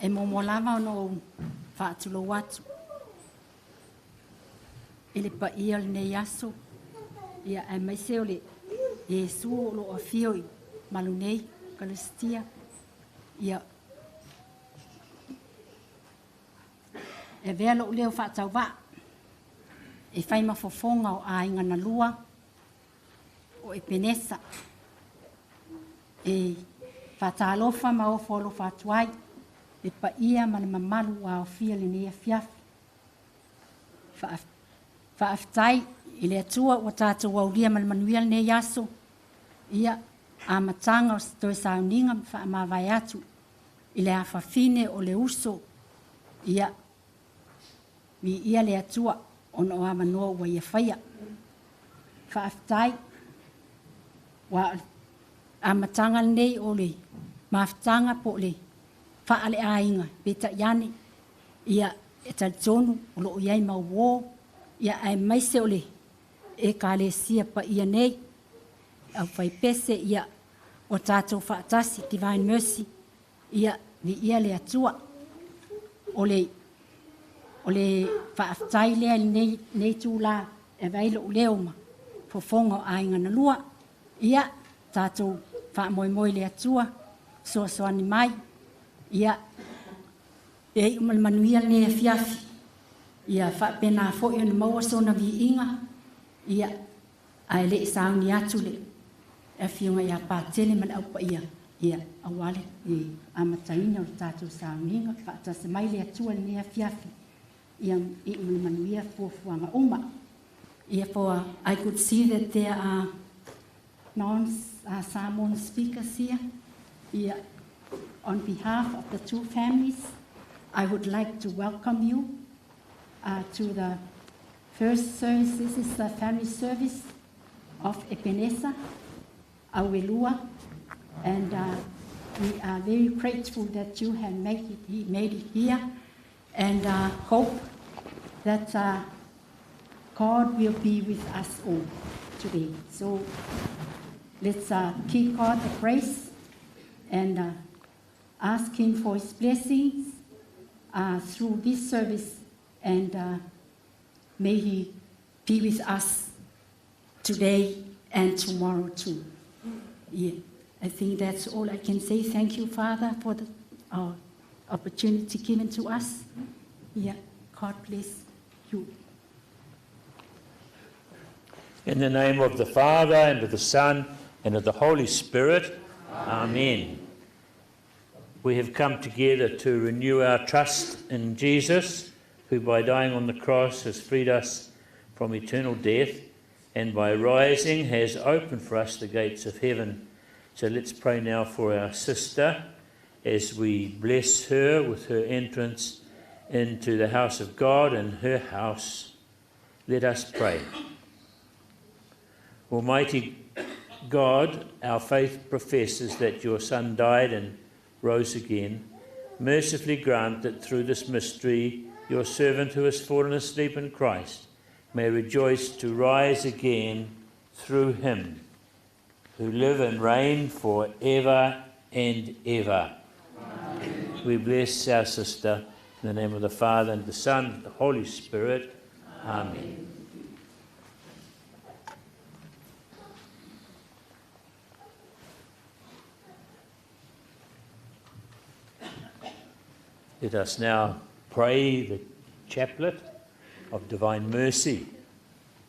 E momo lava no whaatulo watu. E le pa ia le nei aso. Ia e maise o le Yesu o lo a fio i malunei, Kalestia. Ia e vea lo leo whaatau wa. E whai mafofonga o a inga na lua. O Epenesa. E whaatalofa ma o folo whaatuai. E pa ia mana mamalu a o fia le nea fiafi. Whaaftai i le atua o tātou waulia mana manuia le nea yaso. Ia a matanga o stoi sauninga wha mawai atu. I le awhawhine o le uso. Ia mi ia le atua o no a manoa wa ia whaia. Whaaftai wa a matanga le nei o le maftanga po le whaale ainga, beta iane, ia e talitonu, o loo iai mauwo, ia ai maise ole, e ka le sia pa ia nei, au whai pese ia o tātou whaatasi, Divine Mercy, ia vi ia le atua, o le whaaftai lea nei tūla, e vailo o leoma, fofonga ainga na lua, ia tātou whaamoimoi le atua, soani mai, ia e manuia le fiafi ia fa pena fo i na maua sona vi inga ia ai le sauni atu le e fiunga ia patele man au pa ia awale i amataina o tatu sauninga fa tasa mai le atu le fiafi ia i manuia fo fuanga uma ia for I could see that there are Samoan speakers here ia. On behalf of the two families, I would like to welcome you to the first service. This is the family service of Epenesa Auelua, and we are very grateful that you have made it here, and hope that God will be with us all today. So let's give God the praise and ask him for his blessings through this service, and may he be with us today and tomorrow too. Yeah, I think that's all I can say. Thank you, Father, for the opportunity given to us. Yeah, God bless you. In the name of the Father, and of the Son, and of the Holy Spirit, Amen. We have come together to renew our trust in Jesus, who by dying on the cross has freed us from eternal death, and by rising has opened for us the gates of heaven. So let's pray now for our sister as we bless her with her entrance into the house of God and her house. Let us pray. Almighty God, our faith professes that your Son died and rose again. Mercifully grant that through this mystery your servant who has fallen asleep in Christ may rejoice to rise again through him, who live and reign for ever and ever. Amen. We bless our sister in the name of the Father and the Son and the Holy Spirit. Amen. Let us now pray the Chaplet of Divine Mercy.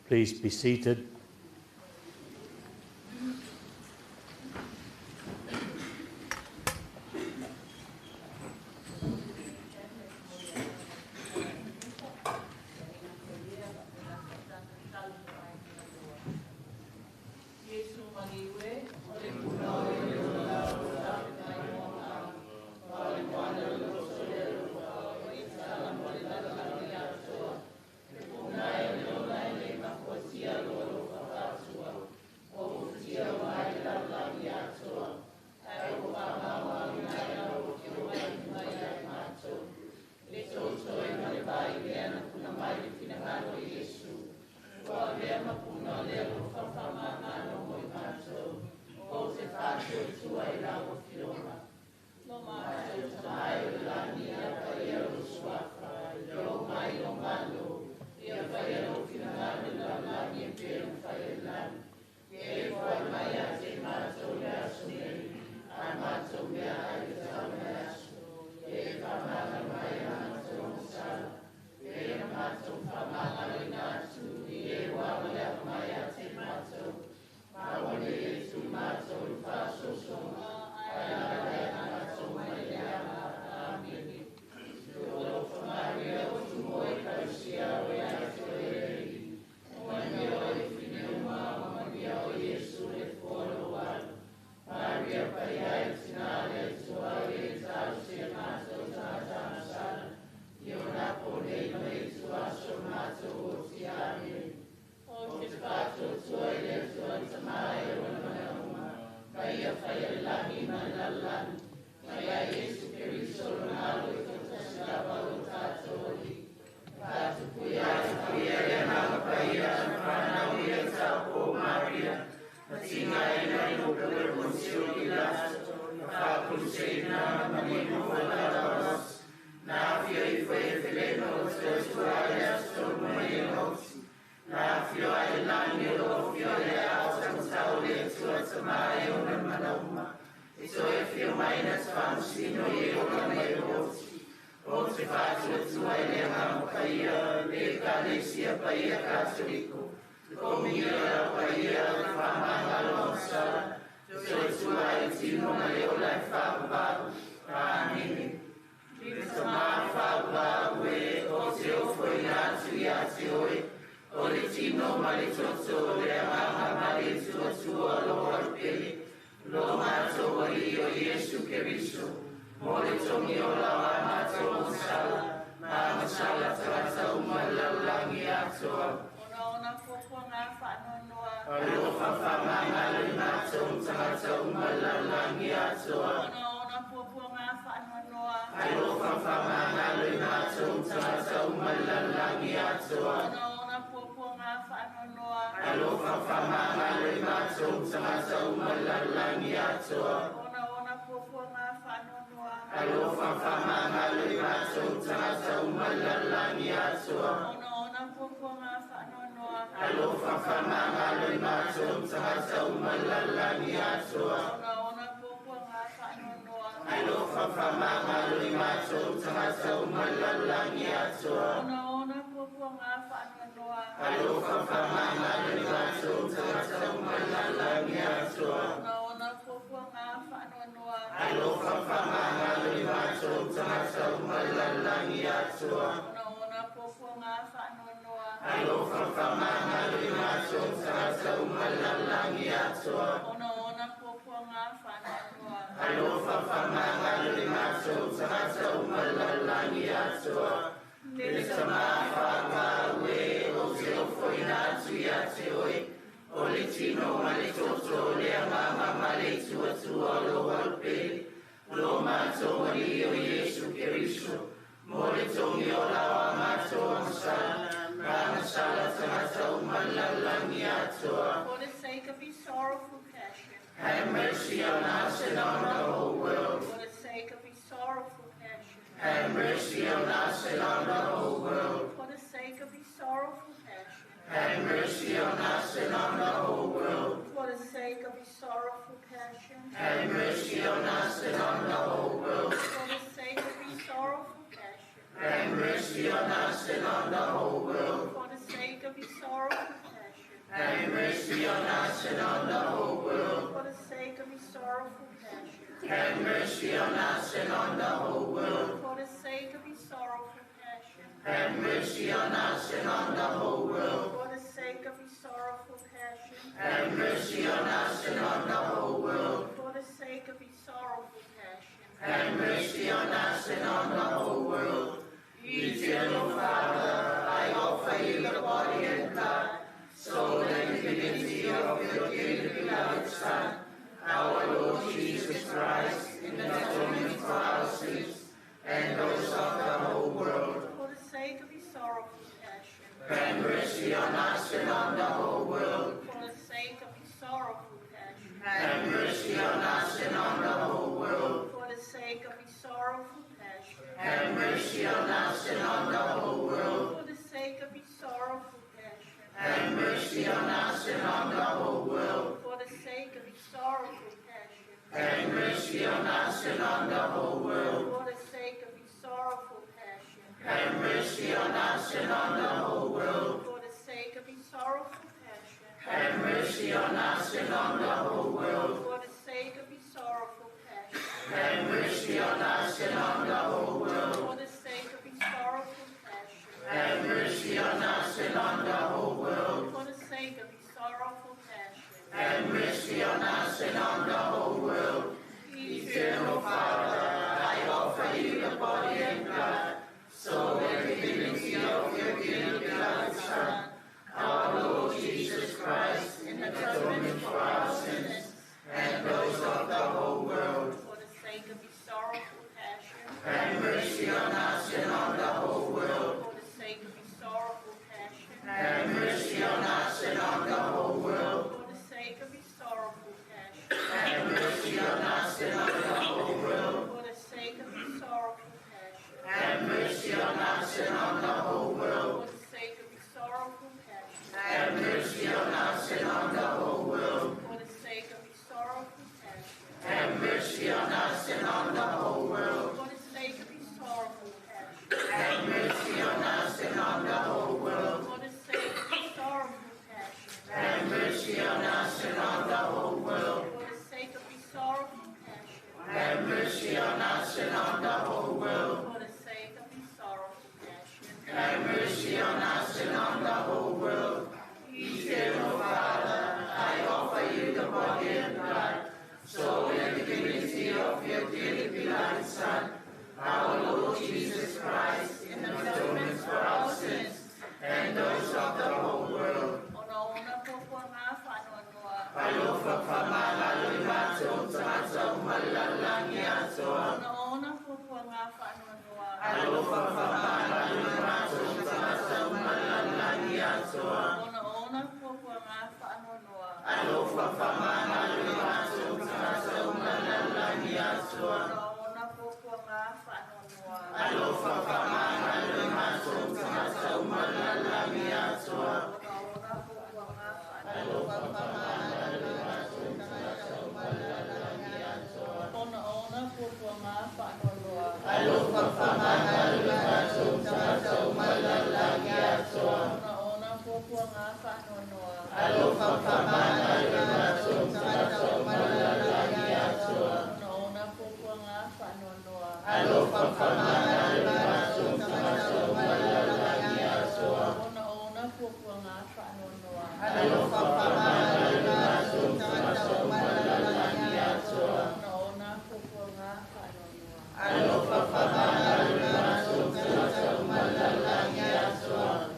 Please be seated. Have mercy on us and on the whole world. For the sake of his sorrowful passion. Have mercy on us and on the whole world. For the sake of his sorrowful passion. Have mercy on us and on the whole world. For the sake of his sorrowful passion. Have mercy on us and on the whole world. For the sake of his sorrowful passion. Have mercy on us and on the whole world. For the sake of his sorrowful passion. Have mercy on us and on the whole world. For the sake of his sorrowful passion. Have mercy on us and on the whole world. For the sake of his sorrowful passion. Have mercy on us and on the whole world. For the sake of his sorrowful passion. Have mercy on us and on the whole world. For the sake of his sorrowful passion. Have mercy on us and on the whole world. Eternal Father, I offer you the body and blood, soul and divinity of your dearly beloved Son, our Lord Jesus Christ, in atonement for our sins and those of the whole world. For the sake of his sorrowful passion. Have mercy on us and on the whole world. For the sake of his sorrowful passion. Have mercy on us and on the whole world. For the sake of his sorrowful passion. Have mercy on us and on the whole world. For the sake of his sorrowful passion. Have mercy on us and on the whole world. For the sake of his sorrowful passion. Have mercy on us and on the whole world. For the sake of his sorrowful passion. Have mercy on us and on the whole world. For the sake of his sorrowful passion. Have mercy on us and on the whole world. For the sake of his sorrowful passion. Have mercy on us and on the whole world. For the sake of his sorrowful passion. Have mercy on us and on the whole world. For the sake of his sorrowful passion. Have mercy on us and on the whole world. Eternal Father, I offer you the body and blood, soul and divinity of your dearly beloved Son, our Lord Jesus Christ, in atonement for our sins and those of the whole world. For the sake of his sorrowful passion. Have mercy on us and on the whole world. For the sake of his sorrowful passion. Have mercy on us and on the whole world. For the sake of his sorrowful passion. Have mercy on us and on the whole world. For the sake of his sorrowful passion. Have mercy on us and on the whole world. For the sake of his sorrowful passion. Have mercy on us and on the whole world. For the sake of his sorrowful passion. Have mercy on us and on the whole world. For the sake of his sorrowful passion. Have mercy on us and on the whole world. For the sake of his sorrowful passion. Have mercy on us and on the whole world. For the sake of his sorrowful passion. Have mercy on us and on the whole world. For the sake of his sorrowful passion. Have mercy on us and on the whole world. Eternal Father, I offer you the body and blood, soul and divinity of your dearly beloved Son, our Lord Jesus Christ, in atonement for our sins and those of the whole world. Ona po po nga whanonua. Alofa pamalalumato tato malalangiato. Ona po po nga whanonua. Alofa pamalalumato tato malalangiato. Ona po po nga whanonua. Alofa pamalalumato tato malalangiato. Ona po po nga whanonua. Alofa pamalalumato tato malalangiato. Ona po po nga whanonua. Ona po po nga whanonua. Alofa pamalalumato tato malalangiato. Ona po po nga whanonua. Alofa pamalalumato tato malalangiato. Ona po po nga whanonua. Alofa pamalalumato tato malalangiato. Ona po po nga whanonua. Alofa pamalalumato tato malalangiato. Ona po po nga whanonua. Alofa pamalalumato tato malalangiato.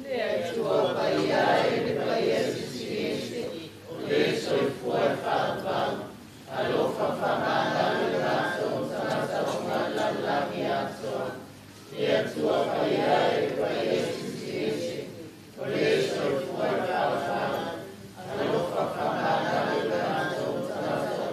Le tuo paiai de paesi siesti, le soi fuor fatvam. Alofa pamalalumato tato malalangiato. Le tuo paiai de paesi siesti, le soi fuor fatvam. Alofa pamalalumato tato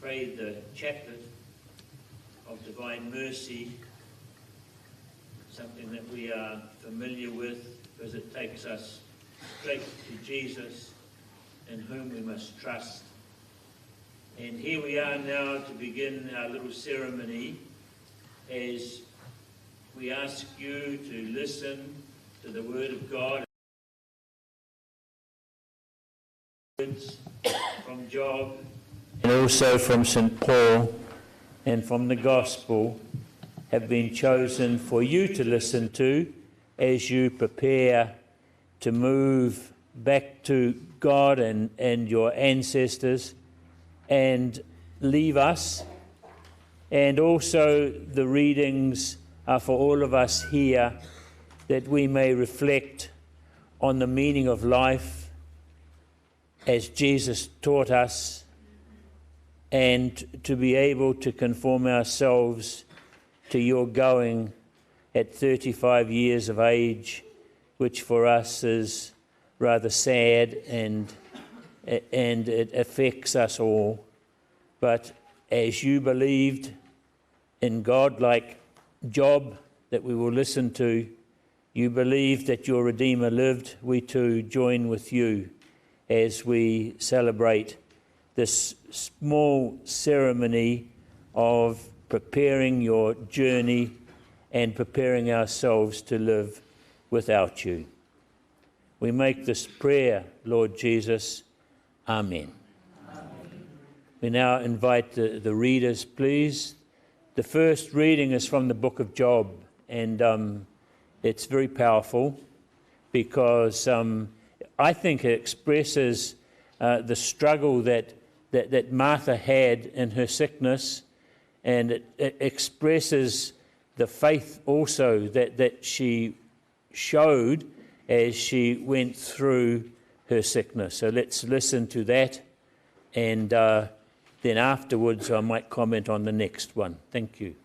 prayed the Chaplet of Divine Mercy, something that we are familiar with because it takes us straight to Jesus, in whom we must trust. And here we are now to begin our little ceremony as we ask you to listen to the Word of God. Words from Job and also from St. Paul and from the Gospel have been chosen for you to listen to as you prepare to move back to God and your ancestors and leave us. And also the readings are for all of us here, that we may reflect on the meaning of life as Jesus taught us, and to be able to conform ourselves to your going at 35 years of age, which for us is rather sad and it affects us all. But as you believed in God like Job that we will listen to, you believed that your Redeemer lived, we too join with you as we celebrate this small ceremony of preparing your journey and preparing ourselves to live without you. We make this prayer, Lord Jesus. Amen. We now invite the readers, please. The first reading is from the book of Job, and it's very powerful because I think it expresses the struggle that Martha had in her sickness, and it expresses the faith also that she showed as she went through her sickness. So let's listen to that, and then afterwards I might comment on the next one. Thank you.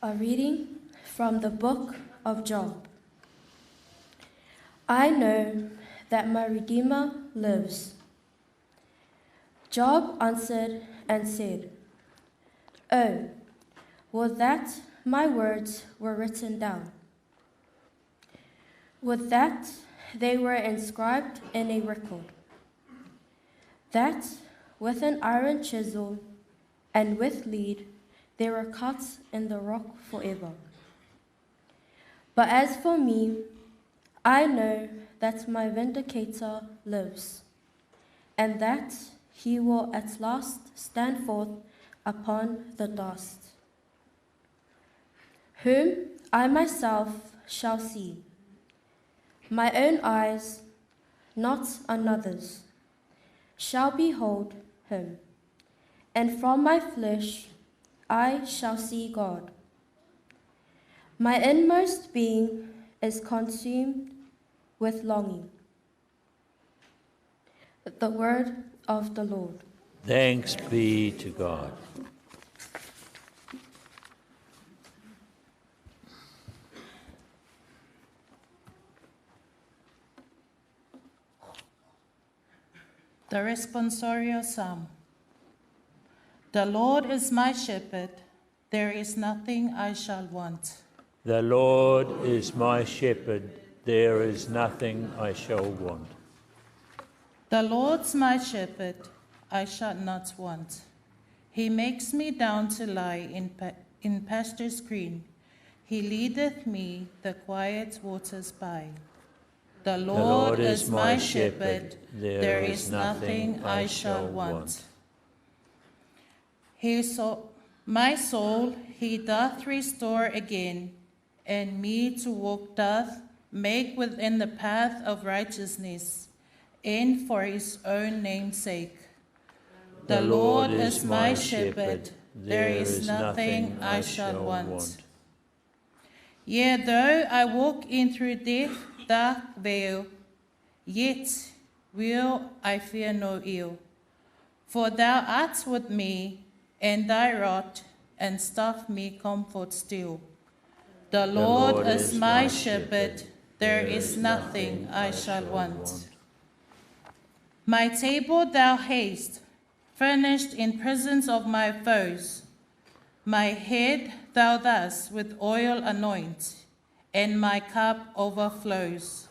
A reading from the book of Job. I know that my Redeemer lives. Job answered and said, "Oh, would that my words were written down. Would that they were inscribed in a record, that with an iron chisel and with lead they were cut in the rock forever. But as for me, I know that my vindicator lives, and that he will at last stand forth upon the dust, whom I myself shall see. My own eyes, not another's, shall behold him, and from my flesh I shall see God. My inmost being is consumed with longing." The word of the Lord. Thanks be to God. The responsorial psalm. The Lord is my shepherd, there is nothing I shall want. The Lord is my shepherd, there is nothing I shall want. The Lord's my shepherd, I shall not want. He makes me down to lie in pastures green. He leadeth me the quiet waters by. The Lord is my shepherd, there is nothing I shall want. My soul he doth restore again, and me to walk doth make within the path of righteousness, and for his own name's sake. The Lord is my shepherd, there is nothing I shall want. Yea, though I walk in through death's dark vale, yet will I fear no ill. For thou art with me, and thy rod and staff me comfort still. The Lord is my shepherd, there is nothing I shall want. My table thou hast furnished in presence of my foes. My head thou thus with oil anoint, and my cup overflows.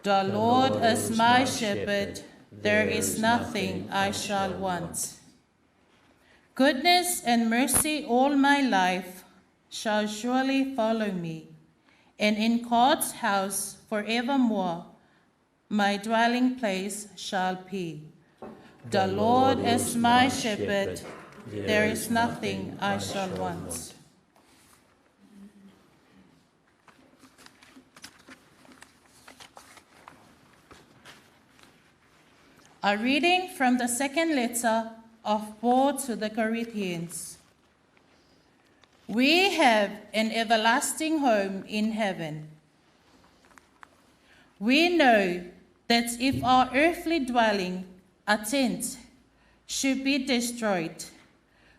The Lord is my shepherd, there is nothing I shall want. Goodness and mercy all my life shall surely follow me, and in God's house forevermore my dwelling place shall be. The Lord is my shepherd, there is nothing I shall want. A reading from the second letter of Paul to the Corinthians. We have an everlasting home in heaven. We know that if our earthly dwelling, a tent, should be destroyed,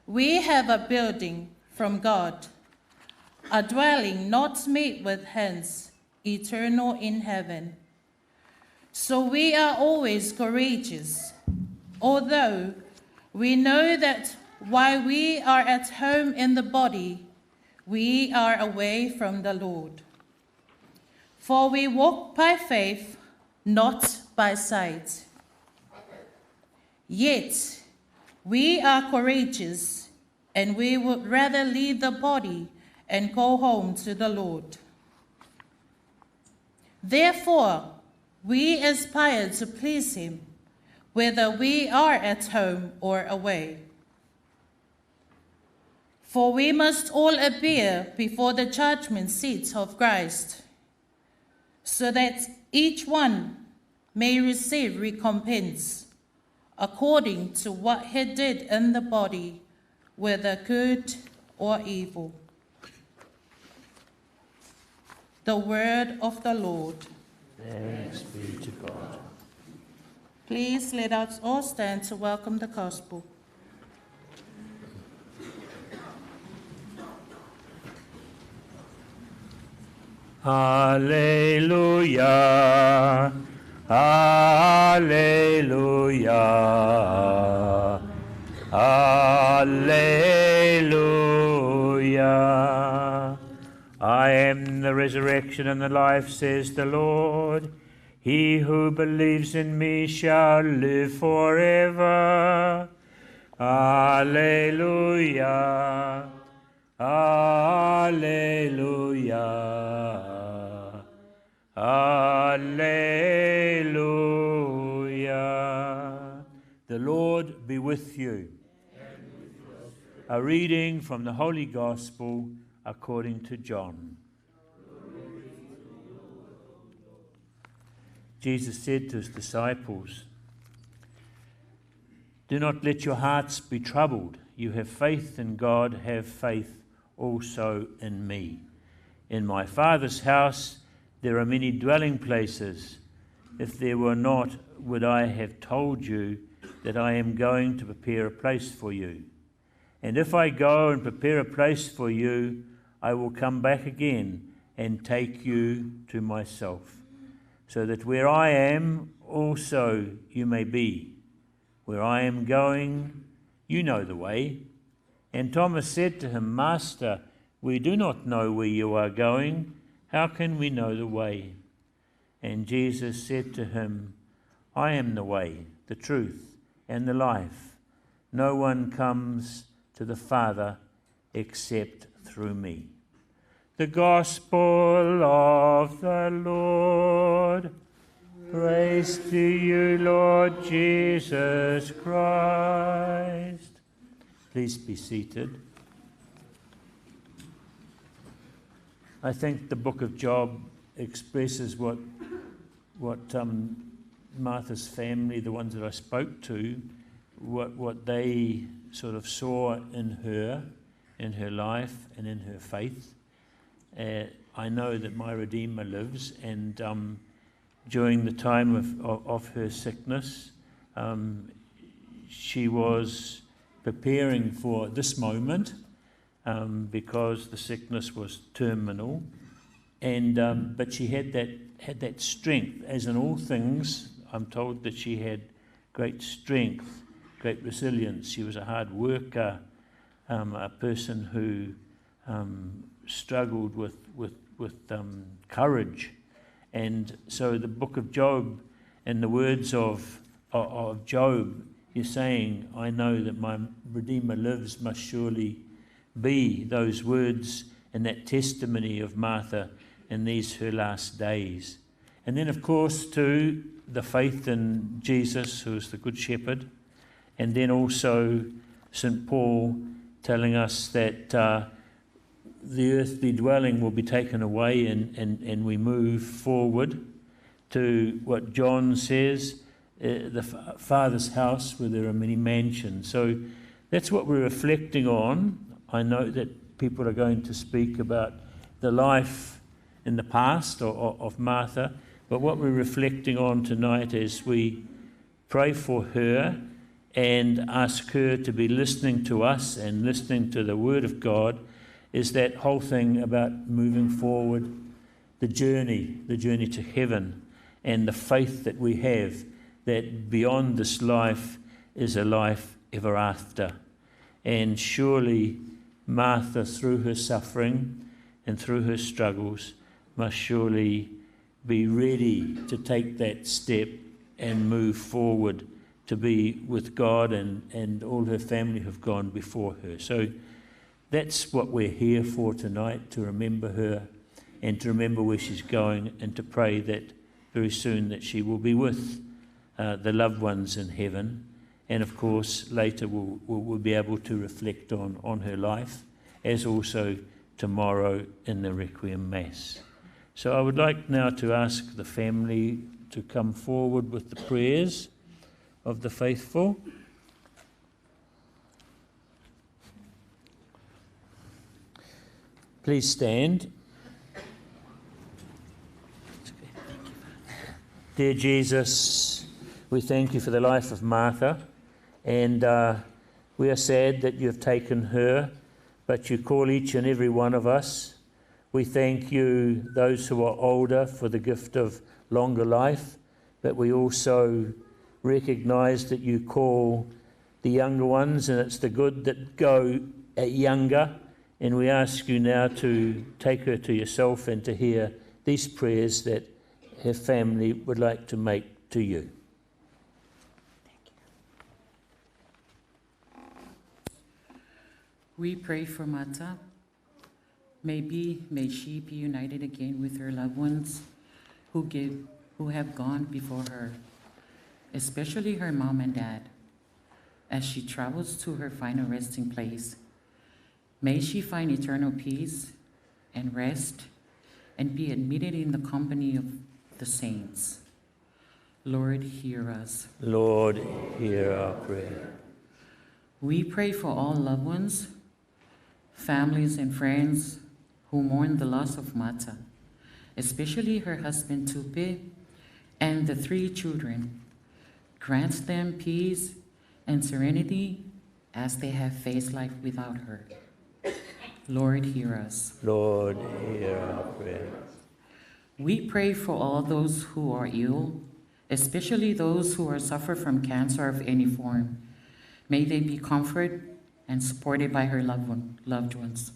we have a building from God, a dwelling not made with hands, eternal in heaven. So we are always courageous, although we know that while we are at home in the body, we are away from the Lord. For we walk by faith, not by sight. Yet we are courageous, and we would rather leave the body and go home to the Lord. Therefore, we aspire to please him, whether we are at home or away. For we must all appear before the judgment seat of Christ, so that each one may receive recompense according to what he did in the body, whether good or evil. The word of the Lord. Thanks be to God. Please let us all stand to welcome the gospel. Alleluia, alleluia, alleluia. I am the resurrection and the life, says the Lord. He who believes in me shall live forever. Alleluia, alleluia, alleluia. The Lord be with you. A reading from the Holy Gospel according to John. Jesus said to his disciples, "Do not let your hearts be troubled. You have faith in God, have faith also in me. In my Father's house there are many dwelling places. If there were not, would I have told you that I am going to prepare a place for you? And if I go and prepare a place for you, I will come back again and take you to myself, so that where I am, also you may be. Where I am going, you know the way." And Thomas said to him, "Master, we do not know where you are going. How can we know the way?" And Jesus said to him, "I am the way, the truth, and the life. No one comes to the Father except through me." The Gospel of the Lord. Praise to you, Lord Jesus Christ. Please be seated. I think the book of Job expresses what Martha's family, the ones that I spoke to, what they sort of saw in her life and in her faith. I know that my Redeemer lives, and during the time of her sickness, she was preparing for this moment because the sickness was terminal, and but she had that strength. As in all things, I'm told that she had great strength, great resilience. She was a hard worker, a person who struggled with courage. And so the book of Job, and the words of Job, is saying, I know that my Redeemer lives, must surely be those words and that testimony of Martha in these her last days. And then, of course, too, the faith in Jesus, who is the Good Shepherd, and then also St. Paul telling us that the earthly dwelling will be taken away, and we move forward to what John says, the Father's house where there are many mansions. So that's what we're reflecting on. I know that people are going to speak about the life in the past of Martha, but what we're reflecting on tonight as we pray for her and ask her to be listening to us and listening to the Word of God is that whole thing about moving forward, the journey to heaven, and the faith that we have that beyond this life is a life ever after. And surely Martha, through her suffering and through her struggles, must surely be ready to take that step and move forward to be with God, and all her family have gone before her. So that's what we're here for tonight, to remember her and to remember where she's going, and to pray that very soon that she will be with the loved ones in heaven. And of course later we'll be able to reflect on her life, as also tomorrow in the Requiem Mass. So I would like now to ask the family to come forward with the prayers of the faithful. Please stand. Dear Jesus, we thank you for the life of Martha, and we are sad that you have taken her, but you call each and every one of us. We thank you, those who are older, for the gift of longer life, but we also recognise that you call the younger ones, and it's the good that go younger. And we ask you now to take her to yourself and to hear these prayers that her family would like to make to you. We pray for Marta. May she be united again with her loved ones who have gone before her, especially her mom and dad, as she travels to her final resting place. May she find eternal peace and rest and be admitted in the company of the saints. Lord, hear us. Lord, hear our prayer. We pray for all loved ones, families and friends who mourn the loss of Marta, especially her husband Tupe and the 3 children. Grant them peace and serenity as they have faced life without her. Lord, hear us. Lord, hear our prayer. We pray for all those who are ill, especially those who suffer from cancer of any form. May they be comforted and supported by her loved ones.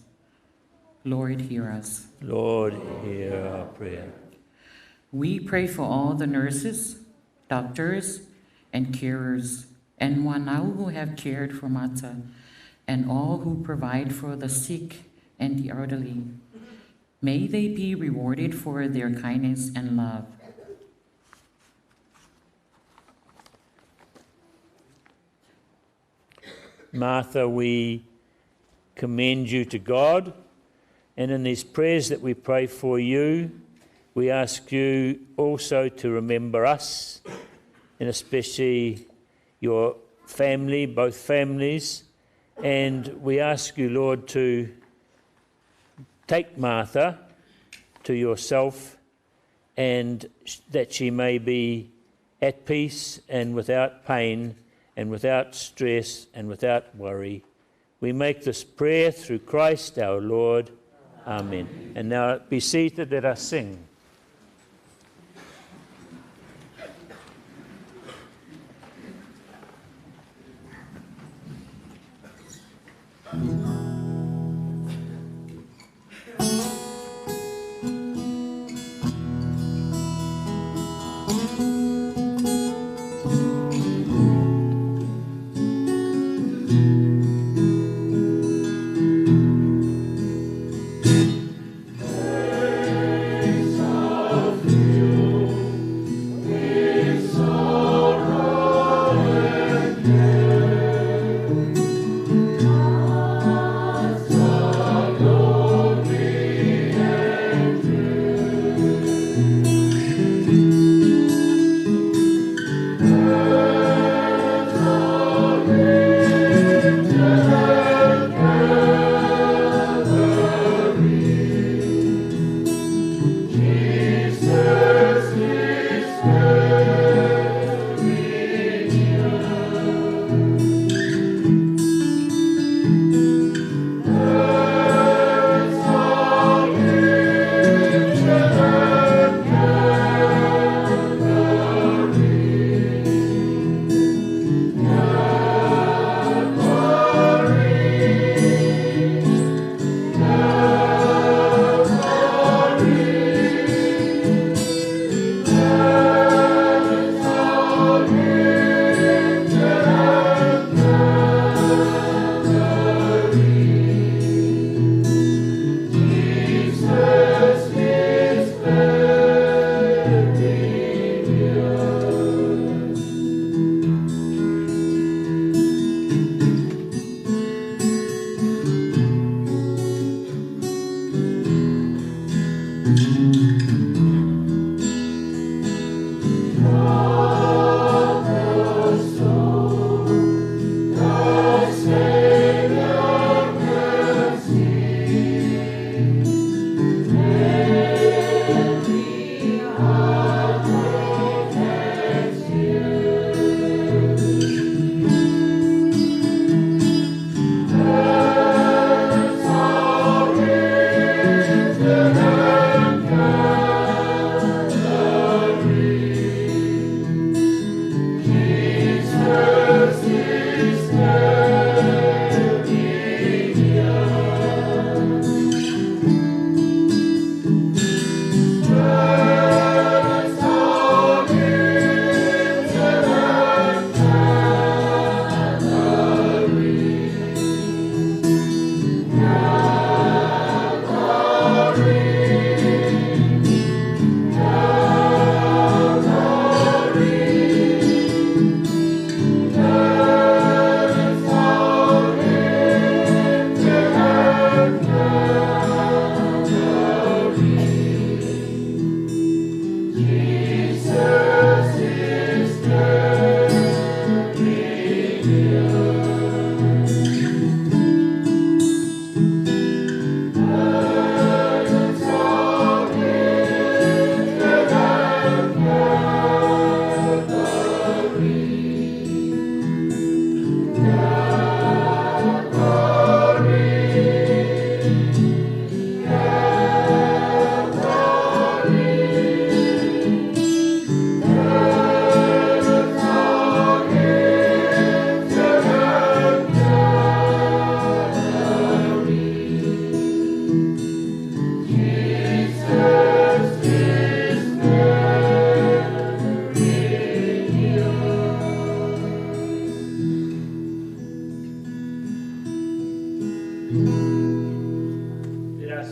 Lord, hear us. Lord, hear our prayer. We pray for all the nurses, doctors, and carers, and Wanau who have cared for Marta, and all who provide for the sick and the elderly. May they be rewarded for their kindness and love. Martha, we commend you to God, and in these prayers that we pray for you, we ask you also to remember us, and especially your family, both families, and we ask you, Lord, to take Martha to yourself, and that she may be at peace and without pain and without stress and without worry. We make this prayer through Christ our Lord. Amen. And now be seated, let us sing.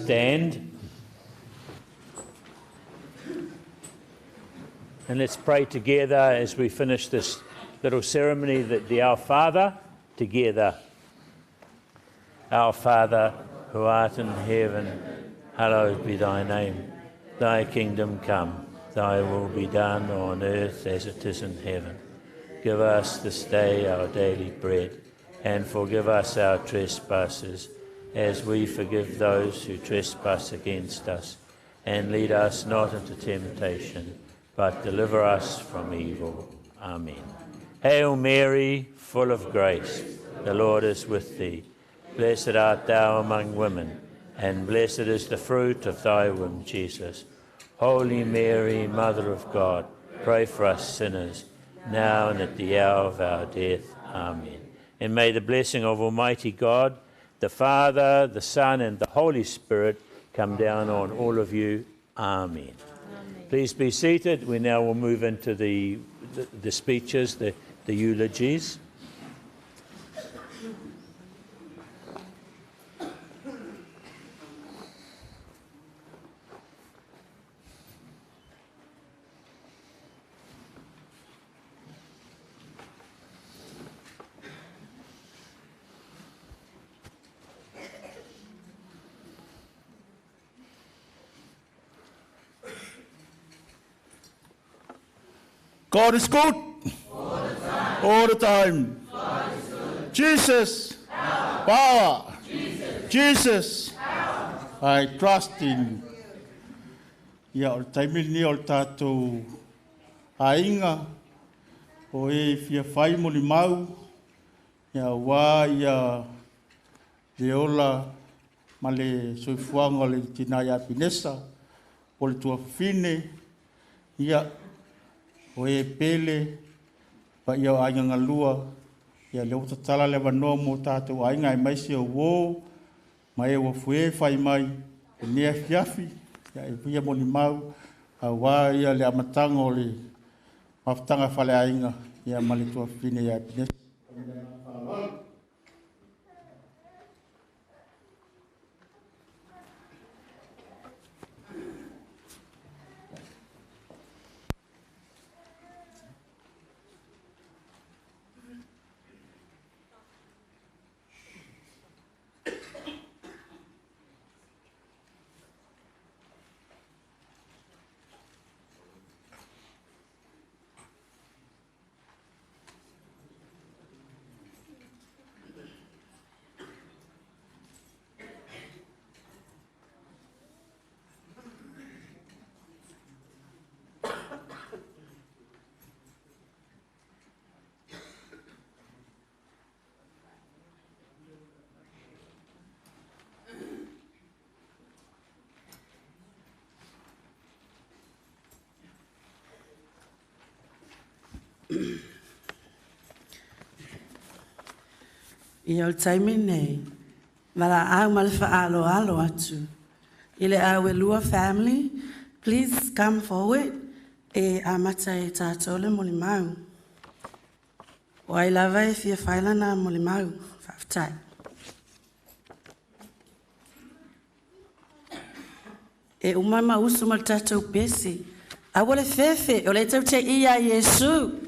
Stand. And let's pray together as we finish this little ceremony, the Our Father, together. Our Father, who art in heaven, hallowed be thy name. Thy kingdom come, thy will be done on earth as it is in heaven. Give us this day our daily bread, and forgive us our trespasses, as we forgive those who trespass against us. and lead us not into temptation, but deliver us from evil. Amen. Hail Mary, full of grace, the Lord is with thee. Blessed art thou among women, and blessed is the fruit of thy womb, Jesus. Holy Mary, Mother of God, pray for us sinners, now and at the hour of our death. Amen. And may the blessing of Almighty God, the Father, the Son, and the Holy Spirit come down on all of you. Amen. Please be seated. We now will move into the speeches, the eulogies. God is good. All the time. God is good. Jesus. Help. Power. Jesus. Help. I trust in you. Ia o taimi ni o tātou ainga o e fia whai moli mau ia wā ia leola ma le soifuanga o le tina ia Epenesa o le tua whine ia o e pele pa ia o ainga ngalua ia leo tatala le wanoa mo tātou ainga e maisi o wō ma e wafue whai mai e nea fiafi ia e pia moli mau a wā ia le amatanga o le mawhtanga whale ainga ia ma le tua whine ia Epenesa. I o taimi nei, wala au malfa alo atu. Ile Auelua family, please come forward e amata e tātole molimau. O ai lava e fia whaila na molimau, whaftai. E umama usu mal tātou pesi. Awole fefe, o le tau te ia Yesu.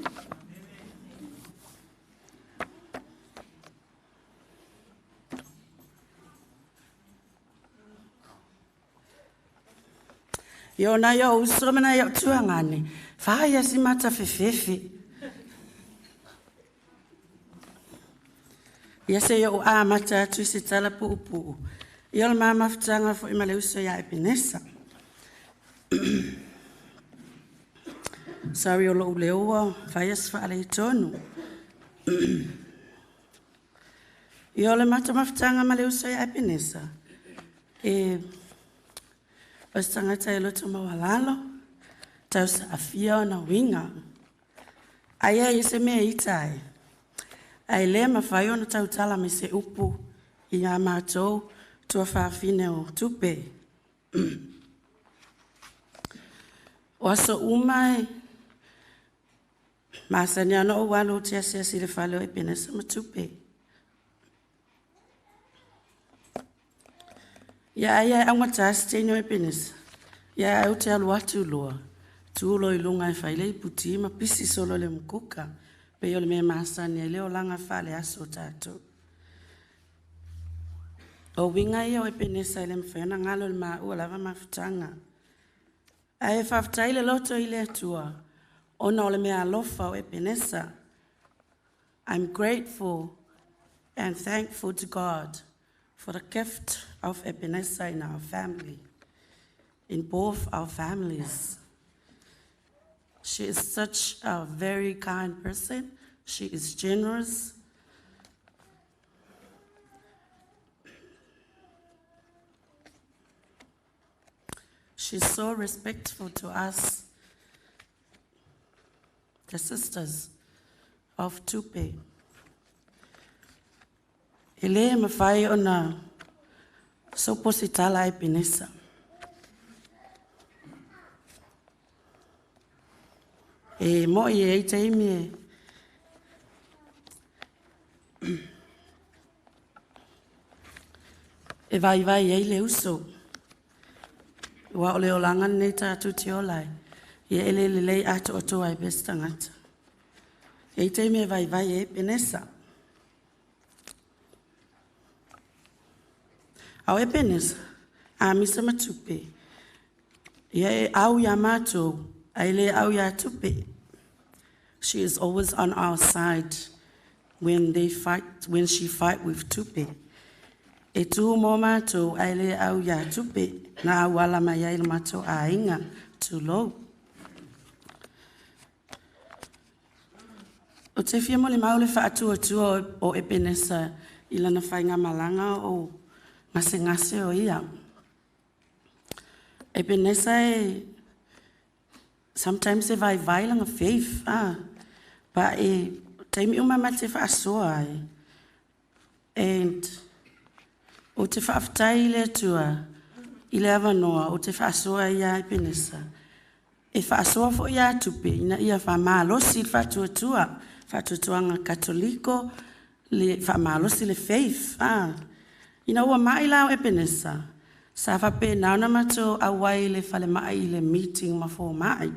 Yo na yo uso mena yo tuangane. Faya si mata fefefe. Ya se yo a mata tu si tala pupu. Yo ma maftanga fo imale uso ya Epenesa. Sorry o lo leoa, faya si fa ale tonu. Yo le mata maftanga male uso ya Epenesa. O tangata e loto mawalalo, tau sa afia o na winga. Aia i se mea itai. Ai lea mawhai o na tau tala me se upu i ngā mātou tua whawhine o tupe. O aso umai, maasani ano o walo tia sea si le whale o Epenesa ma tupe. Ia ai aungata steno Epenesa. Ia au te alu atu loa. Tuolo i lunga e whaile i puti ma pisi solo le mkuka. Pe yo le me masani e leo langa whale aso tātou. O winga ia o Epenesa i le mwhena ngalo le maa ua lava mawhitanga. A e whawhitai le loto i le atua. Ona o le mea alofa o Epenesa. I'm grateful and thankful to God for the gift of Epenesa in our family. in both our families. She is such a very kind person. She is generous. She's so respectful to us, the sisters of Tupe. Ele mawhai ona sopositala Epenesa. E mo e teimi e vai e le uso. Wa ole o langan nei tātou te olai. Ia ele lei ato o toa e bestangata. E te me vai e Epenesa. Au Epenesa, a misa matupe. Ia e au ya mato, a ele au ya tupe. She is always on our side when she fight with Tupe. E tu mo mato, a ele au ya tupe. Na wala mai ai mato a inga too low. O te fia mo le maule wha atua o Epenesa I lana whainga malanga o ngase o ia. Epenesa sometimes e vai langa faith, ba e taimi uma mate wha asoa ai. And o te wha aftai le tua, I le avanoa o te whaasoa ia Epenesa. E whaasoa fo ia tupe, ina ia whamalosi whatuatuanga katoliko, le whamalosi le faith. Ina ua mai lao Epenesa, sa whape nauna mato awai le whale mai le meeting ma fo mai.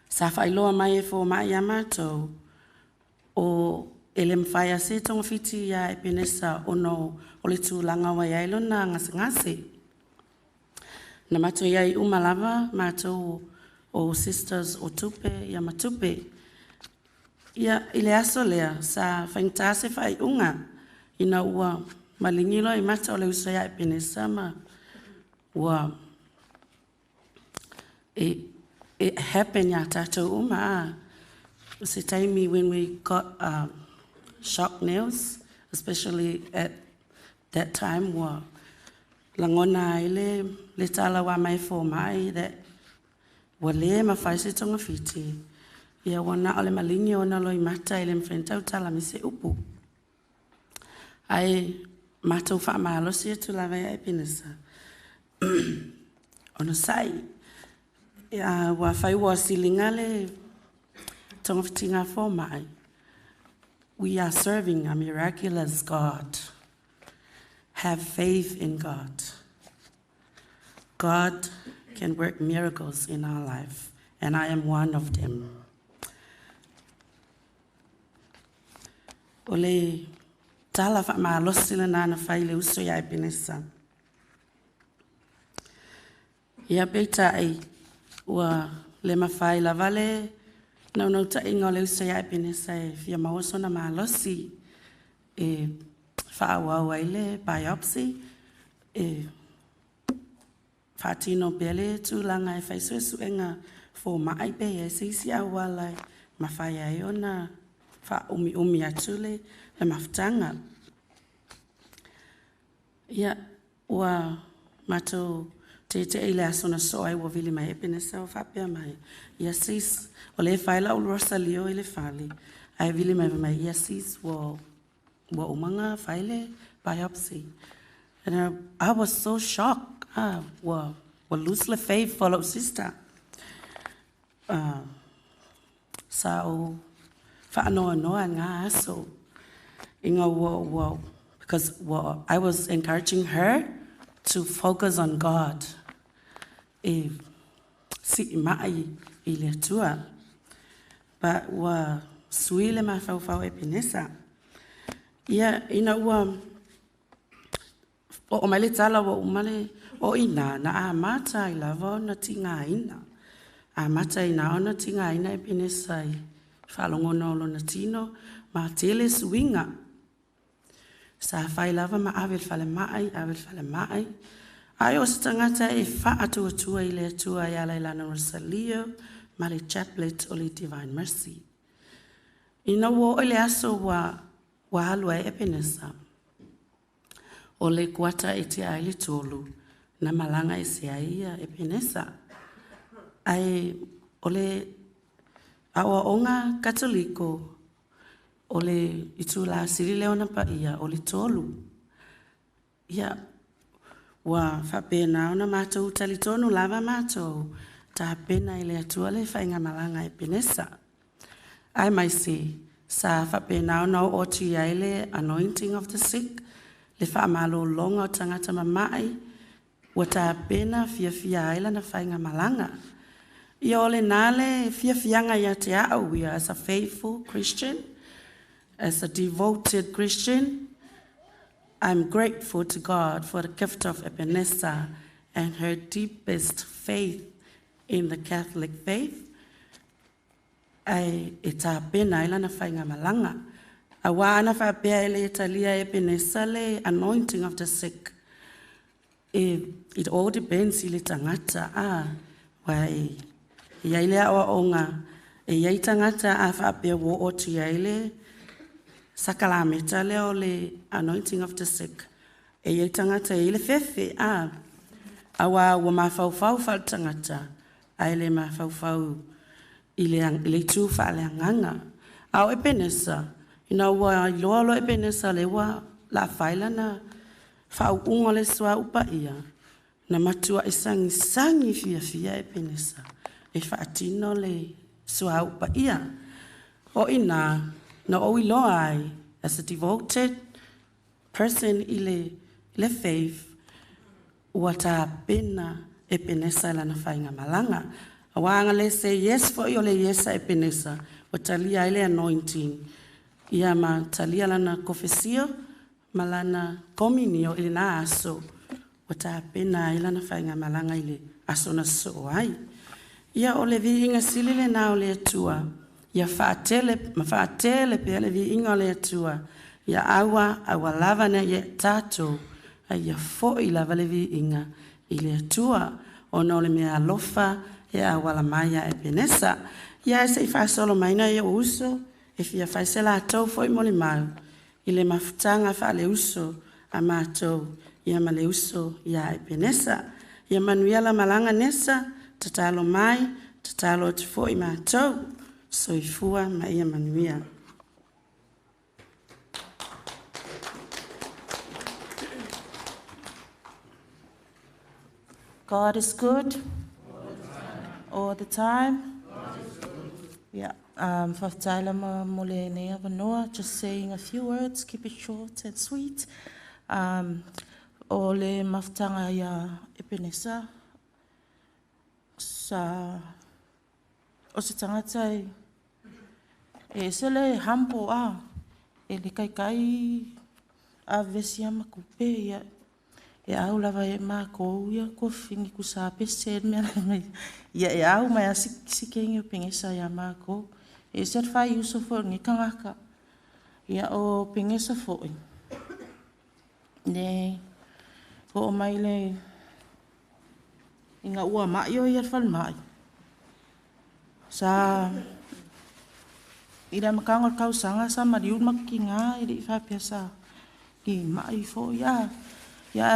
Sa whailoa mai e fo mai a mato, o ele mwhai se tonga fiti ia Epenesa ono o le tūlanga wa iai lona ngase. Na mato iai umalava, mato o sisters o tupe, ia matupe. Ia ile aso lea, sa whaingtase whai unga, ina ua malingilo I mata o le usa ia Epenesa ma ua it happened ya tato uma. It was time when we got shock nails, especially at that time wa langona ile le tala wa mai fo mai that wa le ma fai se tonga fiti ia wana ole malingi ona loi mata ile mfrenta utala mi se upu ai mata ufa malo se tu la vai Epenesa ono sai ia wa fai wa silinga le tonga fitinga fo mai. We are serving a miraculous God. Have faith in God. God can work miracles in our life, and I am one of them. Ole tala fa ma losila na fai le uso ya Epenesa. Ia beita ai wa le mafai la vale no ta inga le uso ya Epenesa e fia maoso na malosi e whaawa waile biopsy e whaatino pele tūlanga e whaisoesu enga fo mai pe e sisi awalai mawhai ai ona wha umi atule e mawhtanga. Ia ua mato te ile asona soai wa vili mai Epenesa o whapea mai. Ia sis o le whaila o Rosalio ile whali. Ai vili mai ia sis wa umanga whaile biopsy. And I was so shocked. Wa lose le faith follow sister. Sa o whaanoa noa ngā aso. Inga because I was encouraging her to focus on God. E si mai ile tua. But wa suile ma fau Epenesa. Ia ina ua o male tala wa umale o ina na a mata I lava na tinga ina. A mata ina ona tinga ina Epenesa I whalongono lo na tino ma tele suinga. Sa whai lava ma avel fale mai. Ai o se tangata e wha atua i le atua i ala ilana Rosalio, ma le Chaplet o le Divine Mercy. Ina wo o le aso wa halua e Epenesa. O le kuata e te ai le tolu, na malanga e se aia Epenesa. Ai o le awa onga katoliko, o le itu la siri leona pa ia o le tolu. Ia, wa whapena ona mātou talitonu lava mātou, ta pena i le atua le whainga malanga Epenesa. Ai mai si, sa whapena ona o oti ai le anointing of the sick, le whaamalo longa o tangata mamai, wa ta pena fia aila na whainga malanga. Ia ole nale fianga ia te au, we are as a faithful Christian, as a devoted Christian. I'm grateful to God for the gift of Epenesa and her deepest faith in the Catholic faith. Ai e tā pena ila na whainga malanga. A wāna whapea ele talia Epenesa le anointing of the sick. It all depends i le tangata wai iai lea oa onga e iai tangata a whapea wo oti ai le sakalameta leo le anointing of the sick. E iai tangata e le fefe awa wa mawhauwhau whal tangata ai le mawhauwhau i le tū whale anganga. Au Epenesa, ina ua iloalo Epenesa le wa la whaila na whau unga le sua upa ia. Na matua e sangi fia Epenesa. E whaatino le sua upa ia. O ina, na o iloa ai, as a devoted person i le faith, ua tā pena Epenesa lana whainga malanga. A wāanga le say yes for i o le yes a Epenesa, o talia ele anointing. Ia ma talia lana kofesio, ma lana kominio ili na aso, o tā pena ilana whainga malanga ili aso na so ai. Ia o le vi inga sili le nao le atua, ia whaatele pe le vi inga o le atua, ia awa lava na ia tato, ia fo i lava le vi inga i le atua, o no le mea alofa, ia wala maya Epenesa. Ia se i whaasolo maina ia uso, e fia whaisela atau fo i mole mau, i le mafutanga wha le uso a mātou, ia ma le uso ia Epenesa. Ia manuela malanga nesa, tatalo mai, tatalo atu fo i mātou, so i fua ma ia manuia. God is good all the time. Yeah, whaftaila mole nea wanoa, just saying a few words, keep it short and sweet. O le maftanga ia Epenesa, o se tangata e sele hampo e le kai a vesia makupe ia e au lava e mako ia ko fingi ku sa pese me ia e au mai a sikengi o Epenesa ia mako e ser fai uso fo ni kangaka ia o Epenesa fo ne ko mai le inga ua mai o ia fal mai sa ira makangor kau sanga sa mariu makinga iri fa pesa ki mai fo ia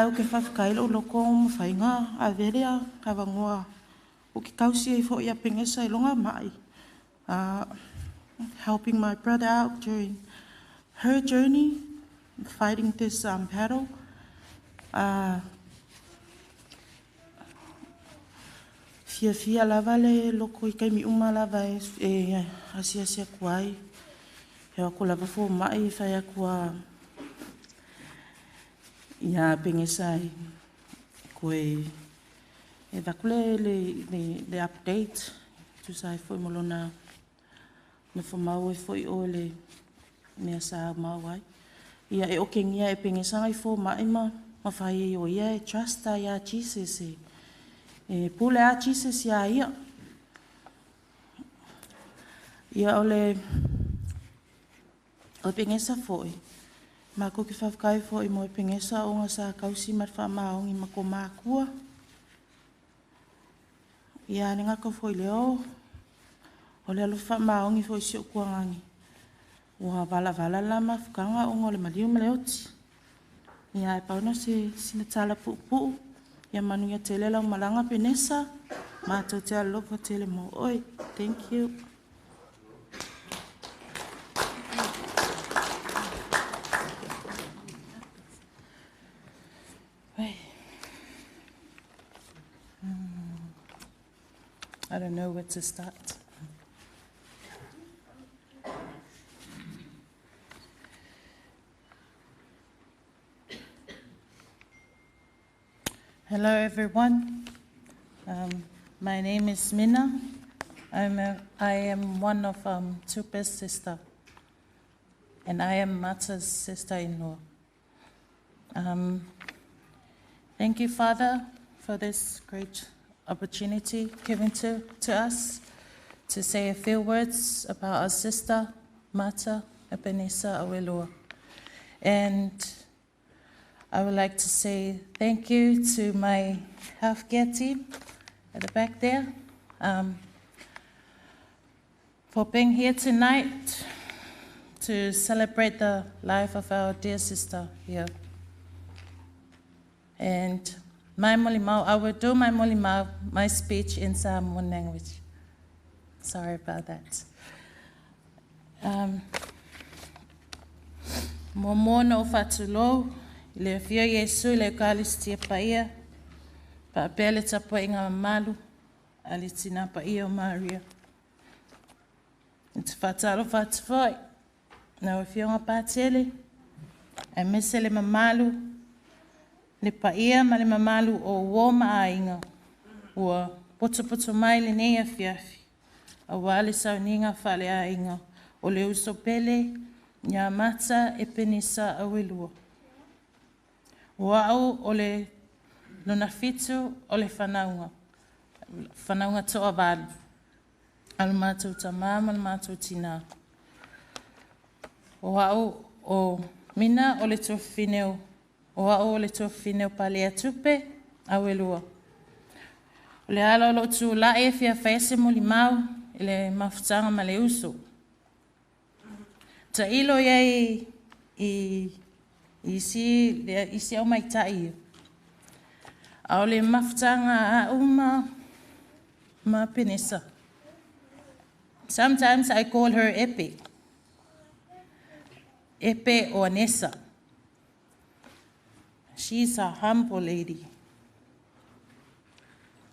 au ke fa kailo loko mo fainga a veria ka vangoa o ki kausi fo ia Epenesa i longa mai helping my brother out during her journey fighting this battle fia lava le loko I kai mi uma lava e asia kuai he ako lava fo mai fai akua ia Epenesa koe e vakule le update tu sai foi molona na fo mau e foi o le mea sa mau ai ia e okengia Epenesa ai fo mai ma fai o ia e trust ia Jesus e pule a Jesus ia ole o Epenesa foi Ma ko ki whawkai fo I mo Epenesa o ngā sa kausi mat whamaongi ma ko mākua. Ia ni ngako fo I leo. O le alo whamaongi fo I sio kuangangi. Ua vala lama whukanga o ngole maliu ma leoti. Ia e pauna se sina tala pu'u. Ia manu ia tele lau malanga Epenesa. Mātou te alofa tele mo. Oi, thank you. I don't know where to start. Hello, everyone. My name is Mina. I am one of Tupe's sister, and I am Marta's sister-in-law. Thank you, Father, for this great opportunity given to us to say a few words about our sister, Marta Epenesa Auelua. And I would like to say thank you to my healthcare team at the back there for being here tonight to celebrate the life of our dear sister here. And I will do my speech in Samoan language. Sorry about that. Momono fatulo, le fia Yesu le kalistia paia, pa pele tapa inga malu, alitina paia Maria. It's fatalo fatfoi, na fia nga patele, e mesele mamalu, le paia ma le mamalu o woma ainga, ua poto mai le nea fiafi, a wale sauninga fale ainga, o le uso pele, nya Marta Epenesa Auelua. Ua au o le lona fitu o le whanaunga toa walu, alu mātou tamama, alu mātou tina. Ua au o mina o le tofineo, Oa o le tofineo palea tupe Auelua. O le ala o lo tu la e fia whaese mo li mau i le mafutanga ma le uso. Ta ilo iei isi au mai tai. A o le mafutanga a uma ma Epenesa. Sometimes I call her Epe. Epe or Nessa. She's a humble lady.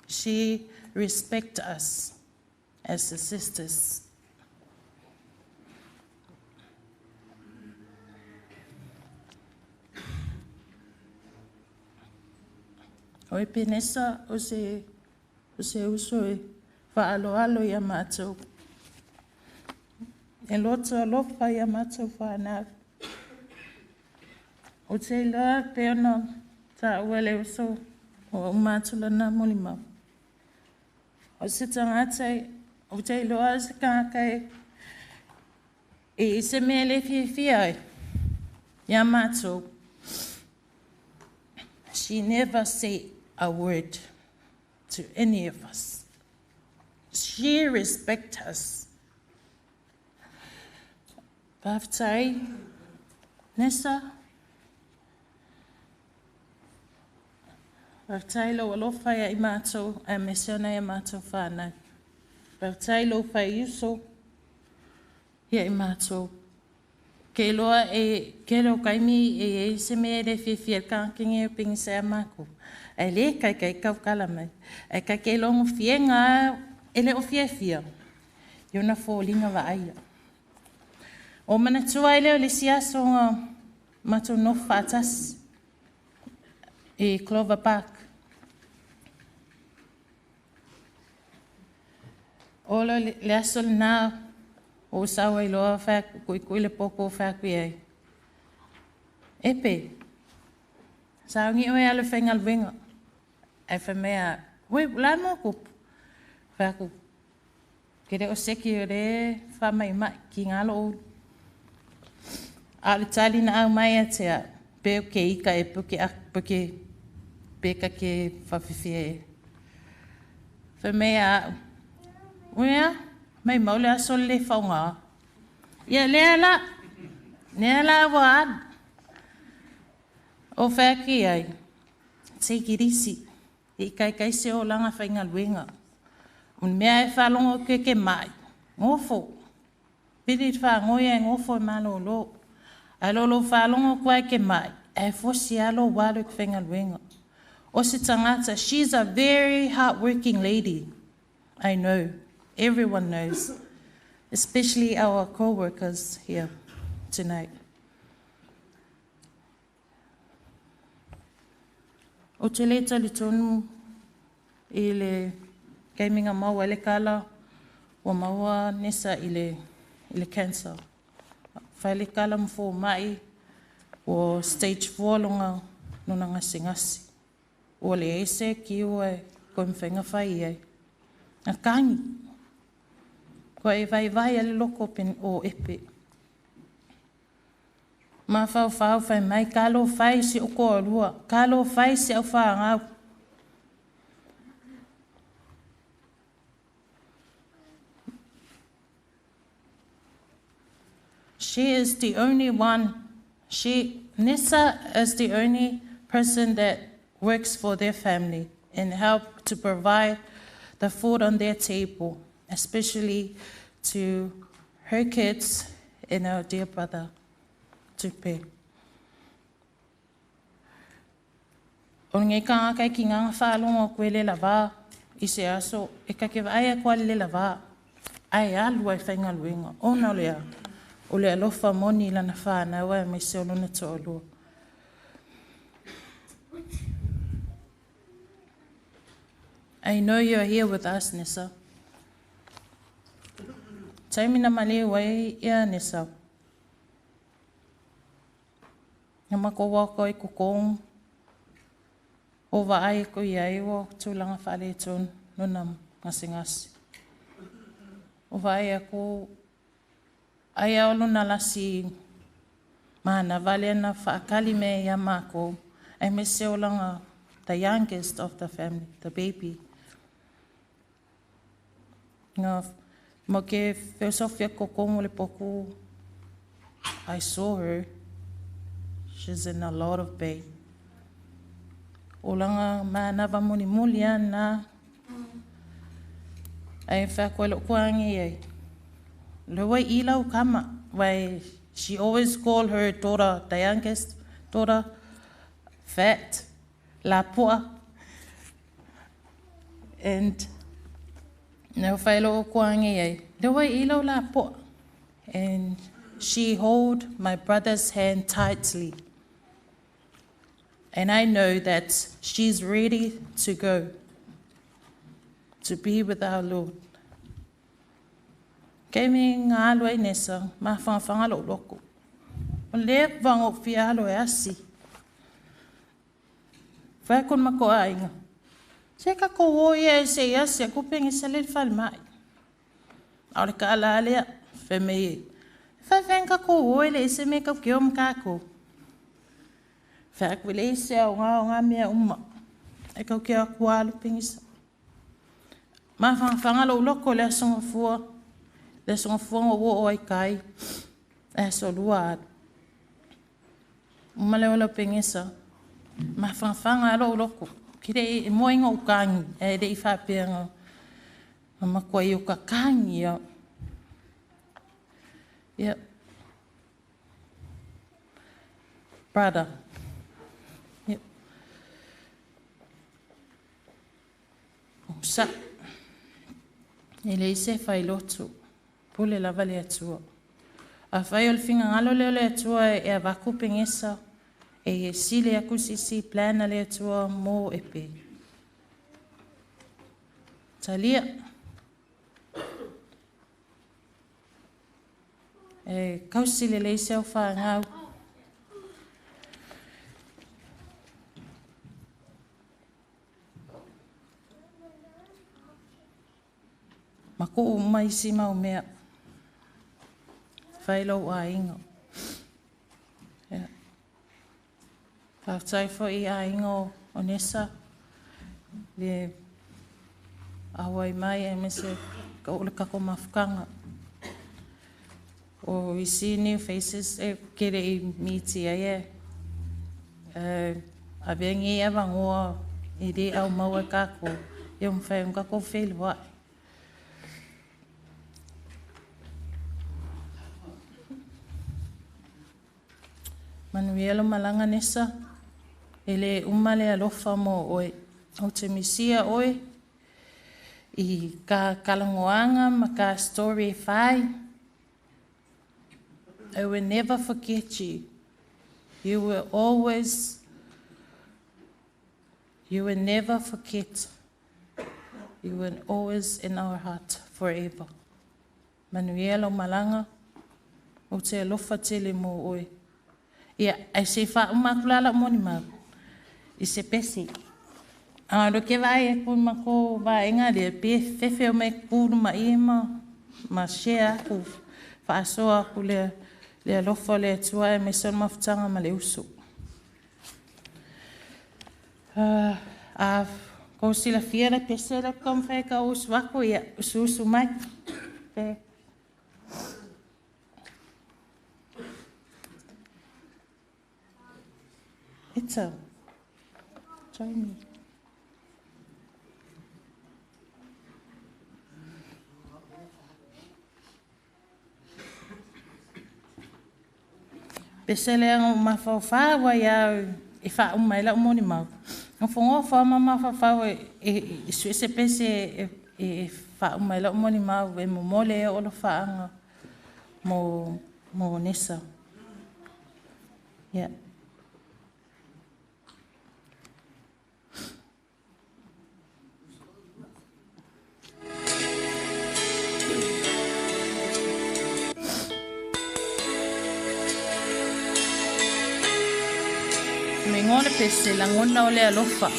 She respects us as the sisters. O Epenesa o se uso e whaaloalo ia mātou. E loto alofa ia mātou whanau. O te loa peona ta uele uso o umatula na molimau. O se tangatai, o te loa se kākai e se mele fiai, ia mātou. She never said a word to any of us. She respects us. Baftai, Nessa, Baftailo alofaya I mātou a mesiona I mātou whānau. Baftailo whai uso ia I mātou. Ke loa ke lo kaimi e se me re fier kankinge ping se amako. E le kai kau kala mai. E kai ke longo fienga ele o fia. Iona fōlinga wa aia. O mana tua ele o le siaso mātou no whātas e Clover Park. Olo le aso le nā o sawa I loa kui le popo whakui ai. Epe, saungi oe alo whengal winga. E whamea, wei, la mo kupu. Whaku, kere o seki o re whamai mai ki ngalo o. A le tali na au mai a te a. Pe o ke ika e puke peka ke whawhiwhia e. Whamea au. Uia, mai maule a sol le whaunga. Ia lea la. Nea la wad. O whaki ai. Take it easy. I kai se o langa whainga luenga. Un mea e whalongo ke mai. Ngofo. Piri wha ngoia e ngofo e malo lo. Alolo whalongo kwa ke mai. E fosi alo walo ke whainga luenga. O se tangata, she's a very hard-working lady. I know. Everyone knows. Especially our co-workers here tonight. O te leta le tonu i le keiminga maua le kala o maua nesa i le cancer. Whai le kala mfo mai o stage 4 longa nuna ngasi. O le ese ki o e koe mwhenga whai ai. A kangi. Koe e vai ale loko pen o epe. Ma whau whai mai kalo whai si o koa lua. Kalo whai si au wha ngau. She is the only one. Nessa is the only person that works for their family and help to provide the food on their table, especially to her kids and our dear brother, Tupe. O ngai kanga kai ki nganga whaalonga koe le lava, i se aso, e ka ke vai a le lava, ai alua i whainga luenga, ona lea, o le alofa moni lana whanau e mai se olona to olua. I know you're here with us, Nessa. Taimina male wai ia Nessa. Nga mako wako i kukong. O waai ko iai o tūlanga whale tūn nunam ngasi. O waai ako ai aoluna lasi mana vale na whaakali me ia mako. Ai me se olanga the youngest of the family, the baby. Nga mo ke filosofia kukong le poku. I saw her. She's in a lot of pain. O langa mana wa muli ana. Ai whakoe lo kuangi ai. Lewa ilau kama. Wai, she always called her daughter, the youngest daughter, fat, la pua. And now whailo kuangi ai. Lewa ilau la pua. And she held my brother's hand tightly. And I know that she's ready to go, to be with our Lord. Kei me ngā alua i Nessa, ma whangwhanga lo loko. O le wango whia alo e asi. Whai kon mako a inga. Se ka ko o ia e se asi, a kupengi se le whale mai. Aore ka ala alea, whai me e. Whai whenka ko o ele e se me kau ki o mkako. Whai kwele e se au ngā mea uma. E kau ki a kualu pingisa. Ma whangwhanga lo loko le asonga fua. Le asonga fua o ai kai. E so lua adu. Uma leo la pingisa. Ma whangwhanga lo loko. Kire e moinga o kangi. E rei whapeanga. Ma koe i o ka kangi au. Yeah. Brother. Yep. Sa. Ele se fai lotu. Pule lava le atua. A fai ol finga ngalo le atua e a vaku pengesa. E sile aku sisi plana le atua mo epe. Talia. E kausile le se au wha ngau. Mako mai si mau mea. Whailau a inga. Whakatau fo I a ingo o Nessa. Le awai mai e mese ka ule kako mawhukanga. O we see new faces e kere I miti ai e. A vengi e wangoa I re au maua kako. E umwhai kako whele wai. Manuelo malanga Nessa. Ele umale alofa mo oe. O te misia oe. I ka kalangoanga ma ka story whai. I will never forget you. You will never forget. You will always in our heart forever. Manuelo malanga. O te alofa tele mo oe. Ia, ai se wha umakulala moni mau. I se pesi. Aro ke vai e kun mako va inga le pe fefe o me kuru ma ima. Ma share ku wha asoa ku le alofa le tua e me son mafutanga ma le usu. Ko sila fiera pesera kom whai ka usu wako ia usu mai. It's a join me. Pesele ang mafawfa wa ya ifa umaila umoni mau. Ang fongo fa mama fa e suese pese e fa umaila umoni mau e momole o lo fa ang mo Nessa. Yeah. Me ngona pese la ngona o le alofa.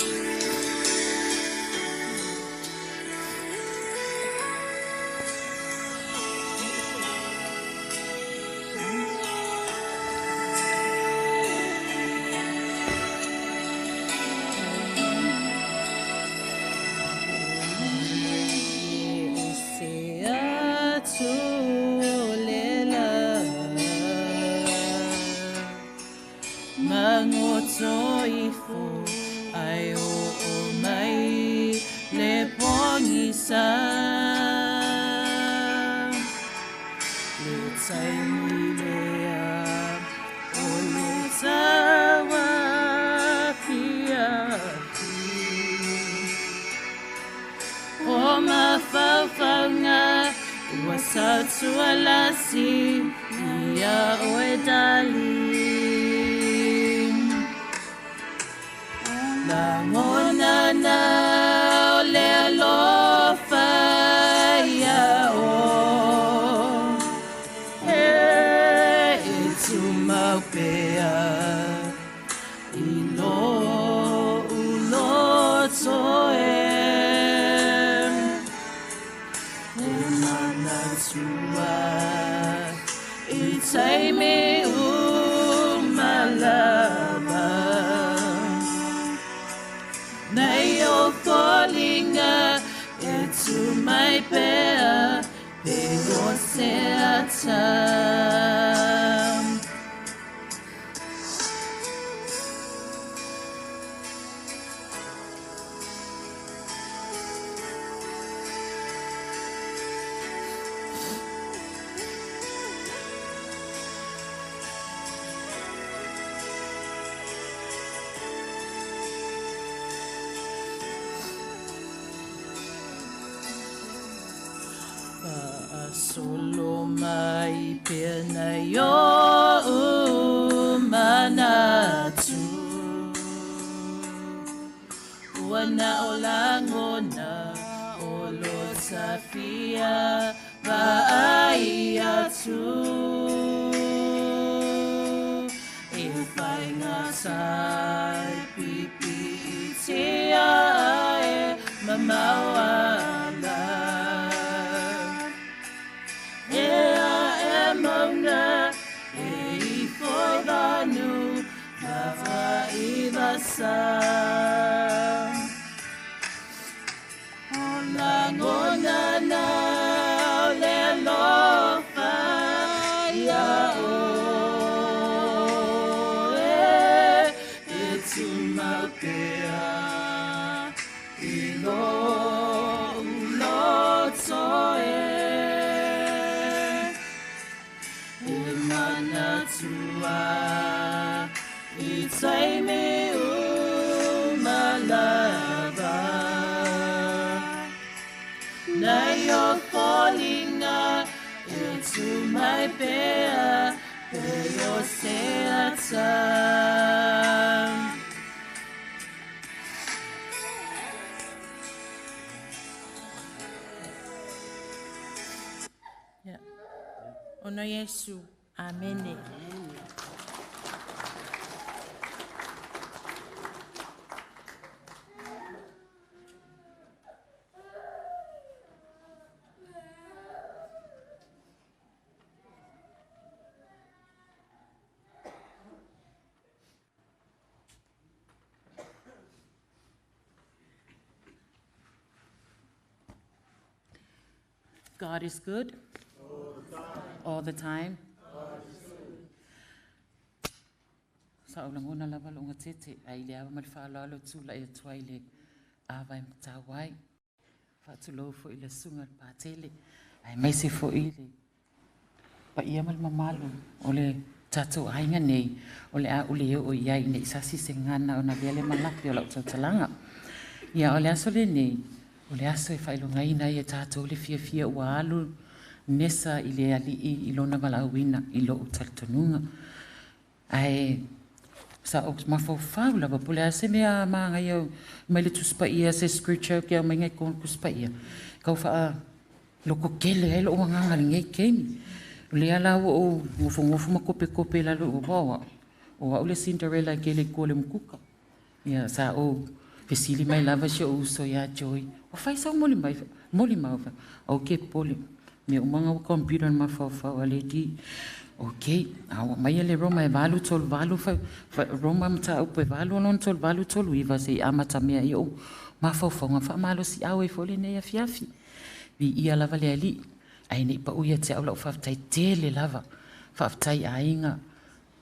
Solo mai pena yo manatu wana olangona olo safia baia tu ifai ngasai pipi tia e mamawa Mona, e for the new, sa ona ngona na le lofa ya o etumapea ilo lotoe imanatua itaime umalava na you're falling into my bear your seatam yeah ono Yesu amen. God is good all the time. Sa ulang una lava lunga tete ai le ava mal fa lalo tu la e twaile ava im tawai fa tu lo fo ile sunga patele ai mai se fo ile pa ia mal mamalu ole tatu ainga nei ole a ule o ia ine sasi sengana ona vele malapi ola tsalanga ia ole asole nei ole aso e fai lunga ina ia tatu le fia ua alu nesa ile ali I lona malawina ilo utaltonunga ai sa ox mafo faula ba pula se mea manga yo mele tu spa ia se scripture ke menga kon ku spa ia ka fa loko kele ele o nganga nge kemi le ala o ngofu makope la lo bawa o ole Cinderella kele kole mkuka ya sa o fesili mai lava sho so ya joy o fai sa moli mai o ke poli me umanga o computer ma fa ale di okay awa mai le Roma e valu tol valu fa Roma mta upe valu non tol valu tol wiva se amata me yo ma fa fa malo si awe fole ne ya fiafi vi ia lava le ali ai ne pa uia te aula fa tai tele lava fa tai ainga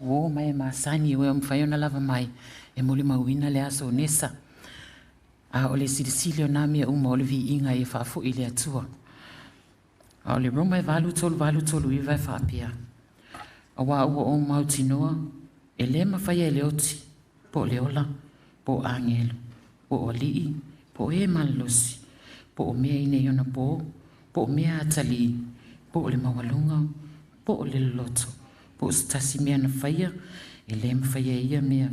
o mai ma sani we mfa yona lava mai e moli mawina le aso nesa a ole silio na me o moli vi inga e fa fo ile atua a ole Roma e valu tol wiva fa pia awa o mautinoa e le mawhaia e leoti po leola po angelo po olii po e malosi po o mea ine iona po o mea atali po o le mawalunga po o le loto po o stasi mea na whaia e le mawhaia ia mea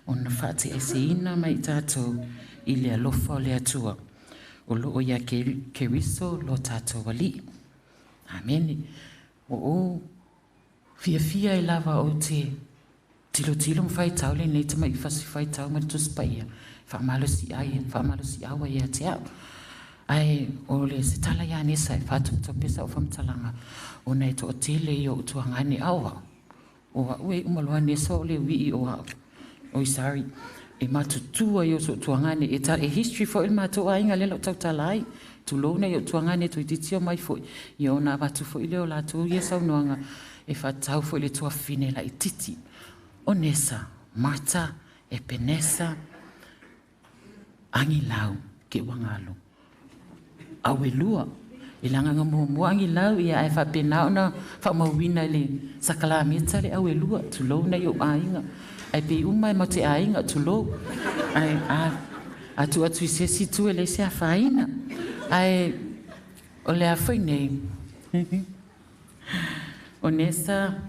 o na whaate e se ina mai tātou I le alofa o le atua o loo ia keriso lo tātou wali amene o fia e lava o te tilo mwhai tau le nei tama I fasi whai tau ma tu spaia whamalo si awa ia te au ai o le se tala ia nesa e whatu topesa o whamtalanga o nei to o tele I o utuangani awa o ue umaloa nesa o le wii o au oi sorry e matutua I o so utuangani e history fo il matua inga le lo tau talai tu lona I o utuangani tu ititio mai fo I o na watu fo ile o la tu ia sau noanga e whatau fo le tua fine la I titi. O nesa, Marta Epenesa Auelua ke wangalo. Auelua, I langa mua Auelua ia e whapenao na whamawina le sakalamita le Auelua tulo na I o ainga. Ai pe umai ma te ainga tulo. Ai atu I se situ e le se a whaina. Ai o le a whainei. O nesa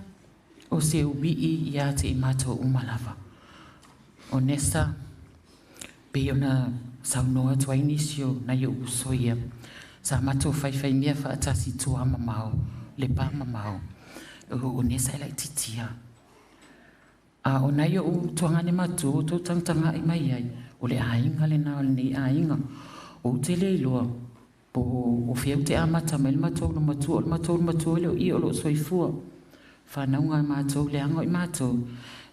o se ubii ia te imato umalava. O nesa pe ona saunoa tua inisio na yo usoia. Sa mato whaiwhai mea whaatasi tua mamao, le pa mamao. O nesa ila titia. A o na yo tuangane matu o tō tangtanga I mai ai. O le ainga le na o le nei ainga. O te le iloa. Po o fiau te amata mai le matou no matou le I o lo soifua. Whanaunga matou le ango I matou.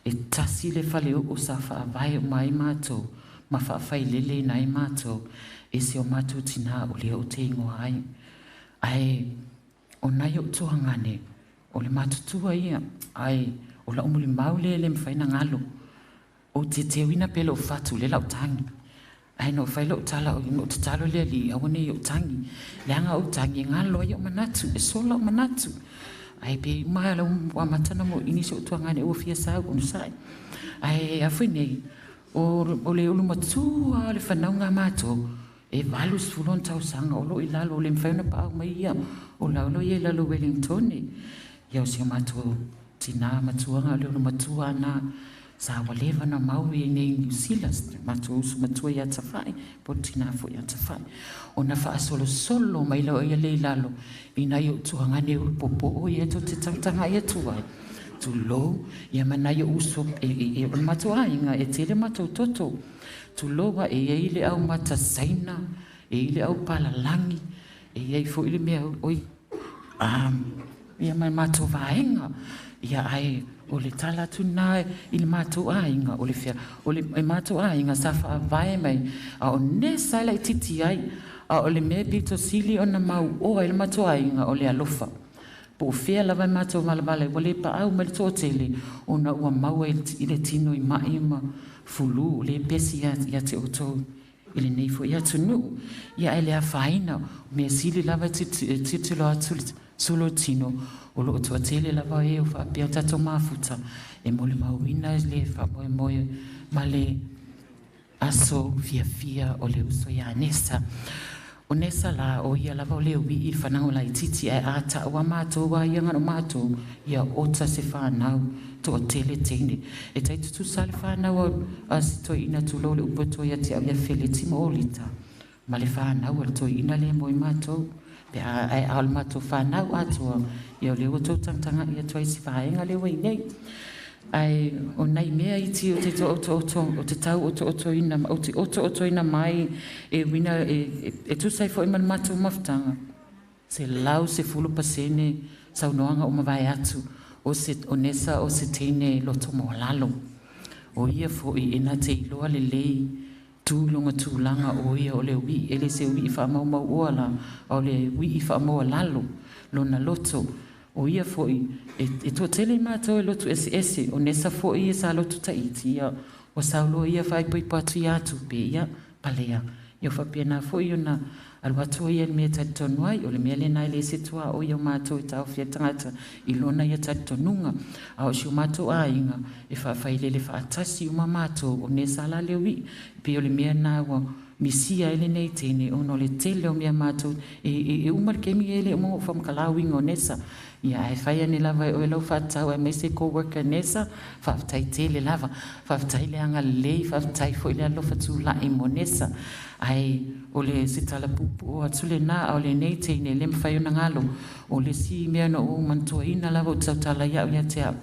e tasi le whale o sa whaavai mai mātou, ma whaafai lele nai mātou, e se o mātou tina o le o te ingoa ai. Ai, o nai o tuhangane, o le mātutua ia, ai, o la umuli maule le mwhaina ngalo, o te wina pele o whatu le lau tangi. Ai no whaila o tala o te talo le li, awane i o tangi, le anga o tangi, ngalo i o manatu, e sola o manatu. Ai pe mai ala wa matana mo inisi o tuangane o fia sa o sai. Ai a foi nei o le ulu matua le fanau nga mato e valus fulon tau sanga o lo ilalo le mfauna pa mai ia o la lo ye la lo Wellington e ia o si mato tina matua nga le ulu matua na sa waleva na mau e nei New Zealand mato su matua ia tafai po tina fo ia tafai o na fa solo mai lo ia le ilalo ina yo tuangane o popo o ia to te tanga ia tuai tu lo ia mana yo uso e matua inga e tele mato toto tu lo wa e ile au mata saina e ile au palalangi e ia fo ile me oi ia mai mato vaenga ia ai o le tala tuna i le mato ainga o le fia o le mato ainga sa fa vai mai a o ne sa la titi ai a o le me pito sili ona mau o le mato ainga o le alofa po fia la vai mato malabale o le pa au mal totele ona ua mau i le tino i mai ma fulu le pesi ya te oto i le nei fo ia tunu ia ele a faina me sili lava titi lo atu solo tino o lo tua tele lava e o fa pia tato mafuta e mole mauina le fa moe moe ma le aso fia o le uso ya nesa o nesa la o ia lava o le ui i whanau la i titi e ata o amato wa ia ngano mato ia ota se whanau to o tele teine e tai tutu sale whanau a si toi ina tu lo le upoto ia te au ia fele timo o lita ma le whanau al toi ina le moe mato pe ai al mato whanau atua ia le o tanga ia toi si whaenga le wei nei ai o nei mea i ti o te o te tau o ina ina mai e wina e tu sai fo iman mato maftanga se lau se fulu pasene sau noanga o mawai atu o nesa o se teine loto mo lalo o ia fo i ina te iloa le lei tūlonga tūlanga o ia o le ui, ele se ui i wha mau oala, o le ui i wha mau lalo, lona loto, o ia foi, e tō tele mātou e lotu ese, o nesa foi e sa lotu taiti, ia, o saulo ia whai pui patu i atu, pe ia, palea, ia whapena foi o na, aluatua ia mea tatonuai, o le mea le nai le se tua o ia mātou i tau fia tangata, i lona ia tatonunga, a o si o mātou a inga, e whawhai le whaatasi o ma mātou, o nesa ala le ui, pe o le mea nāua, misia ele nei tene, o no le tele o mea mātou, e umar kemi ele o mo whamkalawinga o nesa, ia e whaia ni lava o e lau whaatau, e mese co-worker nesa, whaatai tele lava, whaatai le anga lei, whaatai fo ile alofa tu lai mo nesa, ai o le sitala pupu o atule nā o le nei tene, le mwhai o na ngalo, o le si mea no o mantua ina lava o tautala iau ia te au,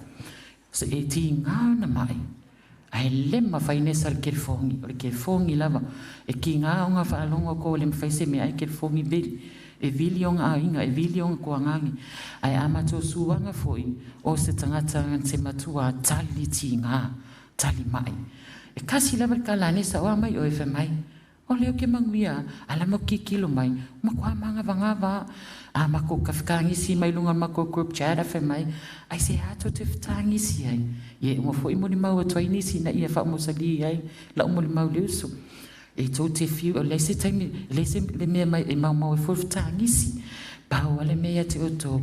se e ti ngā na mai, ai lema whai nesa le kerifongi, o le kerifongi lava, e ki ngā o ngā whaalonga ko le mwhai se mea ai kerifongi vili, e vili o ngā inga, e vili o ngā kua ngangi, ai amato suanga foi, o se tangata se matua tali ti ngā, tali mai. E kasi lava ka la nesa o mai o e wha mai, o leo ke manguia, ala mo ki kilo mai, makua manga vangava, a mako ka whakangisi mai lunga mako group chat a wha mai, ai se ato te whatangisi ai, ie mo foi mo ni mau a toinisi na ia wha mo sali ai, la mo ni mau leuso. E tō te whiu, le se taimi, le se le mea mai e mau e whurwhtangisi. Pau ale mea te oto,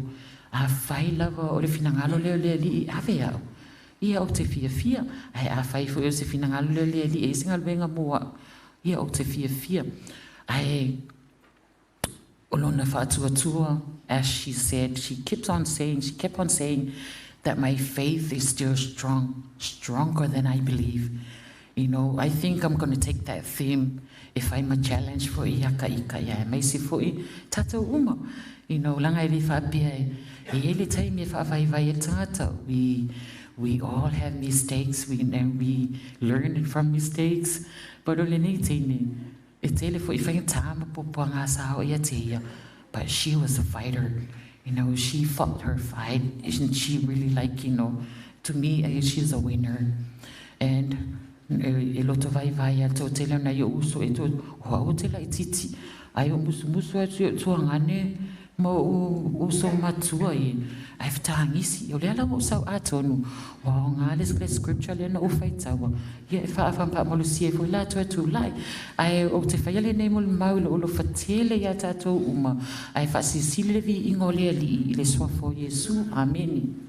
a whai lava o le whinangalo leo lea li i awe au. Ia o te fia, ai a whai fo o se whinangalo leo lea li e singa luenga mua. Ia o te fia. Ai, o lona whaatua, as she said, she kept on saying that my faith is still strong, stronger than I believe. You know, I think I'm going to take that theme if I'm a challenge for iaka ika ya. Mai se foi tata uma. You know, langa ili whapia e ele taimi e whaavai e tangata. We all have mistakes, and we learn from mistakes. But ole nei teine, e tele foi whainga tāma popo ngā sao ia teia. But she was a fighter. You know, she fought her fight. Isn't she really like, you know, to me, she's a winner. And e loto vai ato tele na yo uso e to o tela ititi ai o musu atu tuangane mo uso matua e ai ftangisi o lela mo sa atonu wa ngales kle scripture le no faitawa ye fa pa mo lusie fo la tu lai ai o te faile ne mo maul o lo fatele ya tato uma ai fa sisile vi ingole li le swafo Yesu amen.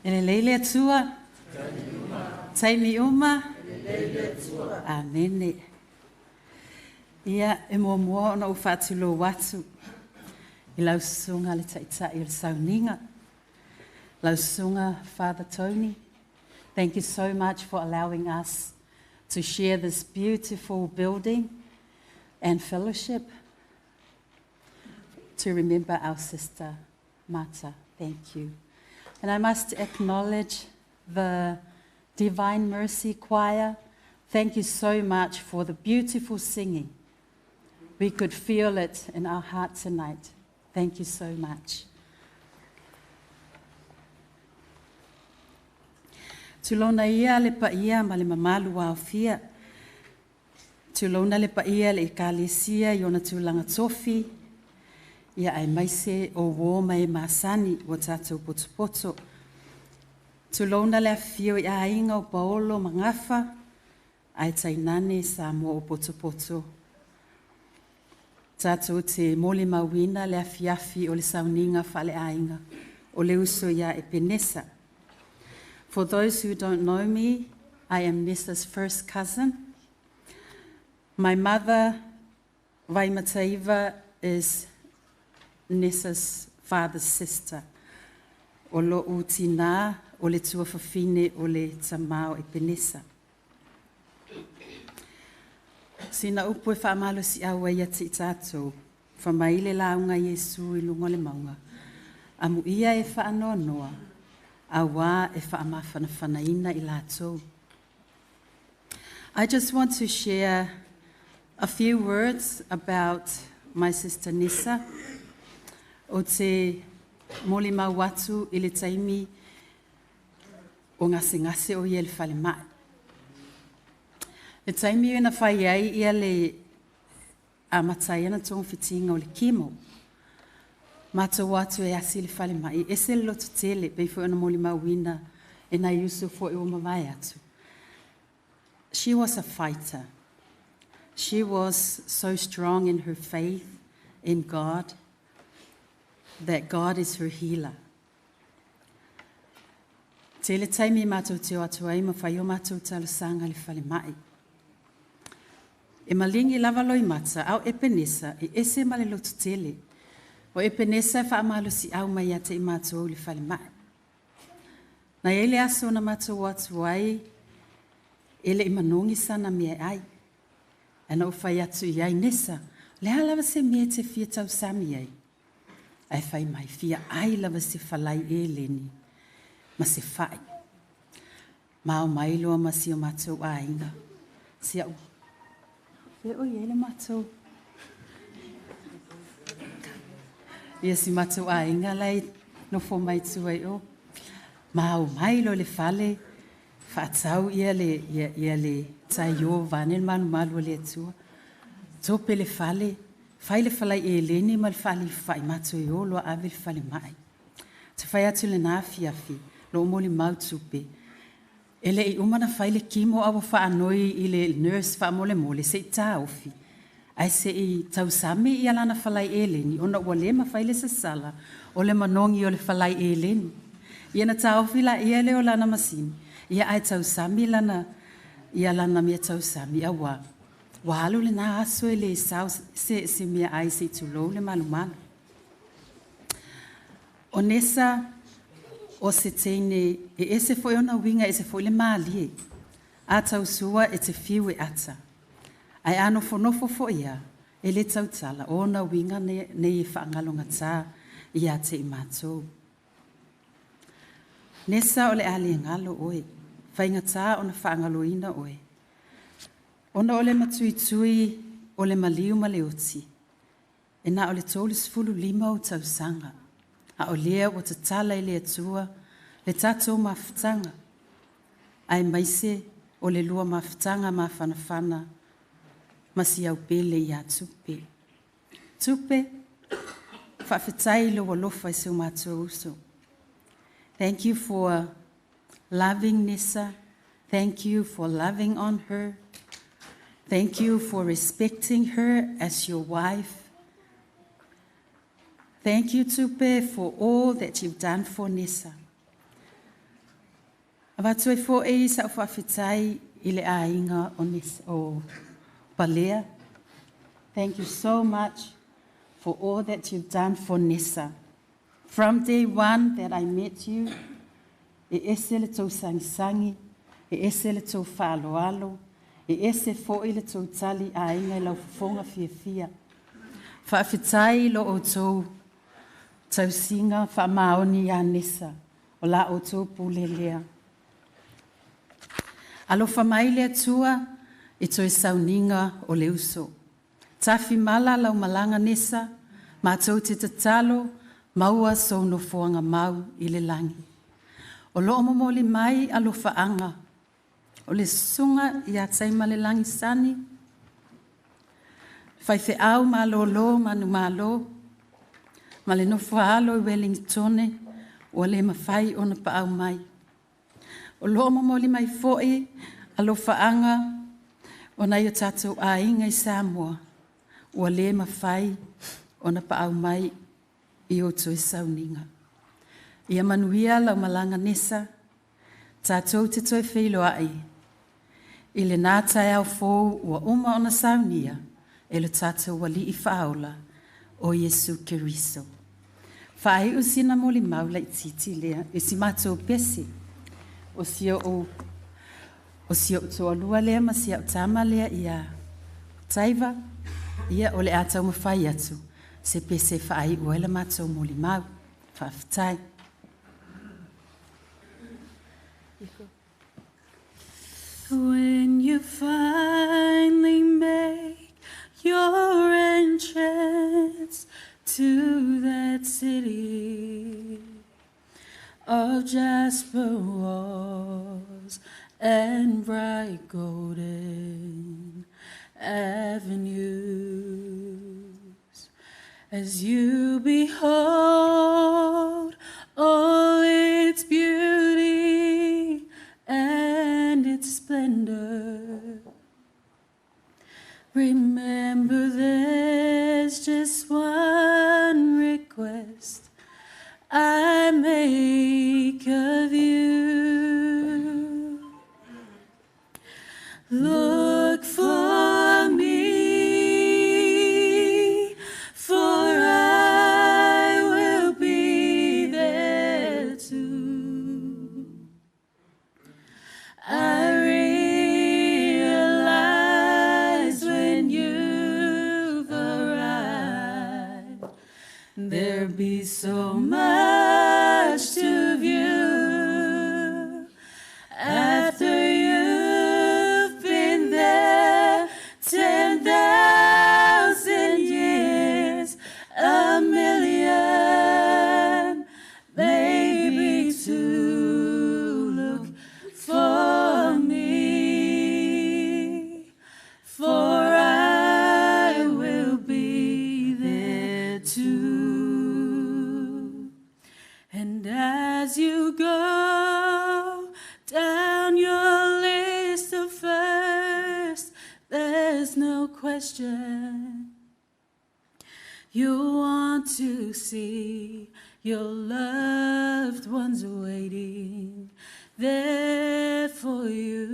Ele leile atua. Taimi uma. Amene. Ia e mua ona uwhatulo watu. I lausunga le taita i le sauninga. Lausunga, Father Tony, thank you so much for allowing us to share this beautiful building and fellowship to remember our sister Marta. Thank you. And I must acknowledge the Divine Mercy Choir. Thank you so much for the beautiful singing. We could feel it in our heart tonight. Thank you so much. Tulona ia le paia ma le mamalu wa ofia. Tulona le paia le ekalesia i ona tūlanga tofi. Ia ai maise o wō mai masani o tātou potopoto. Tulona le afio i ainga o paolo mangafa. Ai tainane sa mo o potopoto. Tātou te mole mawina le afiafi o le sauninga whale ainga. O le uso ia Epenesa. For those who don't know me, I am Nessa's first cousin. My mother, Vaimataiva, is Nessa's father's sister. O lo utina, o le tua whawhine, o le tamao Epenesa. Sina upu e whaamalo si awa ia te tātou, whamaile launga Yesu I lunga le maunga. Amu ia e whaanonoa, awa e whaamawhanawhanaina I lātou. I just want to share a few words about my sister Nessa. O te moli mawatu I le taimi o ngase o ia le whale mai. Le taimi ina whai ai ia le amatai ana tōng whitinga o le kimo. Mata watu e asi le whale mai. E se loto tele, beifo ina moli mawina e na yusu fo e o mawai atu. She was a fighter. She was so strong in her faith in God that God is her healer. Tele taimi mātou te o atu ai ma whai o mātou talo sanga le whale mai. E malingi lava loi mata au Epenesa e ese male lotu tele. O Epenesa e whaamalo si au mai ate I mātou le whale mai. Na ele aso na mātou atu ai, ele I manongi sana mea ai. E na uwhai atu I ai Nessa, lea lava se mea te fia tau sami ai. Ai whai mai fia ai lava se whalai e leni, ma se whai. Mao mai loa ma si o mātou a inga. Si au. E o ele mātou. Ia si mātou a inga lai no fo mai tu ai o. Mao mai lo le whale, whaatau ia le tai o vanel manu malu le atua. Tope le whale, whai le whalai e leni ma le whale whai mātou I o loa ave le whale mai. Te whai atu le nā fiafi, lo mo le mautupe. Ele I umana whai le kimo awa whaanoi I le nurse wha mole se I tā ofi. Ai se I tau sami I alana whalai e leni, ona ua lema whai le sasala, o le manongi o le whalai e leni. Ia na tā ofi la ia le o lana masini, ia ai tau sami lana, ia lana mea tau sami awa. Walu le nā aso e le sau se mea ai se tulou le malumana. O nesa o se teine e ese foi ona winga ese foi le mali. Ata usua e te fiu e ata. Ai ano fonofo fo ia e le tautala ona winga ne i whaangalonga tā ia te i mātou. Nesa o le ali ngalo oe, whainga tā o na whaangaloina oe. Ona o le matui o le maliu ma le oti, e na o le tōle sifulu lima o tausanga, a o lea o te tala i le atua, le tatou mawhitanga, ai maise o le lua mawhitanga ma whanawhana, masi au pele i a tupe. Tupe, whawhitai lo walofa i seu mātua uso. Thank you for loving Nessa. Thank you for loving on her. Thank you for respecting her as your wife. Thank you, Tupe, for all that you've done for Nessa. Avatue fo e sa whawhitai i le ainga o Nessa o Palea. Thank you so much for all that you've done for Nessa. From day one that I met you, e ese le tau sangisangi, e ese le tau whaaloalo, e ese fo i le tau tali a inga i lau fonga fia. Whawhitai lo o tau singa whamaoni a Nessa, o la o tau pulelea. Alo whamai le atua, e toi sauninga o le uso. Tafi mala lau malanga Nessa, mātou te tatalo, maua so no fuanga mau i le langi. O loo momoli mai alo whaanga. O le sunga i a taima le langi sani. Whai au ma lo manu ma lo. Ma le nofo alo i Wellingtone. O le mawhai o na pa au mai. O loo momoli mai foi alo whaanga. O na i o tatou a inga i Samoa. O le mawhai o na pa au mai i o tui sauninga. Ia manuia lau malanga Nessa, tātou te toi whilo ai. I le nātai au fōu ua uma ona saunia, e le tātou wali i whaola o Yesu Keriso. Whaai usina moli maula i titi lea, e si mātou pesi, o sio toa lua lea, ma si au tāma lea ia taiva, ia o le ātau mawhai atu. Se pese whaai uela mātou moli mau, whawhitai. When you finally make your entrance to that city of jasper walls and bright golden avenues, as you behold all its beauty and its splendor, remember there's just one request I make of you. Look for me, for I will be there too. I realize when you've arrived, there'll be so much to view. After you've been there 10,000 years, a million, maybe two, look for me, for I will be there too. And as you go down your list of first, there's no question you want to see your loved ones waiting there for you.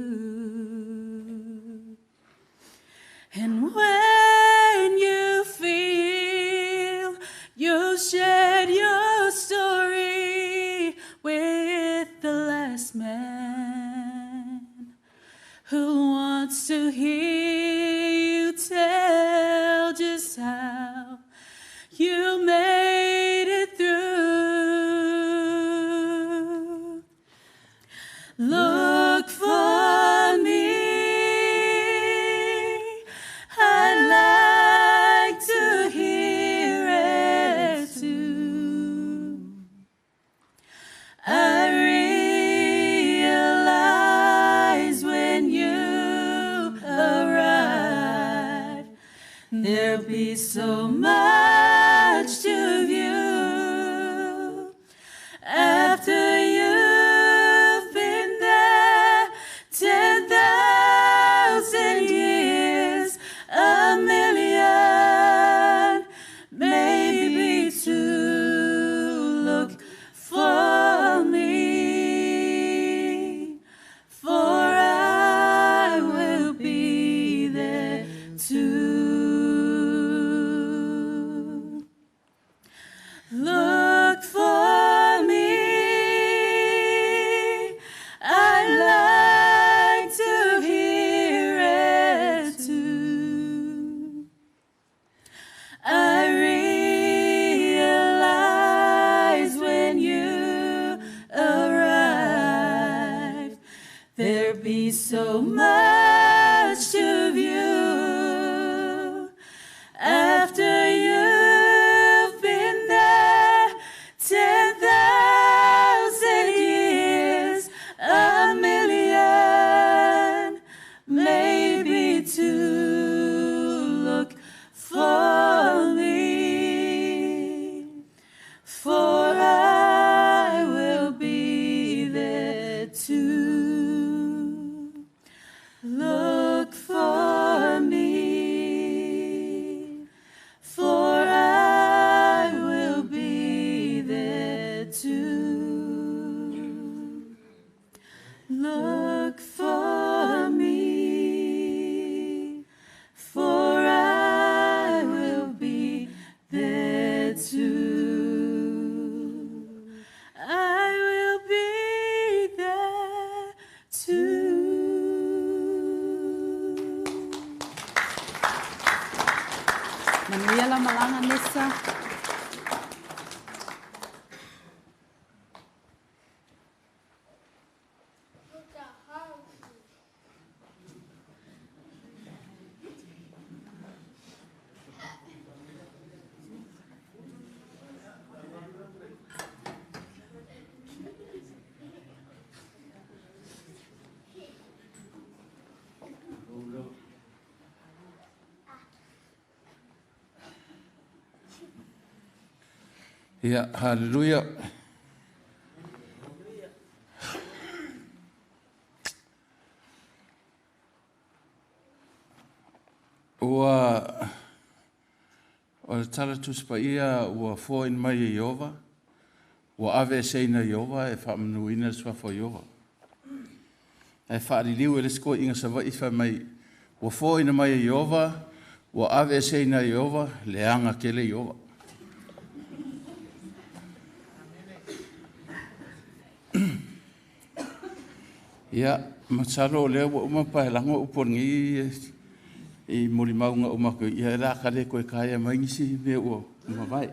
And when you feel you've shared your story to hear you tell just how you made it through. Look for me. I'd like to hear it too. I realize when you arrive, there'll be so much to view. After you've been there 10,000 years, a million, maybe two. Look for me, for I will be there too. Look for me. I'd like to hear it too. I realize when you arrive, there'll be so much to view. After you've been there 10,000 years, a million, maybe two. Look for me, for I will be there too. Look for me, for I will be there too. Look for me, for I will be there too. I will be there too. Manuela Malanga Nessa. Ja, halleluja. Ua o le tala tuspa ia ua fo in mai e Iova. Ua ave se ina Iova e whaamanuina le swafa Iova. E whaariliu e le sko inga sawa ifa mai. Ua fo ina mai e Iova, ua ave se ina Iova, le anga kele Iova. Ia, matalo lea ua umapa lango upongi i morimaunga umako ia la kale koe kaya maingisi me ua umawai.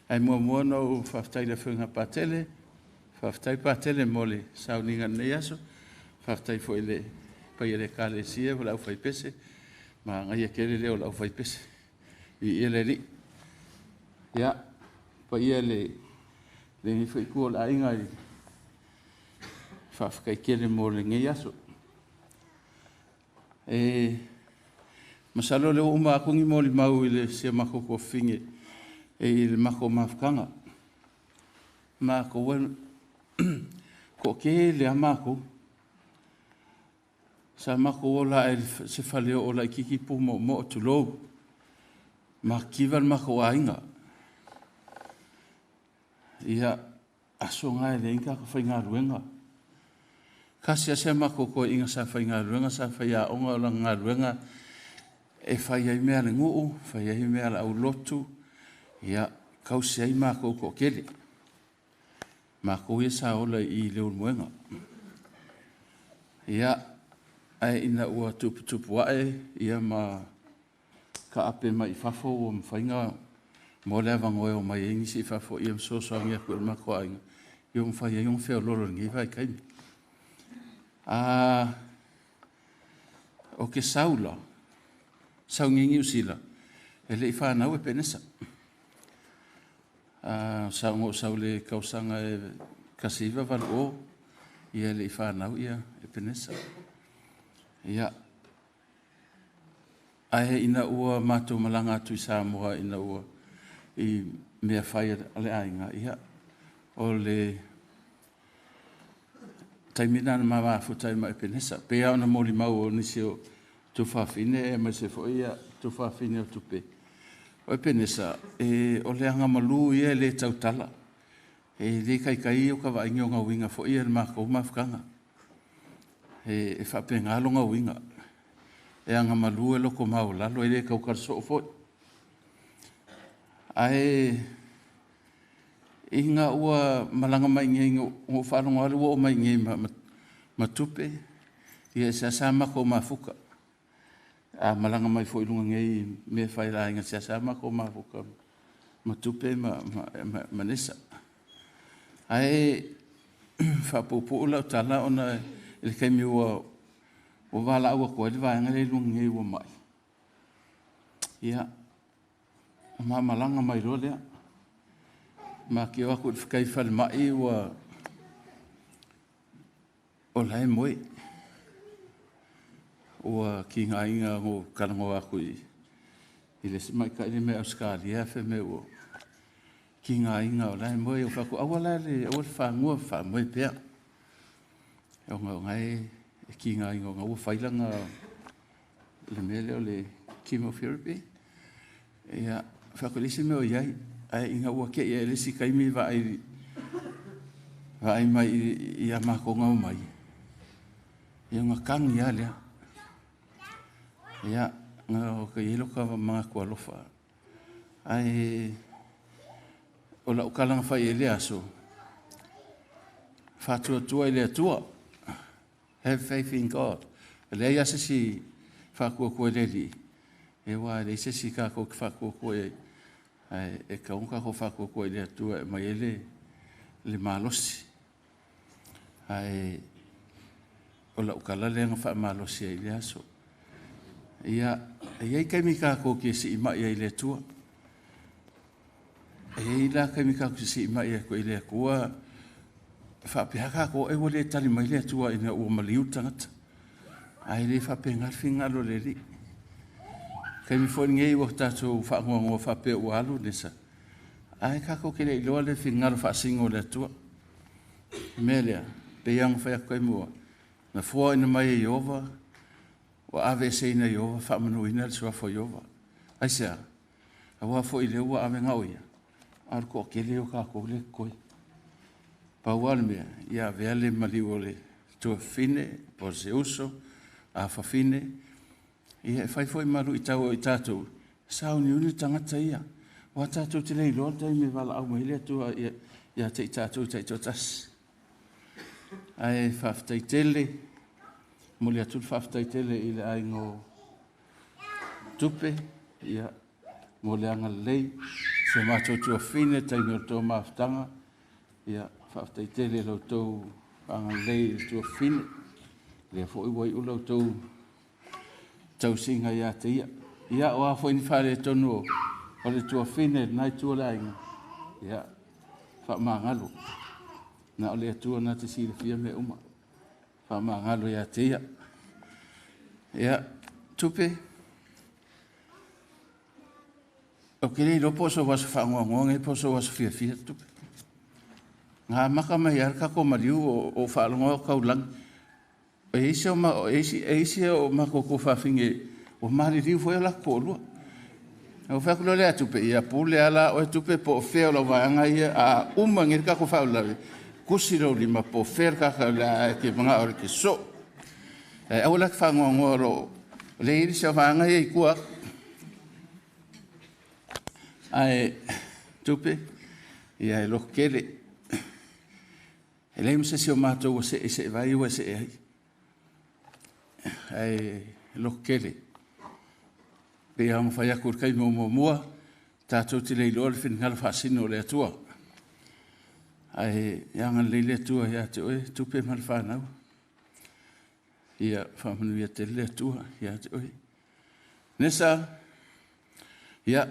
Ai mua no whaftai le whunga patele, whaftai patele mole sauninga nei aso, whaftai fo ele pai ele kale sia wala au whai pese, ma ngai a kere leo lau whai pese. I ele ri. Ia, pai ele ni whai kua la inga i whafkai kere mole ngai aso. Masalo leo uma kungi moli mau i le sia mako ko finge e i le mako mafkanga. Mako wen ko ke le amako sa mako ola e se faleo ola i kiki pu mo tu lo. Ma kival mako ainga. Ia aso ngai le inga ka whainga ruenga. Kasi se mako ko inga sa whainga ruenga sa whaia onga ola ngā ruenga e whai ai mea le nguu, whai ai mea la au lotu, ia kausi ai mako ko kele. Mako ia sa ola i leo muenga. Ia ai ina ua tupu wae ia ma ka ape mai fafo o mwhainga mo le avangoe o mai ingi si fafo ia msoso ngia kua mako ainga ia mwhai iong wheo loro ngi vai kaimi. O ke saula, sau ngingi usila, e le i whanau Epenesa. Sau ngō sau le kausanga e kasiva valu o, ia le i whanau ia Epenesa. Ia, ae ina ua mātou malanga atu i Samoa, ina ua i mea whai ale ainga, ia, o le taimina na mawafu taima Epenesa. Pea ona moli mau o nisi o tufafine e mai se fo ia tufafine o tupe. O Epenesa, o le anga malu ia le tautala. E le kai o ka waingi o ngawinga fo ia le mako mafukanga. E whapenga alo ngawinga. E anga malu e loko mau lalo e le kaukar so fo. Ai inga ua malanga mai ngai o whanonga alu o mai ngai matupe. Ia sa mako mafuka. Malanga mai fo ilunga ngai me whai la inga sa mako mafuka. Matupe manesa. Ai whapopo ula utala ona ele kaimi ua wala ua koe le vaenga le ilunga ngai ua mai. Ia malanga mai rolea. Ma ki o aku whakai whale mai ua o lai moe. Ua ki ngā inga ngō karango aku i le mai ka ile me Australia fe me ua. Ki ngā inga o lai moe o whaku awala le awal whangua whamoe pia. O ngā ngai ki ngā inga o ngā ua whailanga le mele o le chemotherapy. Ia whaku lisi me o iai. Ai inga ua ke ia lesi kaimi va ai mai i a mako ngau mai. Ia ngā kangi a lea. Ia ngā o ka ielo ka mga kua lofa. Ai o lau kalanga whai e lea so. Whatua tua i lea tua. Have faith in God. Lea ia sesi whakua koe leli. E wā lea sesi kako ki whakua koe e kaunga ko whako koe lea tua e mai ele le malosi. Ai o lau kalale nga wha malosi ai lea so. Ia kaimi kako ki si ima ia i lea tua. La kaimi kako si ima ia koe lea kua. Whapeha kako e wale tali mai lea tua ina ua maliu tangata. Ai le whapenga whingalo le li. Kaimi fo ngei wa tātou whaangongo whape ua alu nesa. Ai kako kele i loa le whingaro whaasingo le tua. Melea, pe yang whai koe mua. Na fua ina mai e Iova, o ave se ina Iova, whaamanu ina le sua fo Iova. Ai sea, a wa fo i le ua ave ngau ia. Ar ko kele o kako le koe. Pa wale mea, ia veale mali o le tua fine, po se uso, a whafine, ia fai foi maru i tau i tātou. Sao ni uni tangata ia. Wa tātou te lei loa tai me wala au mahile atua ia te i tātou te i totas. Ai whaftai tele. Muli atu whaftai tele i le aingo tupe. Ia mole anga lei. Se mātou tua fine tai ngor tō maftanga. Ia whaftai tele lau tau anga lei tua fine. Lea fo i wai ulau tau tau singa ia te ia. Ia o a fo ni whare tonu o le tua fine, nai tua la inga. Ia, wha maangalo. Na o le atua na te sire fia me uma. Wha maangalo ia te ia. Ia, tupe. O kere i ropo so wasu whaangonga, e poso wasu fia tupe. Ngā maka mai arka ko mariu o whaalonga o kaulang. Eisi o mako ko whawhinge o mari riu fwoi ala ko lua. O whakulo lea tupe ia pule ala o tupe po wheo la waanga ia a ngir ka ko whaulawe. Kusiro lima po wheo kaka la ke mga ore ke so. Au lak whangongoro le iri sa waanga ia i kua. Ai tupe ia e lokele. E leim se si o mātou o se vai ua se e hai. ai lokele. Pe ang whai akur kai mua, tātou te leilo le whenngala whaasino le atua. Ai angan leile atua ia te oe, tupe mal whanau. Ia whamanu ia te le atua ia te oe. Nesa, ia,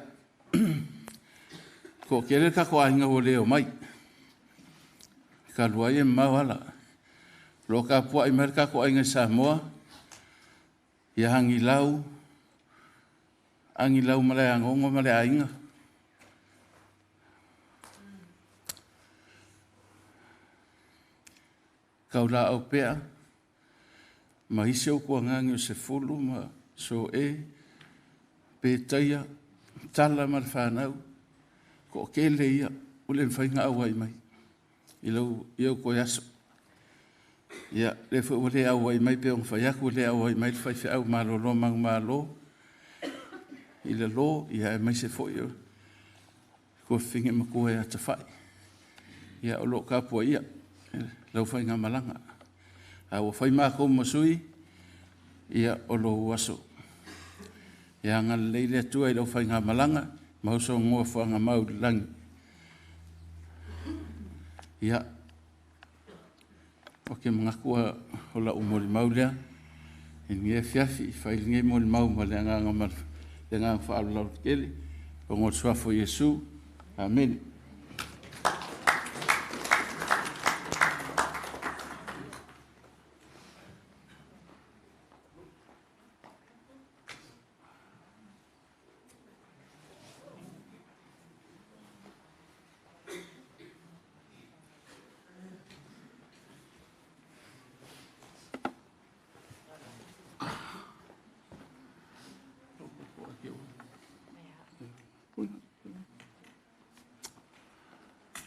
ko kere kako ainga o leo mai. Ka lua ia mawala. Lo ka pua i mer kako ainga Samoa. Ia hangi lau malai angongo malai ainga. Kau la au pea. Ma ise o kua ngangi o se fulu ma so pe taia tala ma le whanau. Ko kele ia ule whainga au ai mai. Iau koe aso. Ia le fu ule au ai mai pe on whaiaku ule au ai mai le whai au malo lo mang malo. I le lo ia mai se fo ia. Ko whinge ma koe ata whai. Ia o lo kapua ia. Lau whainga malanga. Au whai mako masui. Ia o lo aso. Ia ngal leile atua i lau whainga malanga. Mauso ngua whanga mau langi. Ia. Oke mga kua hola umori mau lea. I nge fiafi. Whai nge mori mau ma le nganga mal. Le nganga whaalu lau kele. O ngot suafo Yesu. Amen.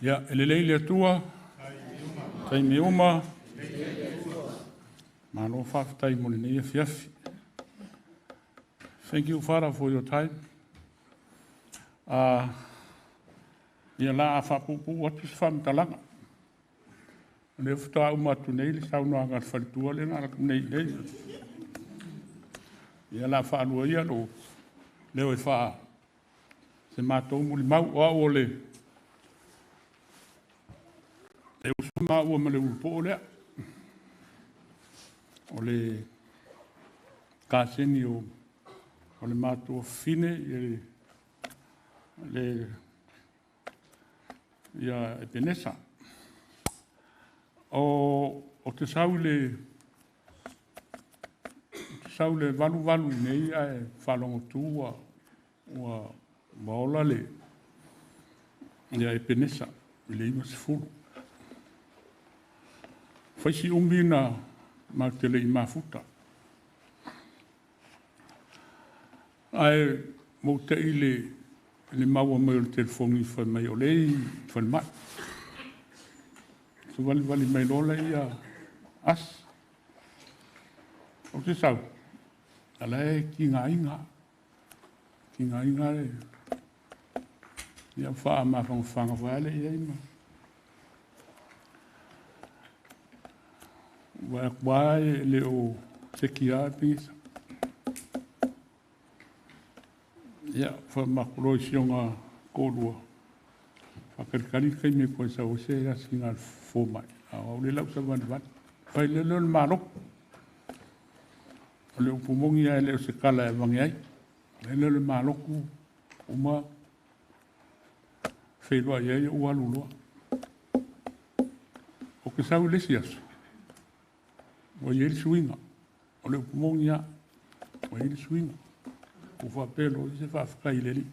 Ja, elelele tua. Tai me uma. Mano whaftai mone nei fiafi. Thank you, Father, for your time. Ia la a whapupu atu whamtalanga. Le futa umatu nei le sauna ngar whalitua le ngara nei nei. Ia la whaanua ia lo. Leo e wha. Se mātou muli mau o le. E usuma ua ma le upo o lea. O le kāseni o le mātua fine le ia Epenesa. O te sau le valu nei ai whalongo tū ua maola le ia Epenesa le ima se furu. Faisi umina ma te le ima futa. Ai mo te i le maua mai o le telefoni whai mai o lei whai mai. So wali mai lola ia as. O te sau. Ala e ki ngā inga. Ki ngā inga e. Ia wha ma whanga whaele ia ima. Wai le o sekia pisa. Ia, wha makuroi sionga kōrua. Whakarikari kai me koe sa ose ea singa fō mai. Au le lau sa wani wani. Whai le leo le marok. O le upumongi ai leo se kala e wangi ai. Le leo le maroku uma whailua iai ua lulua. O ke sau lesi aso. O ieri suinga. O le upumongi a. O ieri suinga. O whapelo i se whawhakai leli.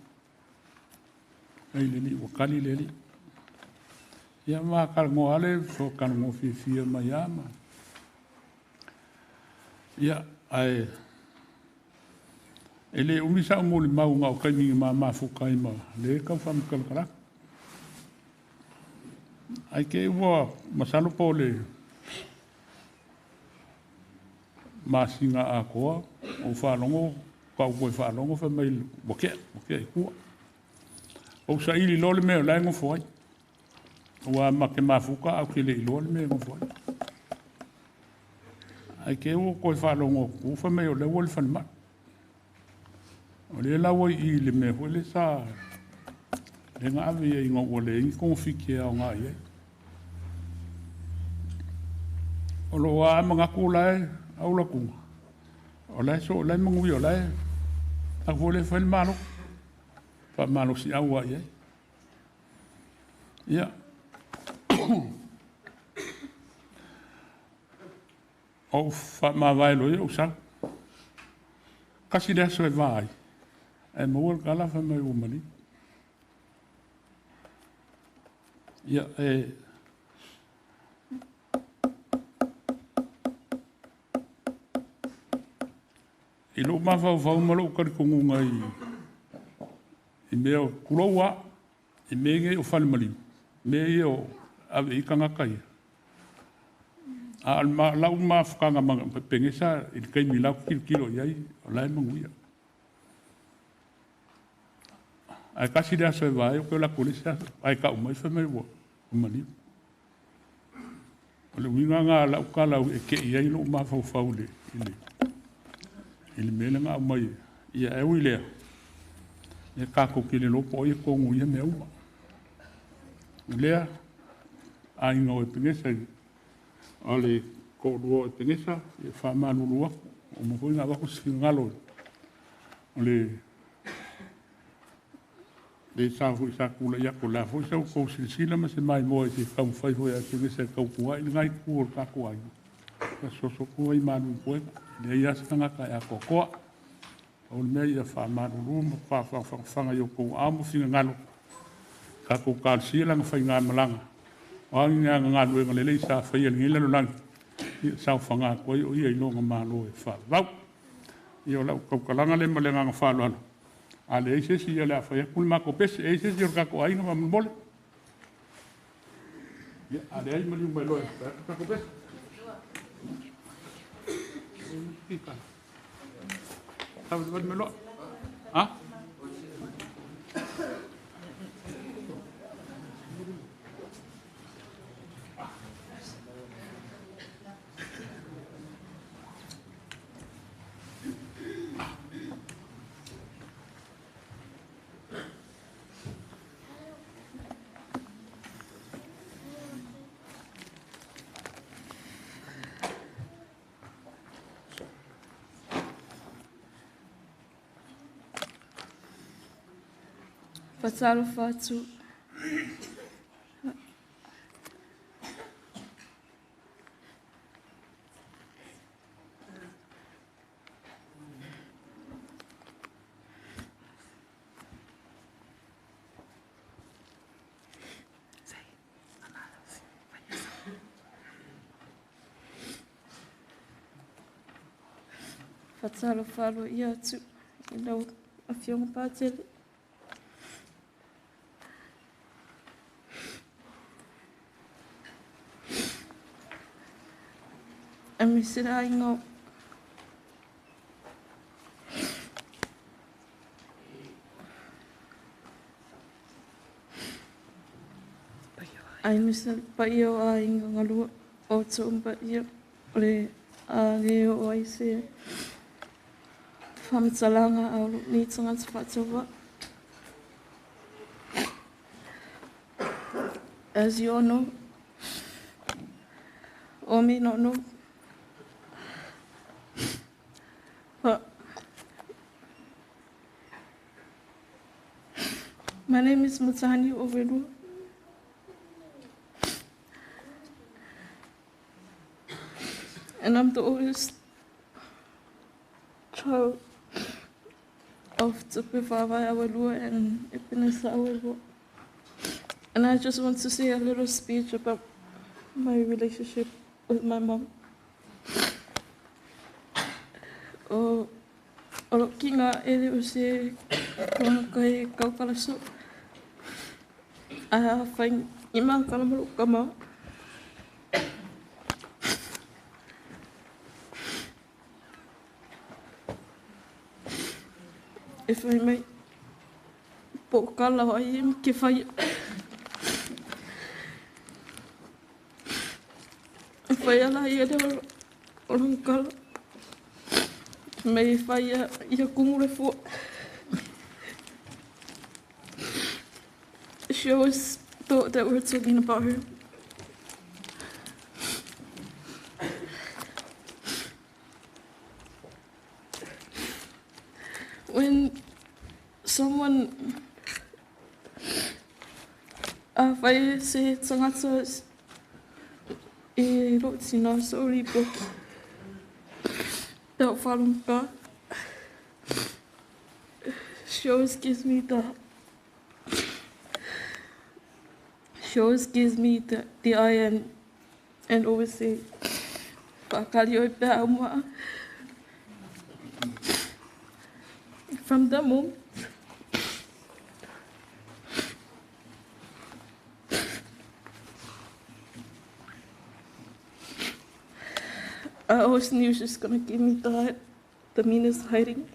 Kai leli, o kali leli. Ia maa karango ale, so karango whiwhia mai ama. Ia, ai. Ele umisa umoli mau ngau kai mingi maa fukai ma. Le kau whamkalakarak. Ai ke ua masalo po le masinga a koa. O whanongo. Kau koe whanongo wha mai wake i kua. O sa ili lole mea lai ngofo ai. Ua make mafuka au ke le i lole mea ngofo ai. Ai ke o koe whalongo ku wha mei o le wale whanima. O le lawa I le me hoi le sa le ngā awe I ngā wale ingi kongo whiki au ngā iei. O lo a mga ko lai au la kunga. O lai so lai mangui o lai. A wale whanima lo. Wha malo si au a iei. Ia. O wha mawai lo o sang. Kasi rea soe vai. E maua kala wha mai umani. Ia I lo mawhau malo karikongunga I mea kuroua I menge o whalimali. Me o ave I kangakai. A lau ma whakanga manga pengesa I kaimi lau kilo iai o lai manguia. Ai kasi rea soe vai o keo la kulisa ai ka umai whamai ua umani. O le winga ngā lau ka lau e ke iai lo ma whau le ili mele ngā umai ia e ui lea. E kako ki le lopo o I kongu ia me uma. Lea a inga o e pengesa o le kōrua o e pengesa I whamanurua o mohoi ngā wako si ngalo o le sahu I sa kula ia ko la fo sa ko silsila ma se mai mo I se kau fai ho ia pengesa kau kua I ngai kuor ka kua I ka soso kua I manu koe le ia sa ngaka ia kokoa o le mea ia whamanurua ma whanga I o kou amo finga ngalo ka ko kalsia langa fai ngā malanga. O angi ngā luenga lelei sa whai alingi lalo langi. I sa whanga koe o ia I longa mālo e wha. Vau! I o lau kaukalanga le malenga ngā whalo ano. A le eisesi ia le a whai akuli mako pese eisesi o kako ainga ma mole. A le ai mali umai loe. Kako pese? Ika. Tawa te wadi me loa. Ha? Fatalo fatu. Fatalo falo ia tu. Ilo a fionga pātele. A mi sira ingo. Ai mi sira pa io a ingo ngalua o tumba io le a leo o ai se whamtalanga au ni tanga te whatawa. As you all know, or may not know, but my name is Marta Epenesa Auelua. And I'm the oldest child of G-VAI Auelua and Epenesa Auelua. And I just want to say a little speech about my relationship with my mom. O ki ngā ere o se kona kai kaukalaso. A whai I mā kalamaru kama. E whai mai po kala ai ke whai. E whai ala I ere ora. orang kala. May whai ia kungure fo. She always thought that we're talking about her. When someone whai se tangata e rotina so ripo tau whalunga, she always gives me the eye and always say, whakari oi pēr au maa. From the moment I always knew she was going to give me the meanest hiding.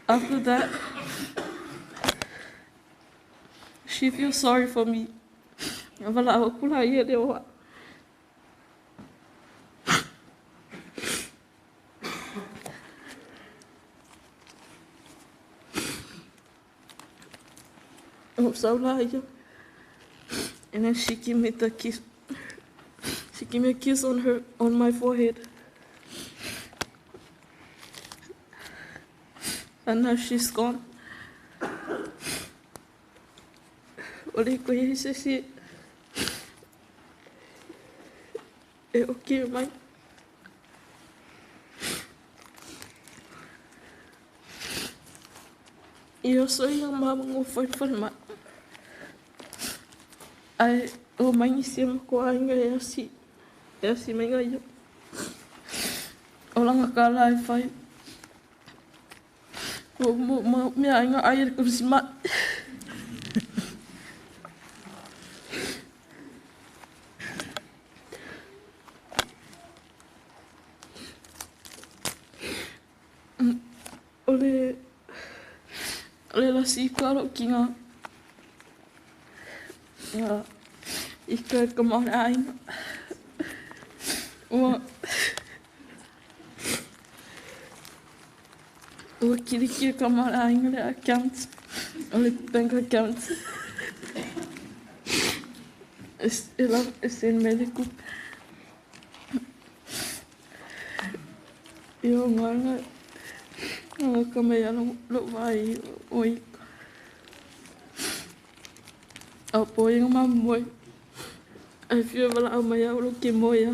After that, she feels sorry for me. Wala ako pula ia leo. So and then she gave me the kiss. She gave me a kiss on my forehead. And now she's gone. Ole ko ye se e okay mai. Yo soy yang mamang ufal ma. Ai o mai sim ko ainga e si mai ngai. Olang akala ai fai. O me ainga ai ko sima. Ole la si karo kinga. Ya, ika kamar ainga. O kiri kamar ainga le account. Ole bank account. Es en médico. Yo nganga. Kama ya lo vai oi. Apo yang mamoi. Ai fio vala au mai au lo ke moia.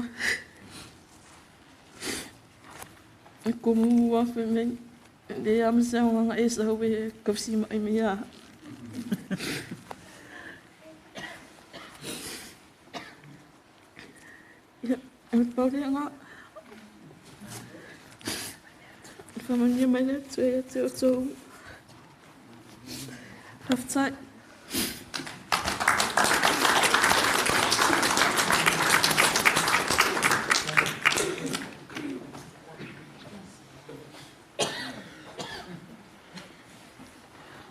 Como wa femen de am sa nga esa we kopsi mai mia. Ya, pau de nga Van je mij 2 of zo. Have tijd.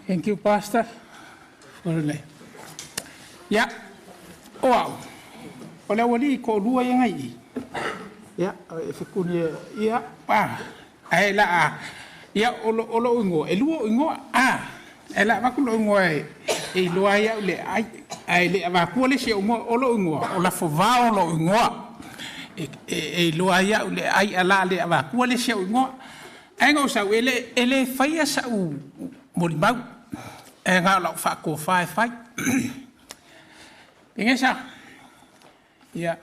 Thank you, Pastor. Ja, wow. Oleh wali ko dua yang ai. Ya, fikun ya. Ai la ya olo ngo elu ngo ai la va kulo ngo e lo ai le ai le va ku le se ngo olo ngo ola fo va olo ngo e lo ai le ai ala le va ku le se ngo ai ngo sa ele fai sa u mo ba e nga la fa ko fai ingesa ya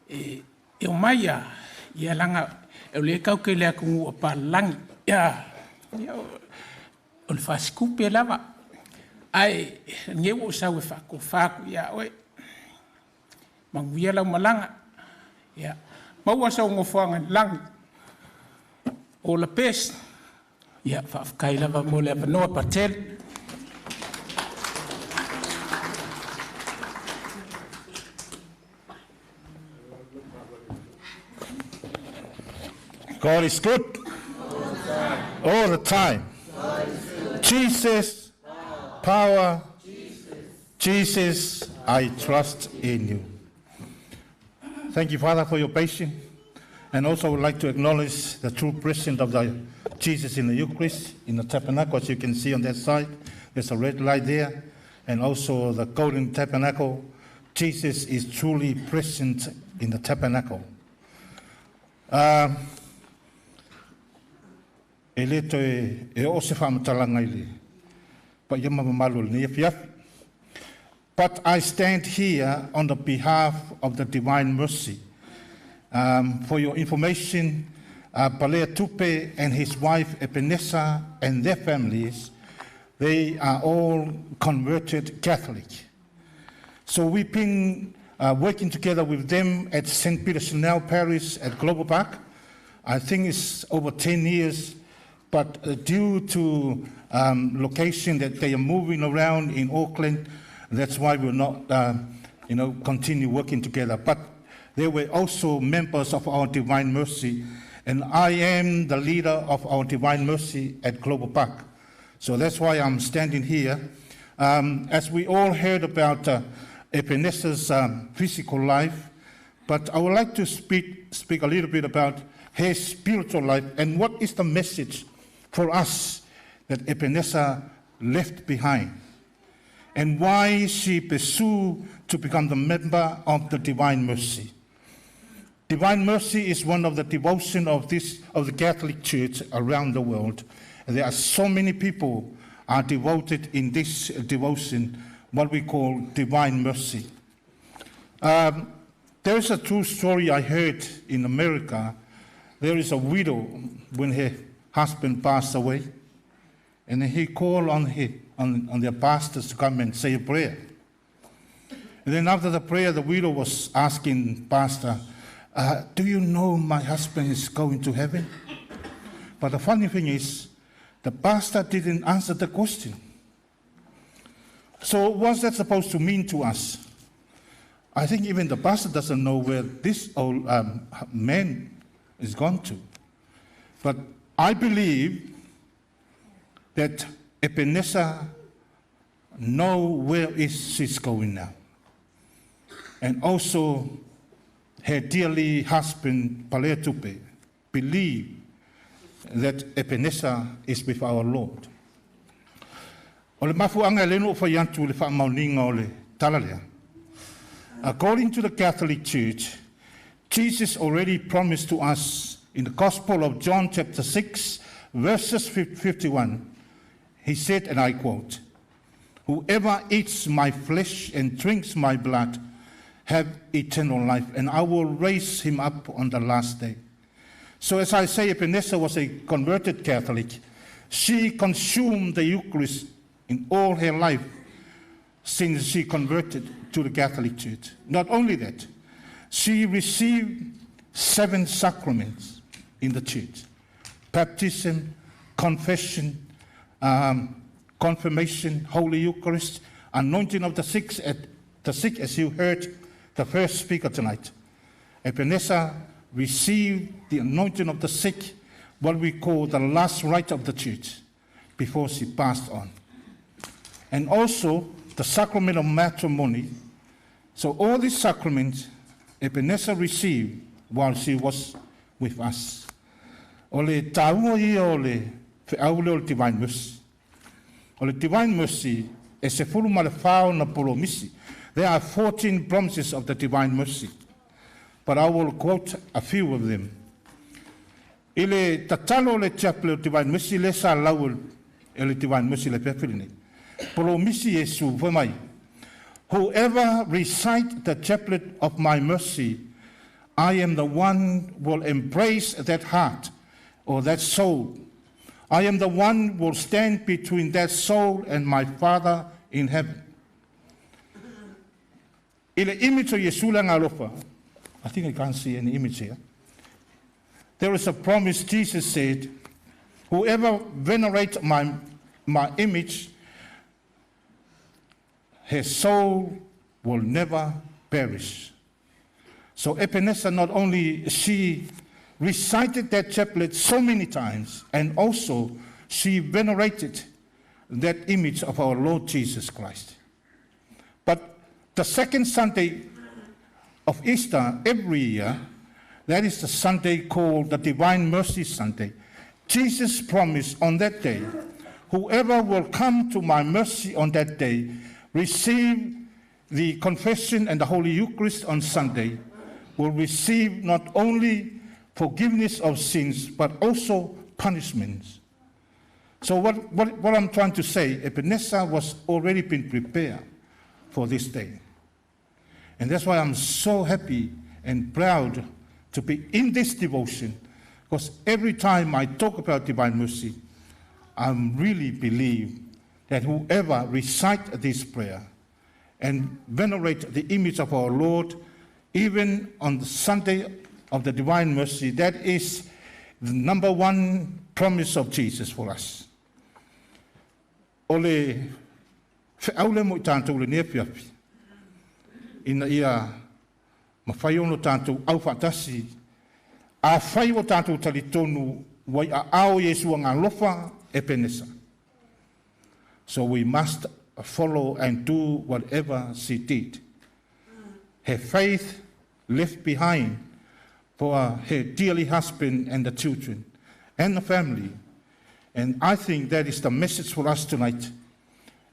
e o mai ya langa eu le kau ke le ku pa lang ya o fa skupe lava ai nge wo sa we fa ku ya oi mang via la malanga ya ma wa sa ngo fa lang o la pes ya fa kai lava mo le no patel God is good all the time. Jesus, power. Jesus, I trust in you. Thank you, Father, for your patience. And also I would like to acknowledge the true presence of the Jesus in the Eucharist, in the tabernacle. As you can see on that side, there's a red light there. And also the golden tabernacle. Jesus is truly present in the tabernacle. But I stand here on the behalf of the divine mercy. For your information, Palea Tupe and his wife Epenesa and their families, they are all converted Catholic. So we've been working together with them at St. Peter Chanel Parish at Global Park. I think it's over 10 years, but due to location that they are moving around in Auckland, that's why we're not, continue working together. But they were also members of our Divine Mercy, and I am the leader of our Divine Mercy at Global Park. So that's why I'm standing here. As we all heard about Epenesa's physical life, but I would like to speak a little bit about her spiritual life and what is the message for us that Epenesa left behind, and why she pursued to become the member of the Divine Mercy. Divine Mercy is one of the devotion of the Catholic Church around the world. And there are so many people are devoted in this devotion, what we call Divine Mercy. There is a true story I heard in America. There is a widow when her husband passed away, and he called on their pastors to come and say a prayer. And then after the prayer, the widow was asking pastor, do you know my husband is going to heaven? But the funny thing is, the pastor didn't answer the question. So what's that supposed to mean to us? I think even the pastor doesn't know where this old man is gone to. But I believe that Epenesa know where is she's going now. And also her dearly husband, Palea Tupe, believe that Epenesa is with our Lord. According to the Catholic Church, Jesus already promised to us in the Gospel of John chapter 6, verses 51, he said, and I quote, "Whoever eats my flesh and drinks my blood have eternal life, and I will raise him up on the last day." So as I say, Epenesa was a converted Catholic. She consumed the Eucharist in all her life since she converted to the Catholic Church. Not only that, she received 7 sacraments in the Church: baptism, confession, confirmation, Holy Eucharist, anointing of the sick, as you heard the first speaker tonight. Epenesa received the anointing of the sick, what we call the last rite of the Church, before she passed on. And also the sacrament of matrimony. So all these sacraments Epenesa received while she was with us. Ole taua ia ole whiaule o le Divine Mercy. O le Divine Mercy e se fulu ma le whao na polomisi. There are 14 promises of the Divine Mercy, but I will quote a few of them. Ile tatalo le Chaplet o Divine Mercy le sa lau le Divine Mercy le pepirine. Polomisi e su mai. Whoever recite the Chaplet of my mercy, I am the one will embrace that heart or that soul. I am the one will stand between that soul and my Father in heaven. Ile image of Yesula ngalofa. I think I can't see any image here. There is a promise Jesus said, whoever venerates my image, his soul will never perish. So Epenesa, not only she recited that chaplet so many times, and also she venerated that image of our Lord Jesus Christ. But the second Sunday of Easter every year, that is the Sunday called the Divine Mercy Sunday, Jesus promised on that day, whoever will come to my mercy on that day, receive the confession and the Holy Eucharist on Sunday, will receive not only forgiveness of sins, but also punishments. So what I'm trying to say, Epenesa was already been prepared for this day. And that's why I'm so happy and proud to be in this devotion, because every time I talk about divine mercy, I really believe that whoever recite this prayer and venerate the image of our Lord, even on the Sunday of the divine mercy, that is the number one promise of Jesus for us. Ole fe'aule mo I tātou le nea piapi. Ina ia mawhai ono tātou au whatasi. A whai o tātou talitonu wai a ao Yesu ngā lofa Epenesa. So we must follow and do whatever she did. Her faith left behind for her dearly husband and the children and the family. And I think that is the message for us tonight,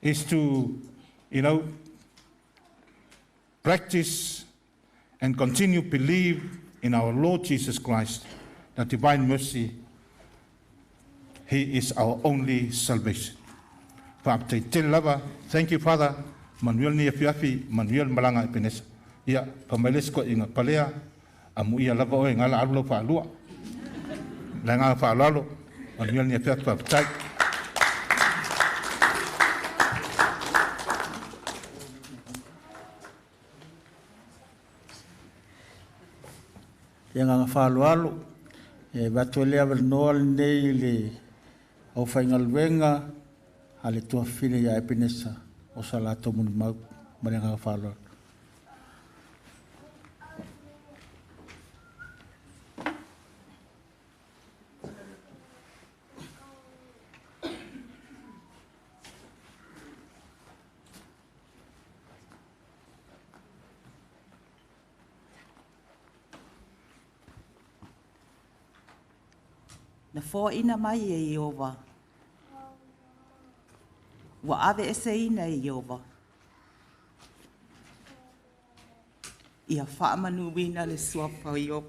is to, practice and continue to believe in our Lord Jesus Christ, the divine mercy. He is our only salvation. Thank you, Father. Manuel ni afi Manuel malanga Epenesa. Ia pamales ko inga palea amu ia lava o ngala alu fa lua. Langa fa lalo Manuel ni afi tai. Yang fa lalo e batolea nol nei le au faingal venga ale tua fine ya Epenesa o salato mun mau manenga fa lalo. Na fo ina mai e Iova. Wa ave ese ina e Iova. Ia wha manu wina le suapa o Iova.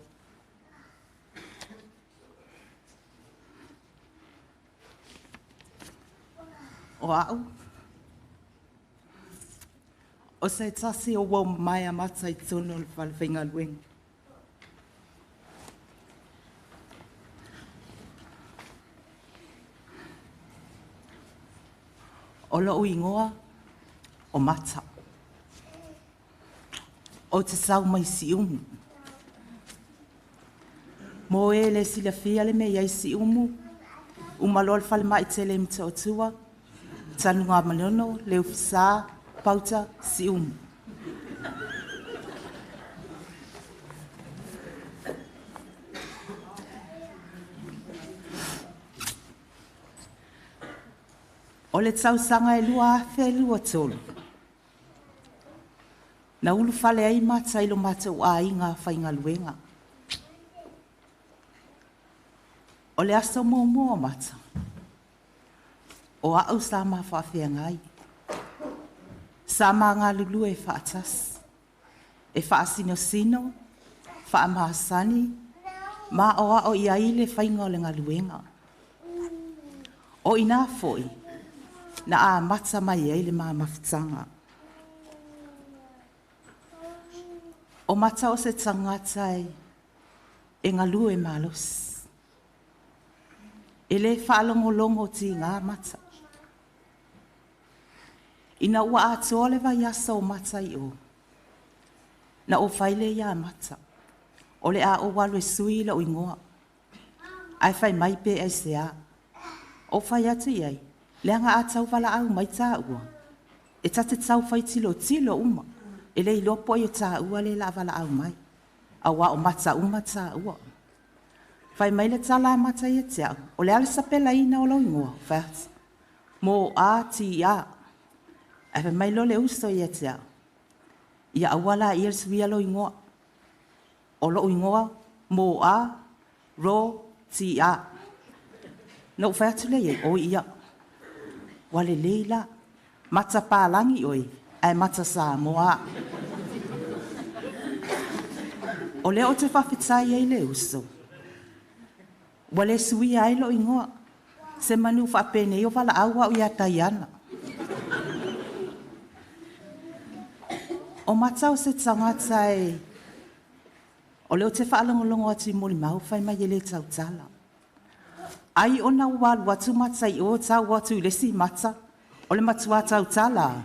O au. O se tasi o wau mai a mata I tono le whalwhinga luenga. O lo ingoa, o mata. O te sau mai si umu. Mo e le sila fia le me iai si umu. Umalo al fal mai te le mta o tua. Tanu ngā manono, leo fisa, pauta, si umu. O le tau sanga e lua fe lua tolu. Na ulu fale ai mata ilo mata ua inga whainga luenga. O le asa mua mata. O au sa ma whawhia ngai. Sa ma ngā lulu e whaatas. E whaasino sino, whaamahasani, ma o ia ile whainga o le ngā luenga. O ina foi. Na a mata mai e le maa mawhitanga. O mata o se tangata e ngā lue malos. E le whaalongolongo ti ngā mata. Ina ua atoa le vai asa o mata I o. Na o whaile ia mata. O le a o walu e sui la o ingoa. Ai whai mai pe ai se a. O whai atu iai. Leanga a tau wala au mai tā ua. E tate tau whai tilo uma. E lei lopo I o tā ua le la wala au mai. A wa o mata uma tā ua. Whai mai le tala mata I te au. O le ale sapela ina o lo ingoa. Whais. Mo a ti a. E whai mai lo le usto I te au. Ia awala I el suia lo ingoa. o lo ingoa, mo a, ro, ti a. No whai atu lei o ia. Wale leila, mata pālangi oi, ai mata sa moa. O leo te whawhitai ei le uso. Wale sui ai lo ingoa, se manu whapene o wala aua o ia taiana. O matau se tangata e, o leo te whaalongolongo ati moli mau whai mai ele tau tala. Ai ona walu watu matai o tau watu lesi mata, o le matua tau tala.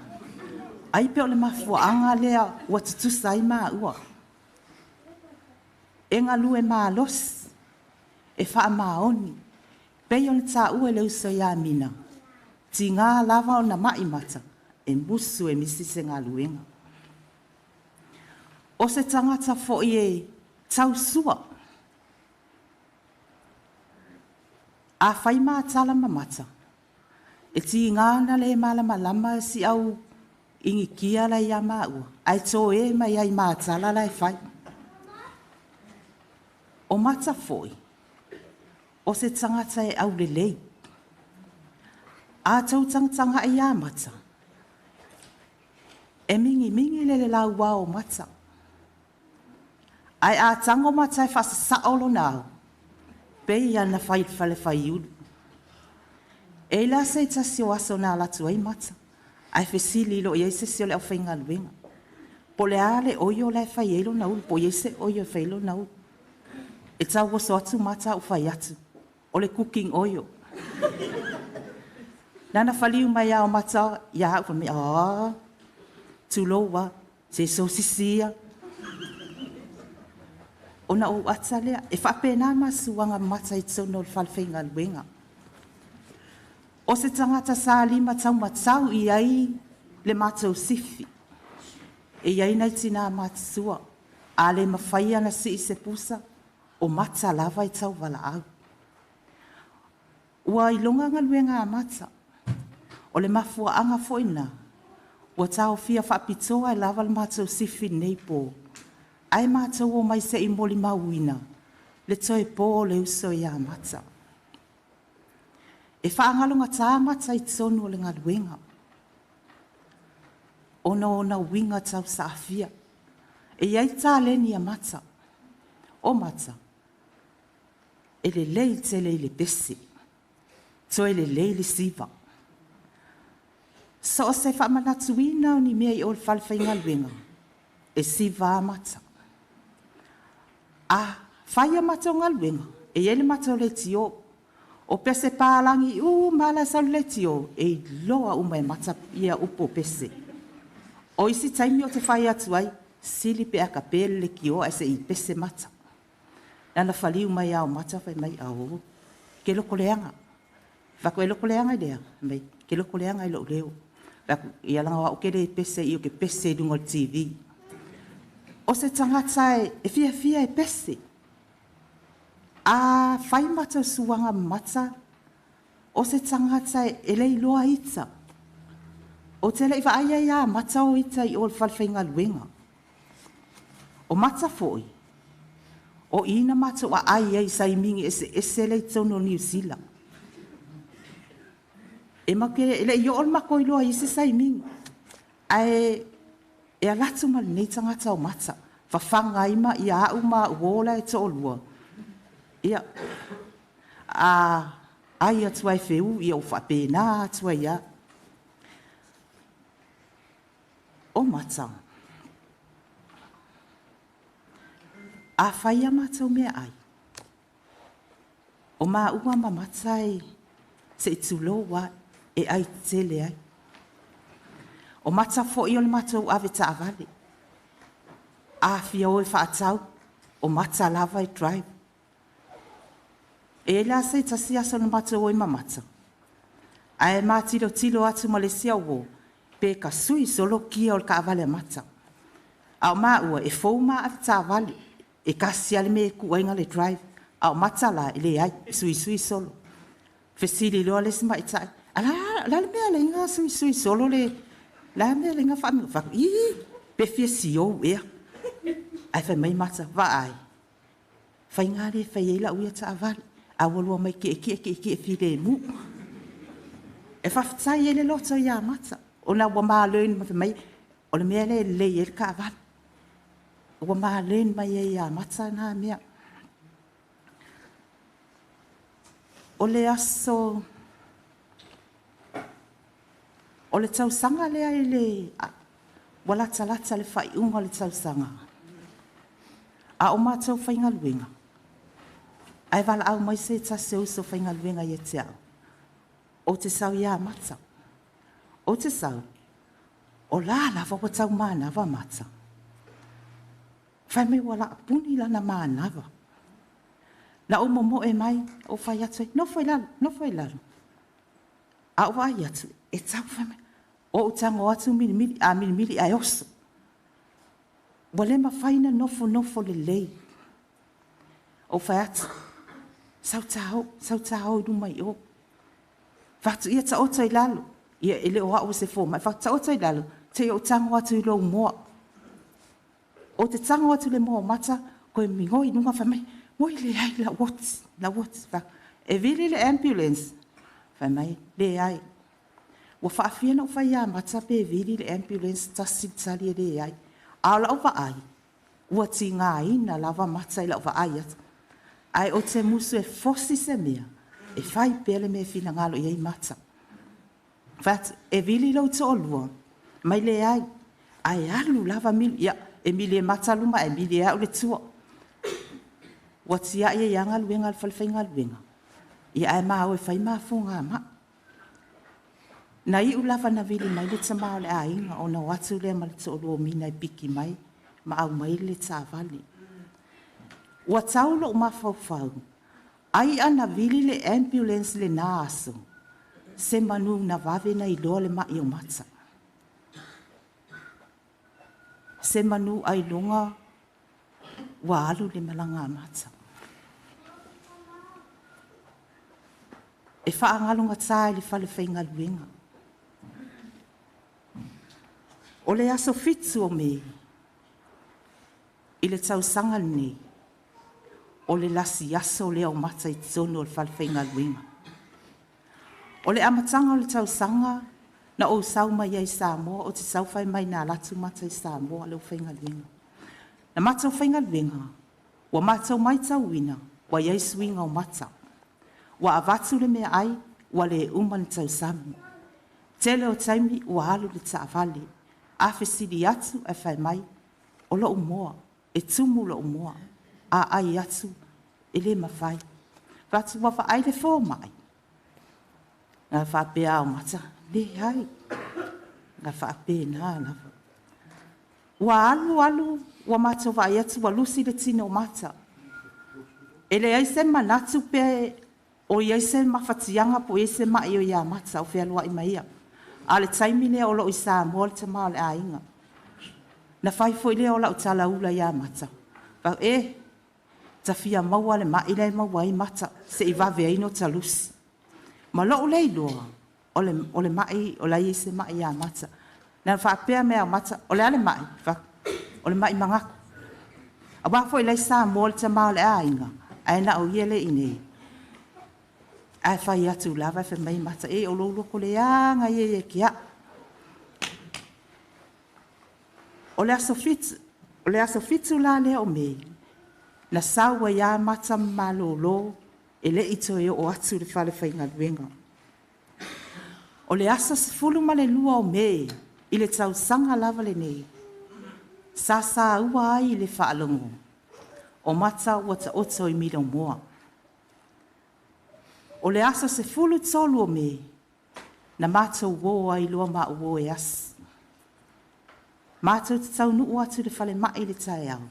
Ai pe o le mafuanga lea watu tusai maa ua. E ngalu e maa los, e wha maa oni, pei o le tā ue le uso ia mina. Ti ngā lava o na mai mata, e musu e misi se ngā luenga. O se tangata fo i e tau sua. A whai maa tala mamata. E ti ngāna le malama lama si au ingi kia la ia maa ua. Ai tō e mai ai maa tala la e whai. O mata foi. O se tangata e au le lei. A tau tangtanga e ia mata. E mingi le lau wā o mata. Ai a tango mata e whasa saolo nao. Pei ana whai whale whai ulu. E la se tasi o aso nā latu ai mata. Ai whesili lo i eise se o le au whainga luenga. Po le ale oio le whai eilo na ulu. Po eise oio whailo na ulu. E tau waso atu mata u whai atu. O le cooking oio. Nana whaliu mai au mata. Ia au me tuloa. Se so sisia. Ona o atalea, e whapena masuanga mata i tono o whalwhinga luenga. O se tangata sa lima tau matau i ai le matau sifi. E iai nei tina matsua, a le mawhai ana si i se pusa, o mata lava i tau wala au. Ua i longa ngā luenga a mata, o le mafua anga foina, ua tau fia whapitoa e lava le matau sifi nei po. Ai mātou o mai se i moli mauina, le toi pō le uso i a mata. E whaangalonga tā mata i tonu o le ngaluenga. Ona winga tau sa afia. E iai tā leni a mata. O mata. E le lei te lei le pese. To e le lei le siva. So o se whamanatuina o ni mea i o le whalwhai ngaluenga. E siva a mata. A whaia mata o ngaluenga, e ele mata o le tio, o pese pālangi, mala sau le tio, e loa umai mata ia upo pese. O isi taimi o te whai atu ai, sili pe aka pele le kio, e se i pese mata. Nana whaliu mai au mata, whai mai au, ke loko leanga. Whako e loko leanga i lea, mai, ke loko leanga i lo leo. Whako i alanga wa uke le pese i o ke pese dungo le TV. O se tangata e fia e pese. A whai mata suanga mata. O se tangata e lei loa ita. O te lei whaia ia mata o ita i o le whalwhinga luenga. O mata foi. O ina mata wa ai ai sa i mingi e se lei tono New Zealand. E makere e lei i o mako i loa i se sa i mingi. E alatu ma nei tangata o mata. Whawhanga ima i a uma uola e to olua. Ia. Ai atua e wheu i o whapena atua ia. O mata. A whaia mata o mea ai. O maa ua ma mata e se i tuloa e ai tele ai. O mata fo i o le mata o ave ta avale. A fia o e whaatau, o mata lava e drive. E la se tasi aso na mata o i mamata. A e mā tilo atu Malesia o, pe ka sui solo kia o le ka avale mata. A o mā ua e fau mā ave ta avale, e kasi ale me ku ainga le drive. A o mata la e le ai, sui solo. Fesili loa le sima i tai. Ala le mea le inga sui solo le, la mea le inga whaami. Pe fia si o ea. Ai whai mai mata, wa ai. Fai ngare fai ela uia ta avali. A walua mai ki e file mu. E whaftai ele loto ia mata. O na wa maa learn ma mai. O le mea le ele ka avali. Wa maa learn mai e ia mata na mea. O le aso... O le tausanga lea i le... Walata lata le whai unga le tausanga. A o mātou whainga luenga. Ai wala au mai se ta se uso whainga luenga i te au. O te sau ia mata. O te sau. O la lava wa tau mānava mata. Whai me wala puni lana mānava. Na o momo e mai o whai atu. No whai lalo. A o wai atu. E tau whai me. O tango atu milimili ai oso. Wale ma whaina nofo le lei. O whai atu. Sau tau du mai o. Whatu ia ta ota i lalo. Ia ele o hao se fō. Mai whatu ta ota i lalo. Te o tango atu i lo moa. O te tango atu le moa mata. Koe mi ngoi nunga whai mai. Ngoi le ai la wot. E vili le ambulance. Whai mai le ai. Wa whaafia na whai a mata pe vili le ambulance tasi tali e le ai. A la uwa ai. Ua ti ngā ina lava mata i la uwa ai atu. Ai o te musu e fosi se mea. E whai pele me fina ngalo i ei mata. What e vili lau to olua. Mai le ai. Ai alu lava mili. Ia e mili e mata luma e mili e au le tua. Wa ti a ia nga luenga al falwhainga luenga. Ia e maa o e whai maa funga maa. Na i ulava na vili mai le tamao le a inga o na watu le ma le to olua mina e piki mai. Ma au mai le ta vali. Wa taulo o mafau. Ai ana vili le ambulance le nā aso. Se manu na vave na i loa le mai o mata. Se manu ai longa wa alu le malanga mata. E whaangalunga tāi le whale whainga luenga. O le aso fitu o me. I le tausanga nei. O le lasi aso le au mata i tono o le whalwhainga luenga. O le amatanga o le tausanga na o sau mai ai Samoa o te sau whai mai na latu mata i Samoa le whainga luenga. Na mata o whainga luenga, wa mata o mai tauina, wa iai suinga o mata. Wa avatu le mea ai, wa le umani tausami. Tele o taimi wa alu le taavale, afe sidi atu e whai mai, o lo umoa, e tumu lo umoa. A ai atu, e le mawhai. Watu wafa ai le fō mai. Ngā whapea o mata, le hai. Ngā whapea nā lawa. Wa alu, wa mata wa ai atu, wa lusi le tino mata. E le aise manatu pe, o aise mawhatianga po aise mai o ia mata, o whea lua i maia. A le taimi lea o lo i Samoa le tamao le ainga. Na whai fo i lea o la o tala ula ia mata. Pau ta fia maua le mai le maua i mata se i vave aino talusi. Ma lo le iloa o le mai o la i se mai ia mata. Na whaapea mea mata o le ale mai, o le mai mangaku. A wafo i le Samoa le tamao le ainga, ai na o iele i nei. Ai whai atu lava e mai mata e o loko le anga i e kia. O le aso fitu la le o mei. Na saua ia mata malolo e le ito e o atu le whale whainga luenga. O le asa sifulu ma le lua o mei i le tau sanga lava le nei. Sa ua ai le whaalongo. O mata ua ta oto i mila moa. O le asa sifulu tolu o mei na mata uoa i lua ma uo e as. Mata te tau nuu atu le whale mai le tae au.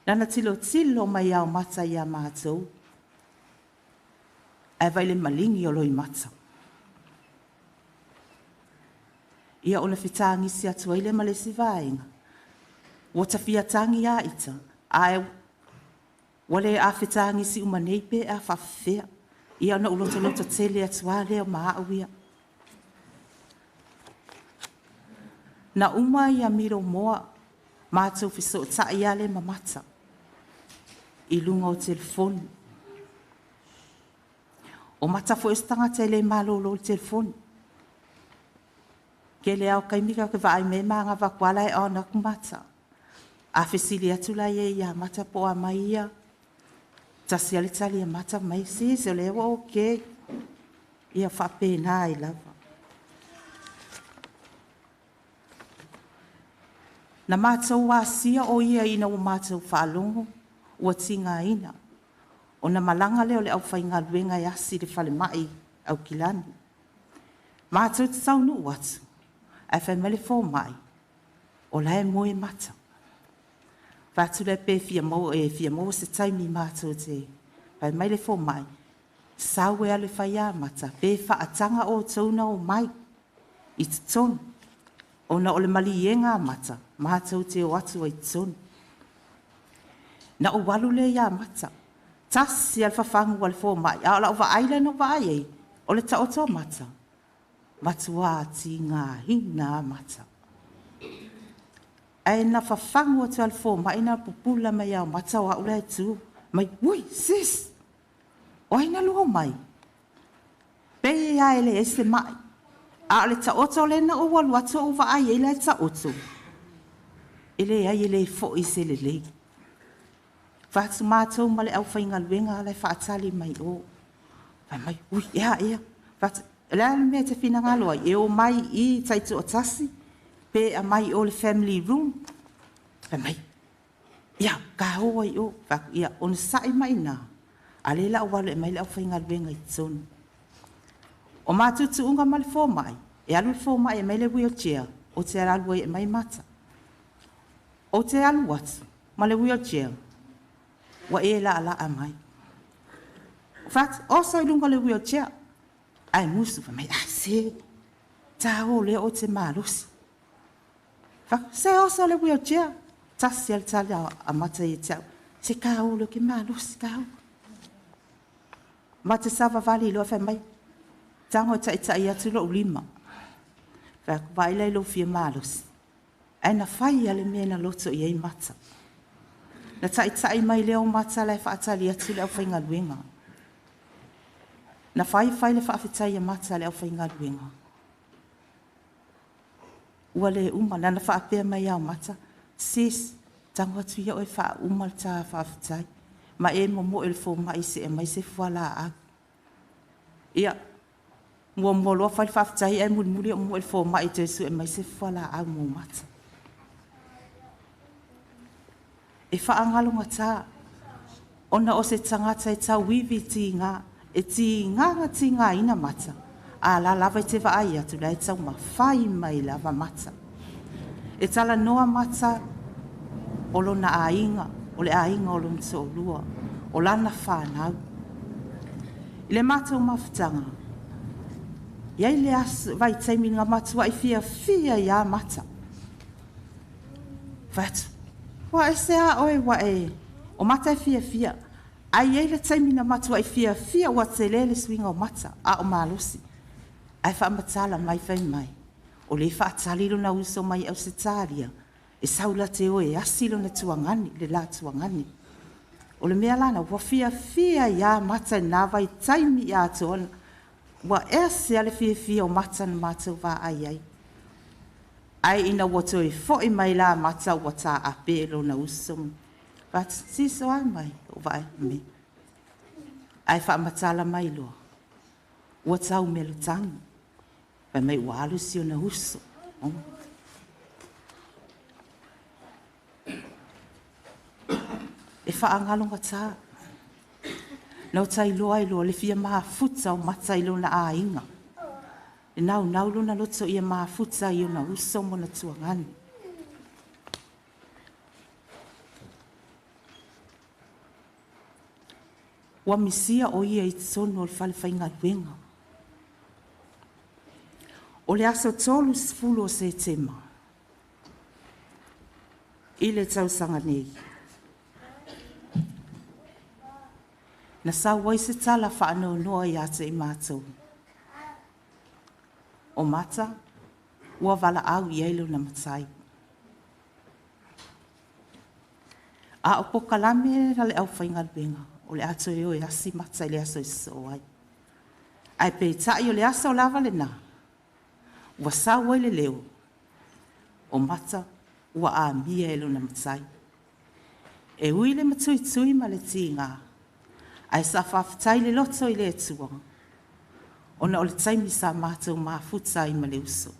Nana tilo mai au mata ia mātou. E vai le malingi o loi mata. Ia o le whitangi si atu ai le ma le sivaenga. Wata fiatangi a ita. Ai wale a whitangi si umaneipe a whawhea. Ia na uloto tele atu a leo maa uia. Na uma ia miro moa mātou fiso ta ia le mamata. I lunga o telefoni. O mata fo estanga te le malolo o telefoni. Ke le au kaimika ke vai me manga va kwala e ona kumata. A fesili atula ye ya mata po a maia. Tasi alitali ya mata mai se le wa oke. Ia fa pena I lava. Na mātou wāsia o ia ina o mātou whaalongo, ua tinga ina. O na malanga leo le au whainga luenga i asi le whale mai au kilani. Mātou te tau nu watu, ai whai mele fō mai, o lae moe mata. Whātu le pē fia mo se taimi mātou te, whai mele fō mai, sawe ale whai a mata, pē whaatanga o tauna o mai, I te tonu. O na ole mali yenga mata, mātou te o atu ai tonu. Na o walu le ia mata, tasi al whawhangu wale fō mai, a ola o wa aila no wa ai, o le ta oto mata. Matua ti ngā hina mata. Ai na whawhangu atu al fō mai, na pupula mai au mata wa ule tu, mai, ui, sis, o aina luo mai. Pei ia ele ese mai. A le ta oto le na o walu atu o wa ai ele ta oto. Ele ai ele fo I se le le. Whātu mātou male au whainga luenga le whaatali mai o. Whai mai, ui, ea. Whātu, le ale mea te whina ngaloa, e o mai I taitu o tasi, pe a mai o le family room. Whai mai, ia, ka hoa I o. Whaku, ia, on sai mai nā. A le la o walu e mai le au whainga luenga I tonu. O mātutu unga male fō mai, e alu fō mai e mai le wheelchair, o te alu e mai mata. O te alu watu, male wheelchair, wa e la ala a mai. Fat, o sa ilunga le wheelchair, ai musu fa mai, ai se, ta o le o te malusi. Fat, se o sa le wheelchair, tasi al tali a mata I te au, se ka o le ke malusi ka o. Mate sava vali lo fa mai, tango tai atu lo lima. Whaka wailai lo fia malos. Ai na whai ale mea na loto I ei mata. Na tai mai leo mata lai whaatali atu leo whainga luenga. Na whai le whaafitai a mata leo whainga luenga. Ua le uma na whaapea mai au mata. Sis, tango atu ia oi wha umal ta whaafitai. Ma e mo el fo mai se e mai se fuala a. Ia, mua loa whai whaftai e muri o mua fō mai te su e mai se whala au mō mata. E whaangalunga tā, ona o se tangata e tau wiwi ti ngā, e ti ngā ina mata, a la lava te vaai atu la e tau ma whai mai lava mata. E tala noa mata, o lona ainga, o le ainga o lona so lua, o lana whanau. I le mata o mawhitanga, Iai le asu vai taimi ngā matua I fia ia mata. Whatu, wa e se a oe wa e, o mata I fia. Ai iai le taimi ngā matua I fia wa te lele swinga o mata, a o malosi. Ai wha matala mai whai mai. O le wha atalilo na uso mai au se tāria. E saula te oe asilo na tuangani, le la tuangani. O le mea lana, wa fia ia mata nā vai taimi ia toana. Wa se ale fia o mata na mātou wā ai. Ai ina wato I fōi mai la mata wa tā a pēlo na usum. But siso ai mai o vai me. Ai wha matala mai loa. Wa tau melo tangi. Vai mai walu si o na uso. E wha angalonga tā. Nau tai loa I loa le fia maa futa o mata I lo na a inga. E nau lo na loto ia maa futa I o na uso mo na tuangani. Wa misia o ia I tonu o le whale whainga luenga. O le aso tolu sifulu o se tema. I le tausanga nei. Na sa wai se tala whaano noa I ate I mātou. O mata, ua wala au I eilo na matai. A o po kalame ra le au whainga benga. O le ato e o e asi matsa i le aso i so ai. Ai pe tai o le aso lava le na. Ua sa wai le leo. O mata ua a mia e luna matsai. E ui le matui tui ma le tinga. Ai sa whawhitai le loto i le tuanga. Ona o le taimi sa mātou mafuta i ma le uso.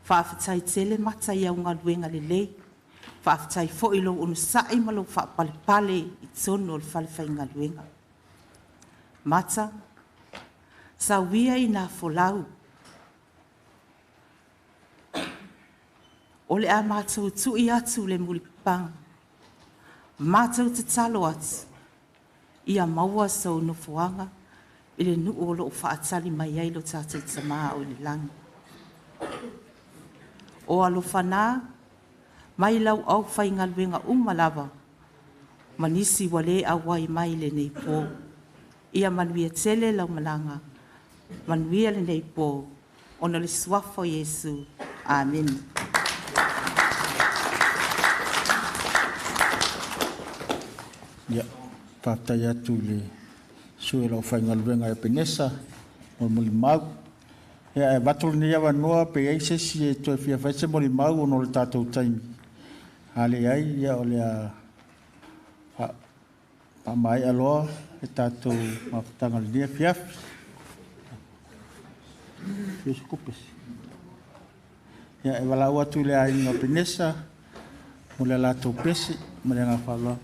Whawhitai tele mata i au ngā luenga le lei. Whawhitai fo i lo unu sai ma lo whapale pale i tono o le whalewhai ngā luenga. Mata, sa wia i nā folau. O le a mātou tu i atu le mulipang. Mātou te talo atu. Ia maua sau no fuanga. I le nu o lo whaatali mai ai lo tātou tamaa o le langi. O alo whanā, mai lau au whainga luenga umalawa. Manisi wale awai mai le nei pō. Ia manuia tele lau malanga. Manuia le nei pō. Ona le suafo Yesu. Amen. Ya, patai atu le sue lau whainga luenga Epenesa o muli mau. Ia e watol ni awa noa pe ai sesi e toi fia whaise muli mau ono le tātou taimi. Hale ai, ia o le a mai aloa e tātou mapatanga le nia fiafi. Fios kupes. Ia e wala atu le a inga Epenesa mo le lātou pesi mo le ngā whaloa.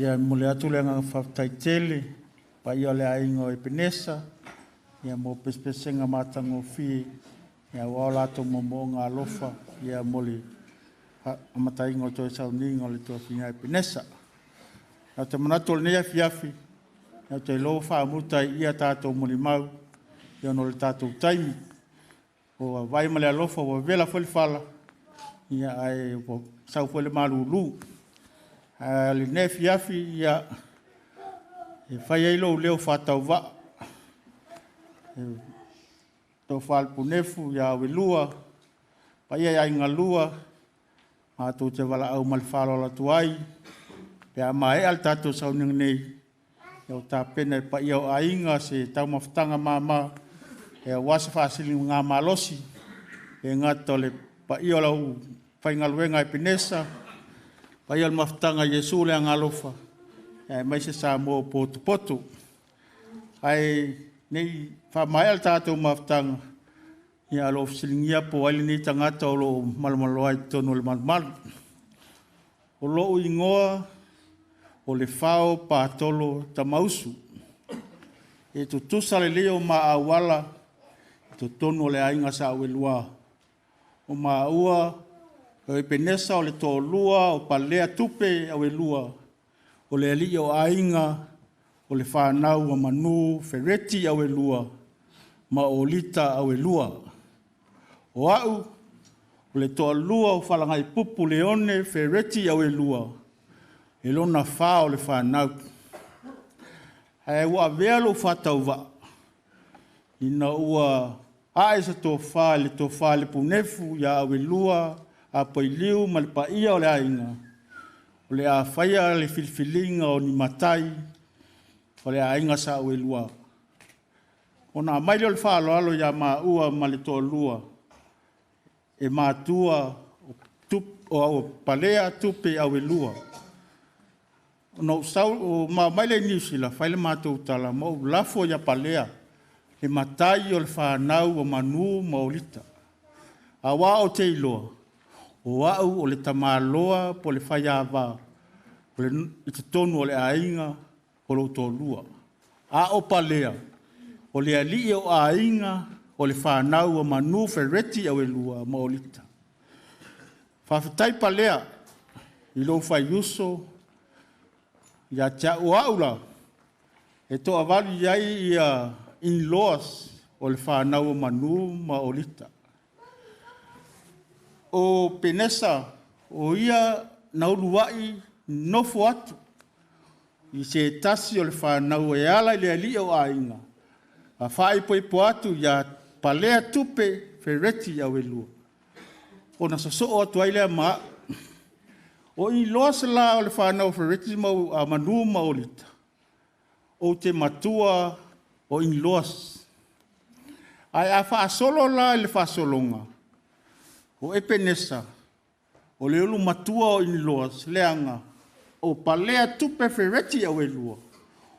Ia mole atu le nga whaftaitele, pa ia le aingo Epenesa, ia mo pespesenga matango fi, ia waolato mo ngā lofa, ia mole amataingo toi sauningo le tua finga Epenesa. Nau te manatu le nea fiafi, nau te lo wha amutai ia tātou mole mau, ia no le tātou taimi. O vai ma le alofa o vela foi le fala. Ia ai o sau foi le malulu. Le nefi afi ia e fai ai lo leo fatau va. To fal punefu ia welua. Pai ai ngalua. Ma tu te wala au mal falo la tuai. Pea mai al tātou sau nei. Ia o tā pena pa ia o ainga se tau maftanga mama. E wasa fasili ngā malosi. E ngata le pa ia lau whai ngaluenga Epenesa. Pa ia maftanga Yesu le ngalofa. E mai se sa mo potu potu. Ai nei wha mai al tātou maftanga. Ia alo silingia po ali ni tangata o lo malmaloai tonu le malmalu. O lo ingoa o le whao pātolo tamausu. E tu tusa le leo ma awala, tu tonu le ainga sa Auelua. O ma ua, o Epenesa o le tōlua, o palea tupe Auelua. O le ali o ainga, o le whanau o manu, fereti Auelua, ma o lita Auelua. O au, o le tōlua o whalangai pupu leone, fereti Auelua. E lona wha o le whanau. Hei ua vealo whatau wa. Ina ua aesa tō wha le punefu ia Auelua, a poiliu ma le paia o le ainga. O le a whaia le filfilinga o ni matai, o le ainga sa Auelua. O nā maile o le whaaloalo ia ma ua ma le tōlua. E mātua o palea tupe Auelua. No sau o ma maile nisila faile matou tala mo lafo ya palea le matai o le whanau o manu maolita. A wā o te iloa, o wau o le tamaloa po le whaiawa, o le ite tonu o le ainga o lo tōlua. A o palea, o le ali o ainga o le whanau o manu fereti Auelua maolita. Whawhitai palea, i lo whaiuso, ia tia uaula, e to avali iai ia in-laws o le whanau o manu ma olita. O Penesa, o ia nauluai nofo atu, i se tasi o le whanau e ala le ali o ainga. A whai poipo atu ia palea tupe fereti Auelua. O na saso o atu ailea maa, o i loa la o le whanau fereti mau a manu maolita. O te matua o in loas. Ai a whaasolo la le whaasolonga. O Epenesa. O le ulu matua o in loas. Leanga. O palea tupe fereti Auelua.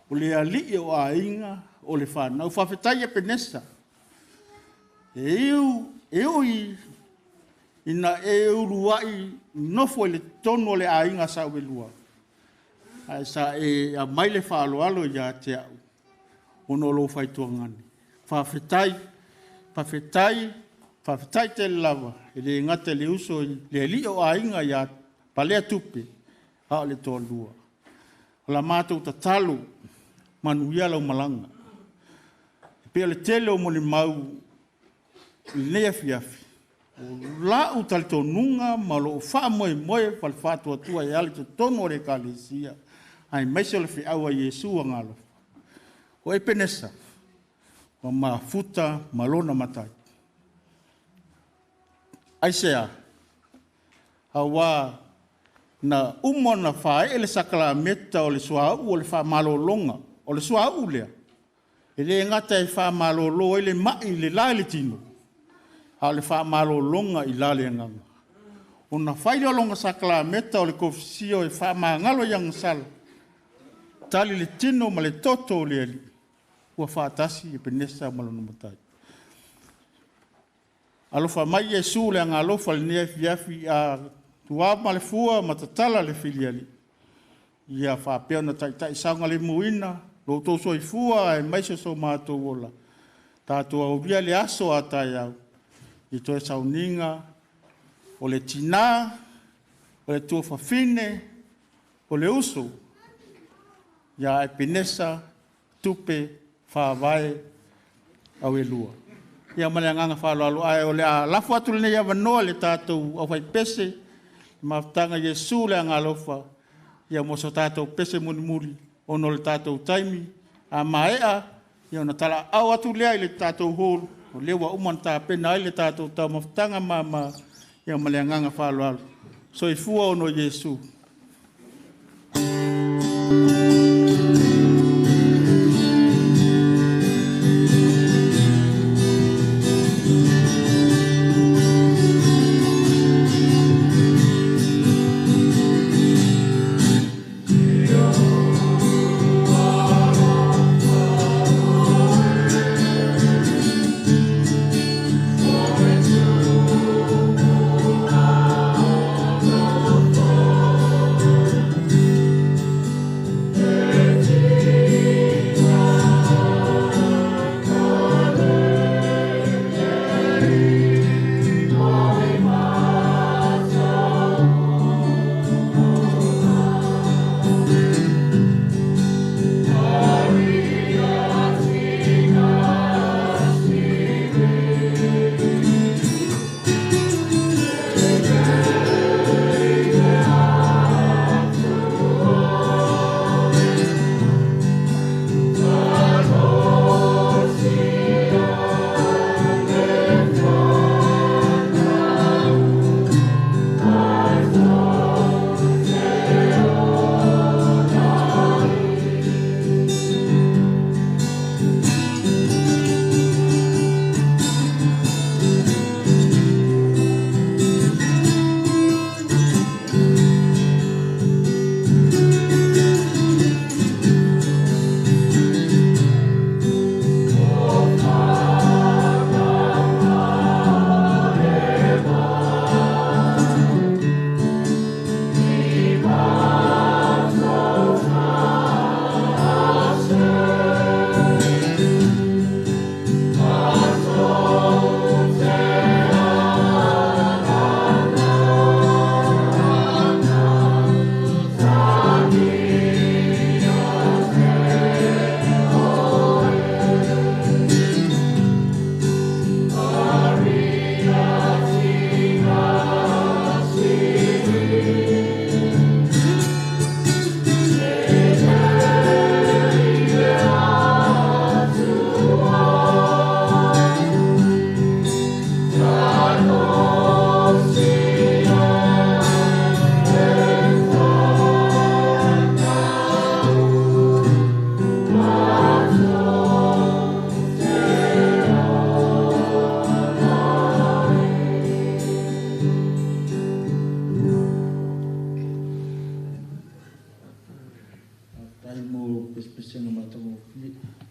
O le ali o a inga o le whanau. Whawhetai Epenesa. Eu i ina e uruai nofo le tono le ainga sa Auelua. Ai sa e a mai le whaaloalo ia te au. Ono lo fai tuangani. Whawhetai te lava. E le ngate le uso le li o ainga ia palea tupe. Hao le tōlua. O la mātou ta talo manuia lau malanga. E pia le tele o moni mau i nea fiafi. O la utal tonunga malo fa moe fal fatu atua e ale to tono re kalesia ai mai se le fi awa Yesu ngalo o Epenesa o ma futa malona matai ai sea awa na umona fa ele sakala meta o le swa o le fa malolonga o le swa ulea ele ngata e fa malolo ele mai le la le tino a le wha malo longa i lale nganga. O na whaile o longa sakla meta o le kofisio e wha ngalo yang sal. Tali le tino ma le toto o le ali. Ua wha atasi Epenesa malonu matai. Alofa mai Yesu le anga alofa le nea fiafi a tua ma le fua ma tatala le fili ali. Ia wha peo na tai sanga le muina. Lo to so i fua e maise so mātou ola. Tātua o via le aso a tai au. I toe sauninga, o le tina, o le tua whawhine, o le uso. Ia Epenesa, tupe, whawai, Auelua. Ia Maleanganga whāloalo ai o le a lafu atu le ia wanoa le tātou au whai pese, mafutanga Iesu le angalofa, ia moso tātou pese muni ono le tātou taimi, a maea, ia ona tala au atu lea i le tātou holu, o lewa uman tā pena ai le tātou tau mafutanga mama, ia Maleanganga whāloalo. So i fua ono Iesu.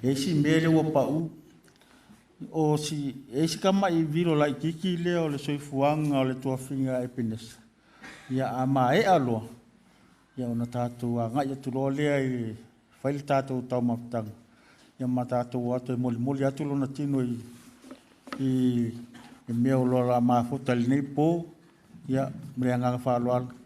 Esi mele o pau o si esi kama I viro la kiki le o le soifuanga o le tuafinga Epenesa. Ia ama e aloa. Ia ona tātou a ngai atu loa lea I whaili tātou tau mafutanga. Ia ma tātou atu e moli atu lona tino I mea o loa la mafuta li nei po. Ia mreanganga whaaloala.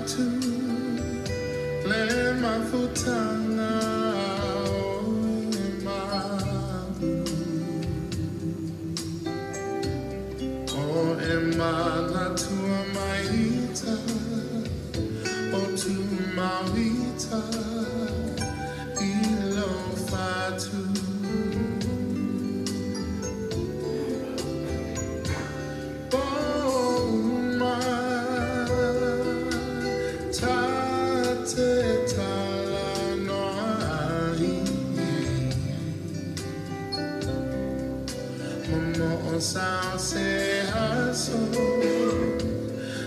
tu le mafutana o emabu o emana tua maita o tu mawita ilo fatu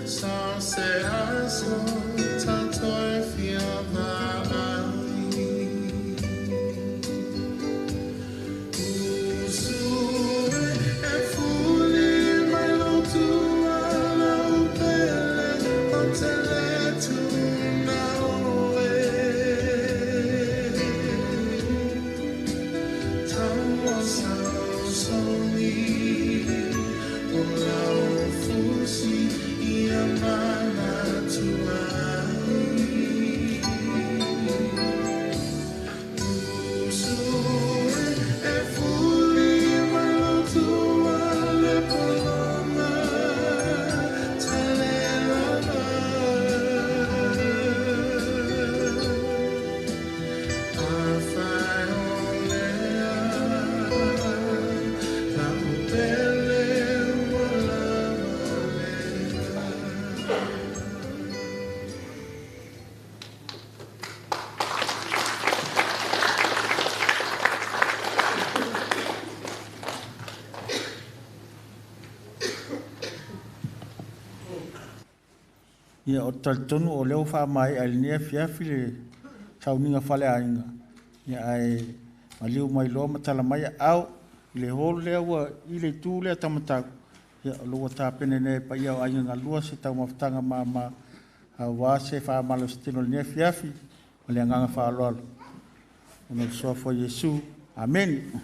Sao se haso, tanto e fiava Usue e fuli mai lo tua la upele o tele tu na oe Tamo sao soni Ia o taltonu o leo wha mai ai nia fiafi le tauninga whale ainga. Ia ai maliu mai loa matala mai au le holo lea ua i le tū lea tamatau. Ia o lua tāpene ne pa ia o ainga lua se tau maftanga ma wā se wha malo stino le nia fiafi o le anganga wha aloalo. Ona le soa fo Yesu. Amen.